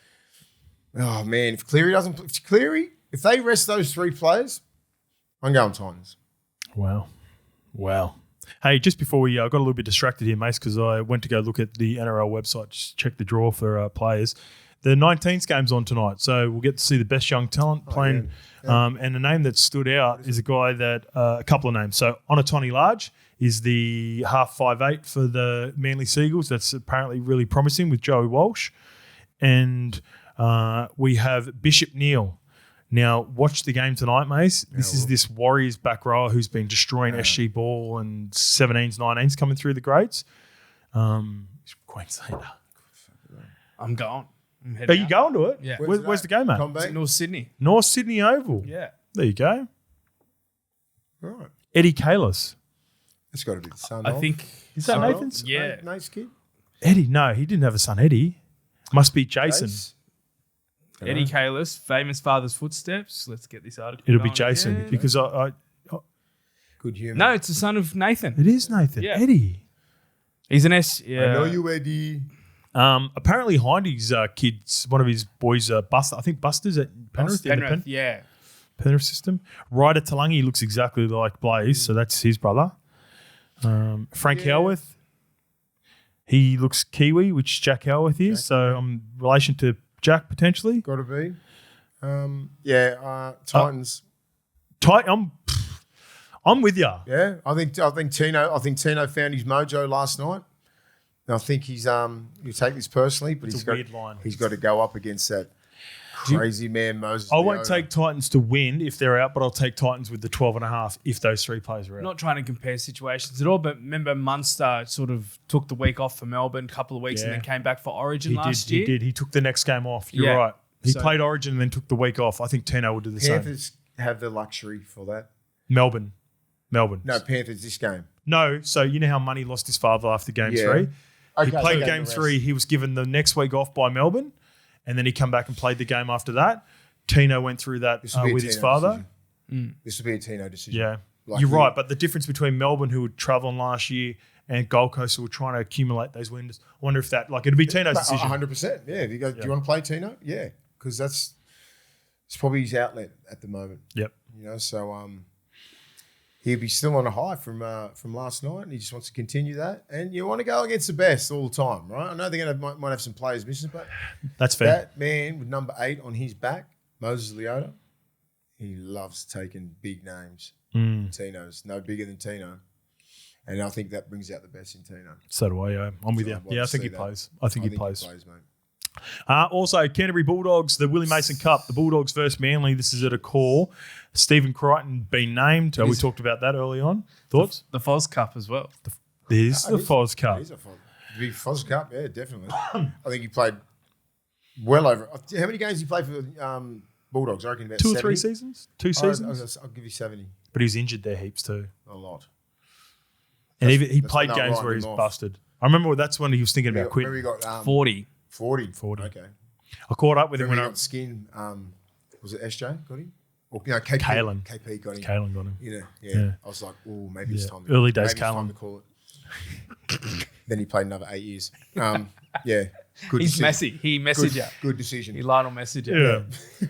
Oh man, if they rest those 3 players, I'm going Titans. Wow. Hey, just before we got a little bit distracted here, Mace, because I went to go look at the NRL website, just check the draw for players. The 19th game's on tonight, so we'll get to see the best young talent playing. Yeah. And the name that stood out is a guy that a couple of names. So Onatoni Large is the half 5'8" for the Manly Seagulls. That's apparently really promising with Joey Walsh. And we have Bishop Neal. Now, watch the game tonight, Mace. This is this Warriors back rower who's been destroying SG ball and 17s, 19s coming through the grades. He's Queenslander. I'm going. Are you going to it? Yeah. Where's the game, mate? It's North Sydney. North Sydney Oval. Yeah. There you go. All right. Eddie Kalis. It's got to be the son. I think. Is that Nathan's? Yeah. Nate's kid? Eddie, no, he didn't have a son, Eddie. Must be Jason. Eddie Kalis, famous father's footsteps. Let's get this article. It'll be going. Jason Yeah. because I Good humour. No, it's the son of Nathan. it is Nathan. Yeah. Eddie. He's an S. I Yeah. know you, Eddie. Apparently Hindy's kids, one of his boys, Buster. I think Buster's at Penrith. in the Penrith, yeah. Penrith system. Ryder Talangi looks exactly like Blaze, so that's his brother. Frank Howarth, he looks Kiwi, which Jack Howarth is. So in relation to Jack potentially. Got to be. Titans. I'm with you. Yeah, I think Tino found his mojo last night. And I think he's you take this personally, but It's he's a got weird line. He's got to go up against that Crazy man, Moses. I won't take Titans to win if they're out, but I'll take Titans with the 12.5 if those 3 players are out. Not trying to compare situations at all, but remember Munster sort of took the week off for Melbourne a couple of weeks and then came back for Origin last year. He did. He took the next game off. You're right. He played Origin and then took the week off. I think Tino will do the same. Panthers have the luxury for that. Melbourne. No, Panthers this game. No, so you know how Money lost his father after game 3? Okay, He played game 3. He was given the next week off by Melbourne, and then he come back and played the game after that. Tino went through that with his father. This will be a Tino decision. Yeah, you're right. But the difference between Melbourne, who were travelling last year, and Gold Coast, who were trying to accumulate those wins, I wonder if that, it'll be Tino's decision. 100%. Yeah. If you go, do you want to play Tino? Yeah, because it's probably his outlet at the moment. Yep. So he'll be still on a high from last night, and he just wants to continue that. And you want to go against the best all the time, right? I know they're might have some players missing, but that's fair. That man with number 8 on his back, Moses Leota, he loves taking big names. Tino's no bigger than Tino, and I think that brings out the best in Tino. So do I. Yeah. I'm with you. Yeah, I think he plays. I think he plays, mate. Also, Canterbury Bulldogs, the Willie Mason Cup, the Bulldogs versus Manly. This is at a call. Stephen Crichton been named. We talked about that early on. Thoughts? The Foz Cup as well. There's the Foz Cup. It is a big Foz Cup, yeah, definitely. I think he played well over. How many games did he play for Bulldogs? I reckon about 2 or 70? 3 seasons. 2 seasons. I'll give you 70. But he was injured there heaps too. A lot. And he played games where he's busted. I remember that's when he was thinking about quitting. Remember he got 40. 40. Okay. I caught up with him when when he got skin. Was it SJ got him? Or KP got him. Kalen got him. Yeah. I was like, oh, maybe it's time. Early days, maybe it's time to call it. Then he played another 8 years. Yeah. Good He's decision. messy. He messaged you. Good decision. He lied on message you. Yeah.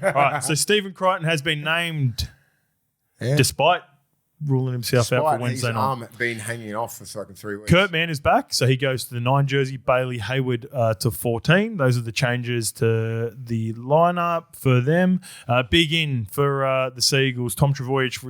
All right. So Stephen Crichton has been named despite ruling himself out for Wednesday night. His arm been hanging off for fucking 3 weeks. Kurt Mann is back, so he goes to the 9 jersey. Bailey Hayward to 14. Those are the changes to the lineup for them. Big in for the Seagulls. Tom Trbojevic.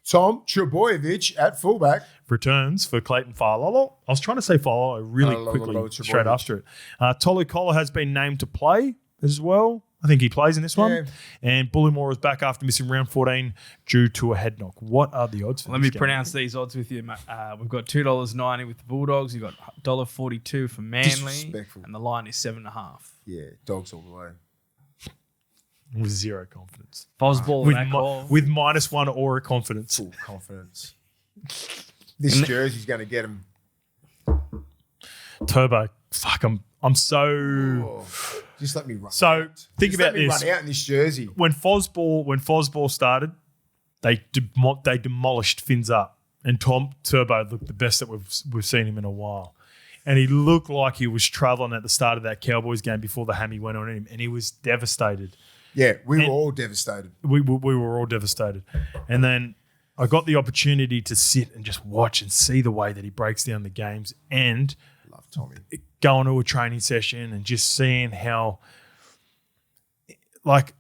Tom Trbojevic at fullback returns for Clayton Farlolo. I was trying to say Farlolo really quickly straight after it. Tolu Kola has been named to play as well. I think he plays in this one. And Bullimore is back after missing round 14 due to a head knock. What are the odds for Let me pronounce these odds with you, mate. We've got $2.90 with the Bulldogs. You've got $1.42 for Manly. And the line is 7.5. Yeah, dogs all the way. With zero confidence. Fosball with -1 aura confidence. Full confidence. This jersey's going to get him. Turbo. Fuck, I'm so... Oh, just let me run out. Think about this. Run out in this jersey. When Fosball started, they demolished Fins Up. And Tom Turbo looked the best that we've seen him in a while. And he looked like he was travelling at the start of that Cowboys game before the hammy went on him. And he was devastated. Yeah, we were all devastated. We were all devastated. And then I got the opportunity to sit and just watch and see the way that he breaks down the games and love Tommy. Going to a training session and just seeing how,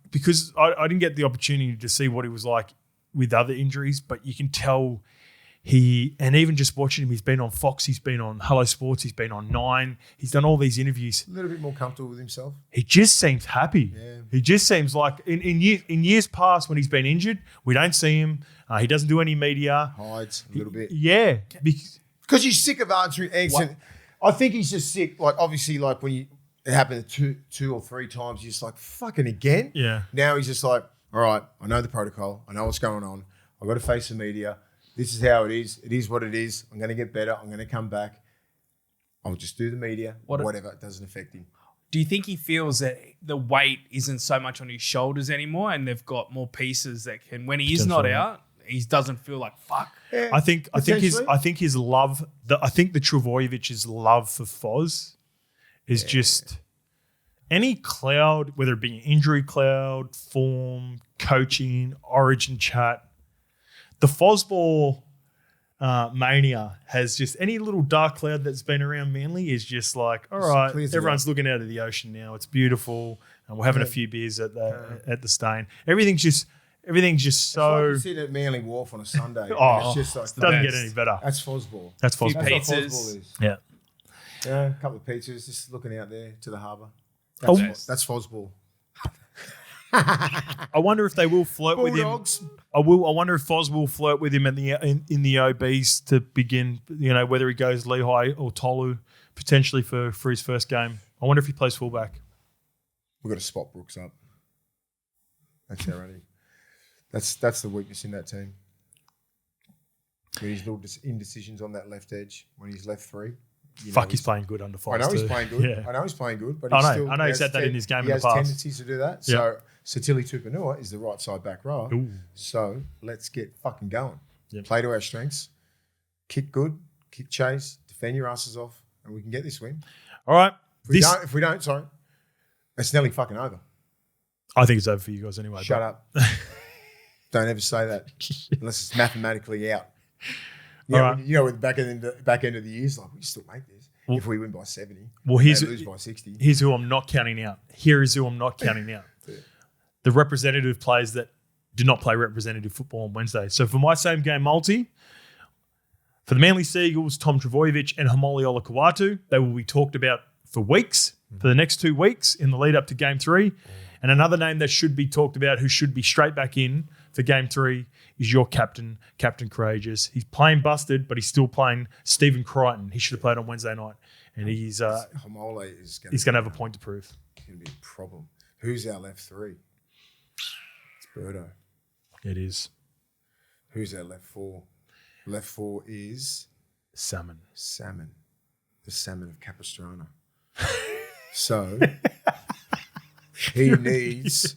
because I didn't get the opportunity to see what he was like with other injuries, but you can tell and even just watching him, he's been on Fox, he's been on Hello Sports, he's been on 9, he's done all these interviews. A little bit more comfortable with himself. He just seems happy. Yeah. He just seems like in years past when he's been injured, we don't see him. He doesn't do any media. Hides a little bit. Yeah. Because he's sick of answering. I think he's just sick. Like, obviously, like when it happened two or three times, he's just like, fucking again? Yeah. Now he's just like, all right, I know the protocol. I know what's going on. I've got to face the media. This is how it is. It is what it is. I'm going to get better. I'm going to come back. I'll just do the media. Whatever. It doesn't affect him. Do you think he feels that the weight isn't so much on his shoulders anymore and they've got more pieces that can, when he is not out, he doesn't feel like, fuck. Yeah, I think his love, I think the Trbojevic's love for Foz is just any cloud, whether it be an injury cloud, form, coaching, origin chat, the Fosball mania has just any little dark cloud that's been around Manly is just like, all right, everyone's looking out of the ocean now. It's beautiful, and we're having a few beers at the Stain. Everything's just so. It's like you sit at Manly Wharf on a Sunday. It's just like doesn't get any better. That's Fosball. That's Fosball. Pizzas. That's what Fosball is. Yeah. Yeah, a couple of pizzas, just looking out there to the harbour. That's Fosball. I wonder if they will flirt with him. Bulldogs. I wonder if Foz will flirt with him in the OBs to begin. Whether he goes Lehigh or Tolu potentially for his first game. I wonder if he plays fullback. We've got to spot Brooks up. That's already. That's the weakness in that team. When he's little indecisions on that left edge, when he's left three. He's playing good under five. I know he's playing good. Yeah. I know he's playing good, but I know he's had that in his game in the past. He has tendencies to do that. So Satili Tupanua is the right side back row. Ooh. So let's get fucking going. Yep. Play to our strengths. Kick good. Kick chase. Defend your asses off, and we can get this win. All right. If we don't, sorry, it's nearly fucking over. I think it's over for you guys anyway. Shut up. Don't ever say that unless it's mathematically out. With the back end of the year, it's like we still make this. If we win by 70, lose by 60. Here's who I'm not counting out. Here is who I'm not counting out. The representative players that did not play representative football on Wednesday. So for my same game multi, for the Manly Seagulls, Tom Travojevic and Hamoli Olakawatu, they will be talked about for weeks, for the next 2 weeks in the lead up to Game 3. And another name that should be talked about who should be straight back in for Game 3 is your captain, Captain Courageous. He's playing busted, but he's still playing Stephen Crichton. He should have played on Wednesday night. And he's going to have a point to prove. It's going to be a problem. Who's our left three? It's Birdo. It is. Who's our left four? Left four is... Salmon. The salmon of Capistrano. So... He needs,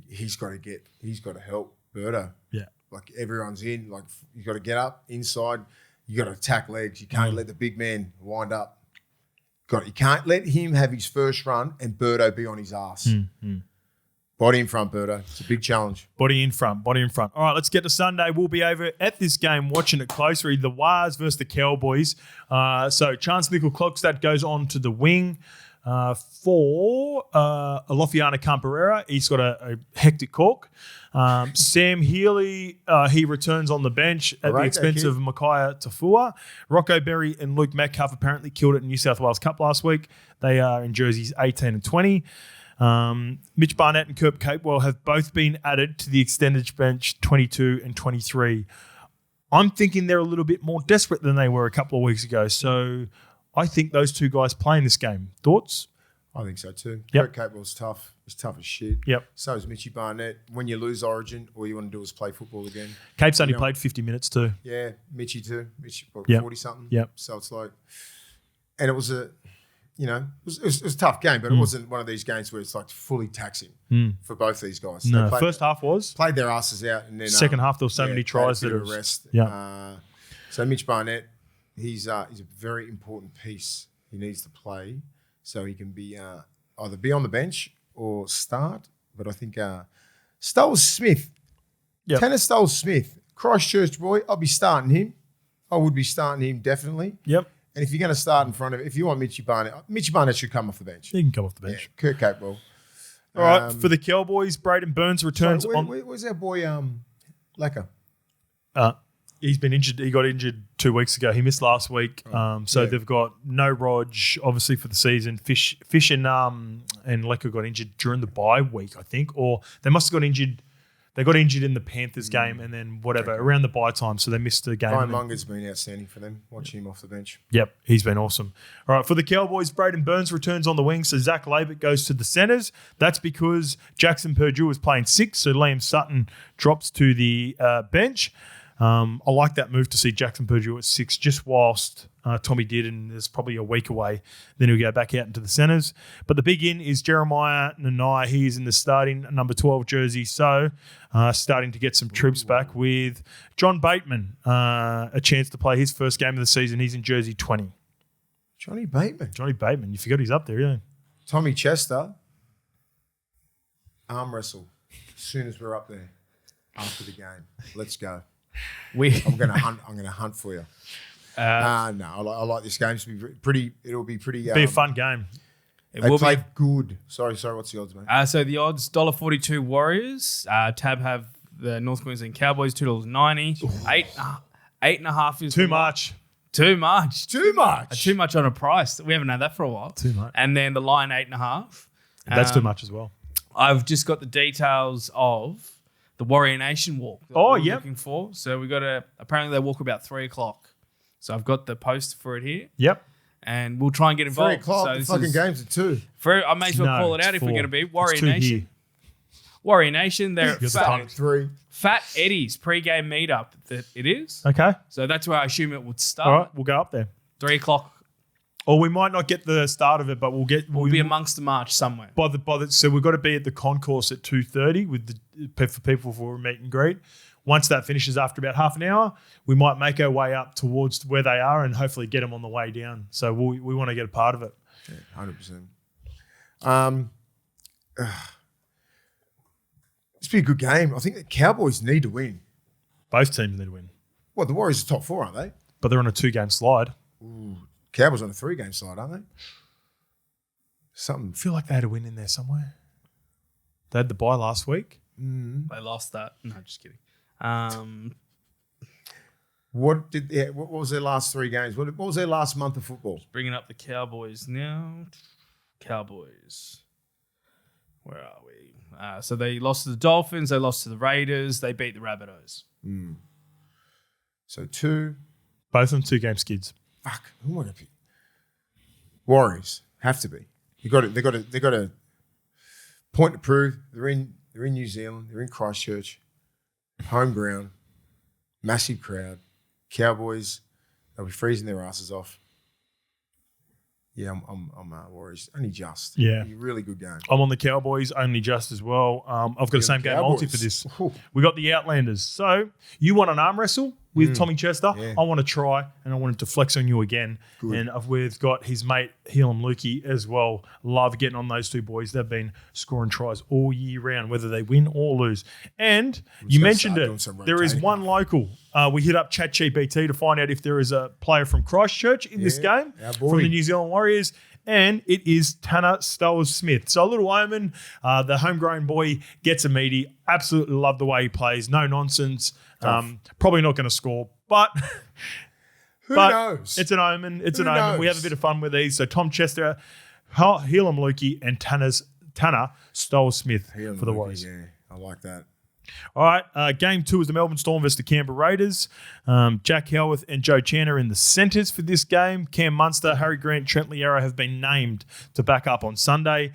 he's got to help Birdo. Yeah. Like everyone's in, like you got to get up inside. You got to attack legs. You can't let the big man wind up. You can't let him have his first run and Birdo be on his ass. Body in front, Birdo. It's a big challenge. Body in front. All right, let's get to Sunday. We'll be over at this game watching it closely. The Wars versus the Cowboys. So Chance Nickel-Klokstad goes on to the wing. For Alofiana Camperera, he's got a hectic cork. Sam Healy, he returns on the bench at the expense of Micaiah Tafua. Rocco Berry and Luke Metcalf apparently killed it in New South Wales Cup last week. They are in jerseys 18 and 20. Mitch Barnett and Kurt Capewell have both been added to the extended bench 22 and 23. I'm thinking they're a little bit more desperate than they were a couple of weeks ago. So I think those two guys play in this game. Thoughts? I think so too. Yep. Kurt Capewell's tough. He's tough as shit. Yep. So is Mitchy Barnett. When you lose Origin, all you want to do is play football again. Cape's only played 50 minutes too. Yeah, Mitchy too. Mitchy, 40-something. Yep. So it's like... And it was it was a tough game, but it wasn't one of these games where it's like fully taxing for both these guys. No, first half was. Played their asses out. And then second half, there were so many tries that it was... rest. Yeah. So Mitch Barnett, he's a very important piece. He needs to play so he can be either be on the bench or start. But I think Stoles-Smith, Tanner Stoles-Smith, Christchurch boy, I'll be starting him. I would be starting him definitely. Yep. And if you're going to start in front of, if you want Mitchy Barnett should come off the bench. He can come off the bench. Yeah, Kurt Capewell. All right, for the Cowboys, Braden Burns returns on. Where's our boy Lecker? He's been injured. He got injured 2 weeks ago. He missed last week. They've got no Rog, obviously, for the season. Fish and Lecker got injured during the bye week, I think. Or they must have got injured. They got injured in the Panthers game and then around the bye time, so they missed the game. Brian Munger's been outstanding for them, watching him off the bench. Yep, he's been awesome. All right, for the Cowboys, Braden Burns returns on the wing, so Zach Labick goes to the centres. That's because Jackson Purdue is playing 6, so Liam Sutton drops to the bench. I like that move to see Jackson Purdue at 6, just whilst Tommy Dearden is probably a week away. Then he'll go back out into the centres. But the big in is Jeremiah Nanai. He is in the starting number 12 jersey. So starting to get some troops back with John Bateman, a chance to play his first game of the season. He's in jersey 20. Johnny Bateman. You forgot he's up there, yeah. Tommy Chester, arm wrestle as soon as we're up there after the game. Let's go. I'm gonna hunt for you. No, I like this game to be pretty. It'll be pretty. Be a fun game. They played good. Sorry. What's the odds, mate? So the odds $1.42 Warriors. Tab have the North Queensland Cowboys $2.90. 8.5 is too much. Too much. Too much. Too much on a price. We haven't had that for a while. Too much. And then the line 8.5. That's too much as well. I've just got the details of the Warrior Nation walk. That Oh, we're yep. looking for. So we got apparently they walk about 3 o'clock. So I've got the poster for it here. Yep. And we'll try and get 3 involved. o'clock. So the this fucking is- game's at 2. I may as well No, call it out it's if we're 4. going to be It's Warrior 2 Nation. here. Warrior Nation, they're You're the fat, time. 3. Fat Eddie's pre-game meetup. That it is. Okay. So that's where I assume it would start. All right. We'll go up there. 3 o'clock. Or we might not get the start of it, but we'll We'll be amongst the march somewhere. so we've got to be at the concourse at 2:30 with for people for a meet and greet. Once that finishes after about half an hour, we might make our way up towards where they are and hopefully get them on the way down. So we want to get a part of it. Yeah, 100%. This be a good game. I think the Cowboys need to win. Both teams need to win, Well, the Warriors are top 4, aren't they? but they're on a 2-game slide. Cowboys on a 3-game side, aren't they? Something. I feel like they had a win in there somewhere. They had the bye last week. They lost that. No, just kidding. What was their last 3 games? What was their last month of football? Bringing up the Cowboys now. Cowboys. Where are we? So they lost to the Dolphins. They lost to the Raiders. They beat the Rabbitohs. So 2. Both of them 2-game skids. Fuck. Who am I going to pick? Warriors have to be. They got a point to prove. They're in New Zealand. They're in Christchurch, home ground, massive crowd. Cowboys, they'll be freezing their asses off. Yeah, I'm Warriors. Only just. Yeah. It'll be a really good game. I'm on the Cowboys, only just as well. I've got a same game multi for this. Ooh. We got the Outlanders. So you want an arm wrestle with Tommy Chester? Yeah. I want to try, and I want him to flex on you again. Good. And we've got his mate, Helam Lukey, as well. Love getting on those two boys. They've been scoring tries all year round, whether they win or lose. And you gonna mentioned start doing it. some There is rotating. one local. We hit up ChatGPT to find out if there is a player from Christchurch in this Yeah, game our boy. from the New Zealand Warriors. And it is Tanner Stowers-Smith. So a little omen. The homegrown boy gets a meaty. Absolutely love the way he plays. No nonsense. Probably not going to score, but Who knows? it's an omen. It's Who an omen. We knows? have a bit of fun with these. So Tom Chester, Helam Lukey, and Tanner Stowers-Smith Healing for the Lucky, Warriors. Yeah, I like that. All right, game 2 is the Melbourne Storm versus the Canberra Raiders. Jack Helworth and Joe Chandler in the centres for this game. Cam Munster, Harry Grant, Trent Liero have been named to back up on Sunday.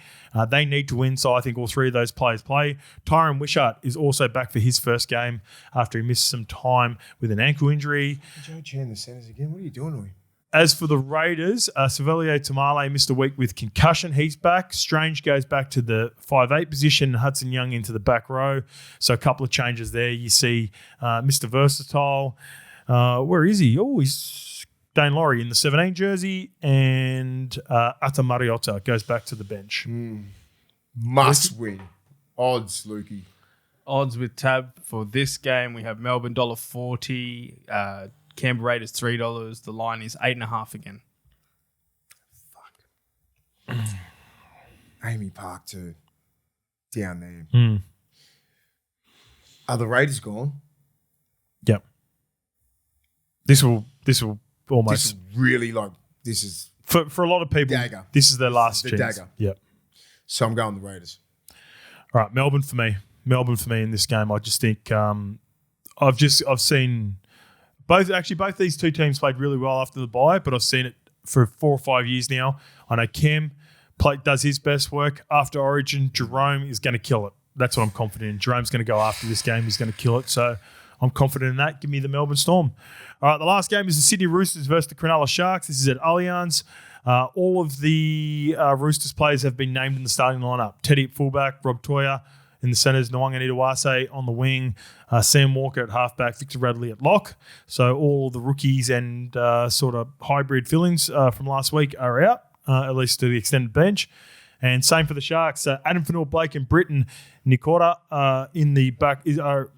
They need to win, so I think all 3 of those players play. Tyron Wishart is also back for his first game after he missed some time with an ankle injury. Joe Chan, the centres again. What are you doing to him? As for the Raiders, Savelio Tamale missed a week with concussion. He's back. Strange goes back to the 5'8" position. Hudson Young into the back row. So a couple of changes there. You see Mr. Versatile. Where is he? Oh, he's Dane Laurie in the 17 jersey. And Ata Mariota goes back to the bench. Must win. Odds, Lukey. Odds with Tab for this game. We have Melbourne $1.40. Canberra Raiders $3. The line is 8.5 again. Amy Park too. Down there. Are the Raiders gone? Yep. This will almost This is really this is for a lot of people. Dagger. This is their last the chance. dagger. Yep. so I'm going the Raiders. All right, Melbourne for me. Melbourne for me in this game. I just think I've seen both these two teams played really well after the bye, but I've seen it for 4 or 5 years now. I know Cam does his best work after Origin. Jerome is going to kill it. That's what I'm confident in. Jerome's going to go after this game. He's going to kill it. So I'm confident in that. Give me the Melbourne Storm. All right, the last game is the Sydney Roosters versus the Cronulla Sharks. This is at Allianz. All of the Roosters players have been named in the starting lineup. Teddy at fullback, Rob Toya in the centres, Nwanga Nitawase on the wing, Sam Walker at halfback, Victor Radley at lock. So all the rookies and sort of hybrid fillings from last week are out, at least to the extended bench. And same for the Sharks. Adam Fanua-Blake and Britton Nikota in the back are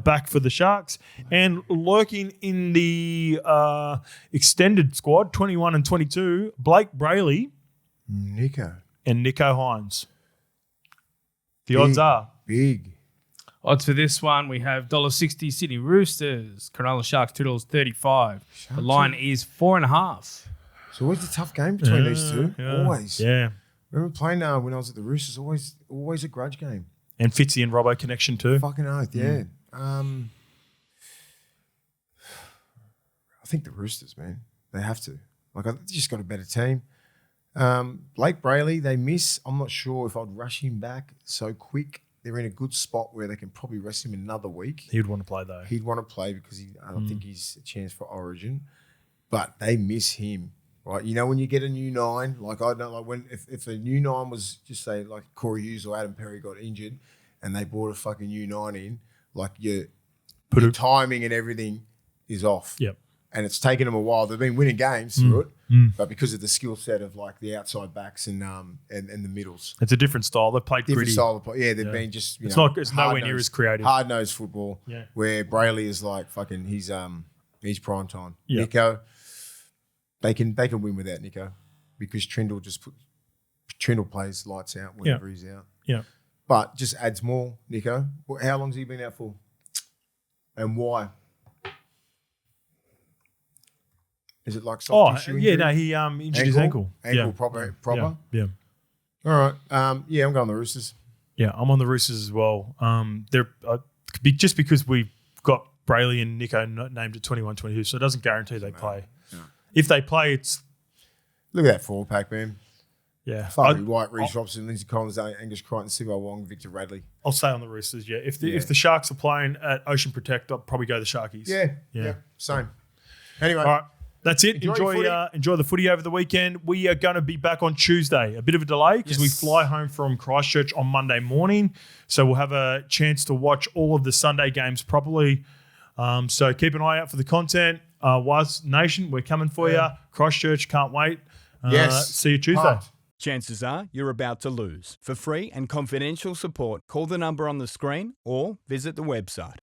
back for the Sharks. And lurking in the extended squad, 21 and 22, Blake Brayley Nico. and Nico Hines. The odds are Big. Odds for this one, we have $1.60 Sydney Roosters, Cronulla Sharks $2.35. The line is 4.5. It's always a tough game between these two. Yeah. Always. Yeah. Remember playing when I was at the Roosters, always a grudge game. And Fitzy and Robbo connection too. Fucking oath, yeah. I think the Roosters, man. They have to. Like, they just got a better team. Blake Brayley, they miss. I'm not sure if I'd rush him back so quick. They're in a good spot where they can probably rest him another week. He'd want to play though. He'd want to play because I don't think he's a chance for Origin. But they miss him, right? You know, when you get a new 9, like I don't like if a new 9 was just say like Corey Hughes or Adam Perry got injured and they brought a fucking new 9 in, like your timing and everything is off. Yep. And it's taken them a while. They've been winning games through it, but because of the skill set of like the outside backs and the middles, it's a different style. They've played different gritty. style of play. Yeah, they've been just It's nowhere near as creative. Hard nosed football. Yeah. Where Brayley is like fucking he's prime time. Yeah. Nico, they can win without Nico because Trindle plays lights out whenever he's out. Yeah. But just adds more. Nico, how long's he been out for? And why? Is it like soft tissue injury? no, he injured his ankle. Ankle proper. Yeah. All right. I'm going the Roosters. Yeah, I'm on the Roosters as well. They're just because we've got Brayley and Nico named at 21-22, so it doesn't guarantee they play. No. If they play, it's look at that forward pack, man. yeah. Farley White, Reece Robson, Lindsay Collins, Angus Crichton, Sivo Wong, Victor Radley. I'll stay on the Roosters. Yeah, if the Sharks are playing at Ocean Protect, I'll probably go the Sharkies. Yeah. Same. Anyway. All right. That's it. Enjoy Enjoy the footy over the weekend. We are going to be back on Tuesday. A bit of a delay because we fly home from Christchurch on Monday morning. So we'll have a chance to watch all of the Sunday games properly. So keep an eye out for the content. Was Nation, we're coming for you. Christchurch, can't wait. See you Tuesday. Pumped. Chances are you're about to lose. For free and confidential support, call the number on the screen or visit the website.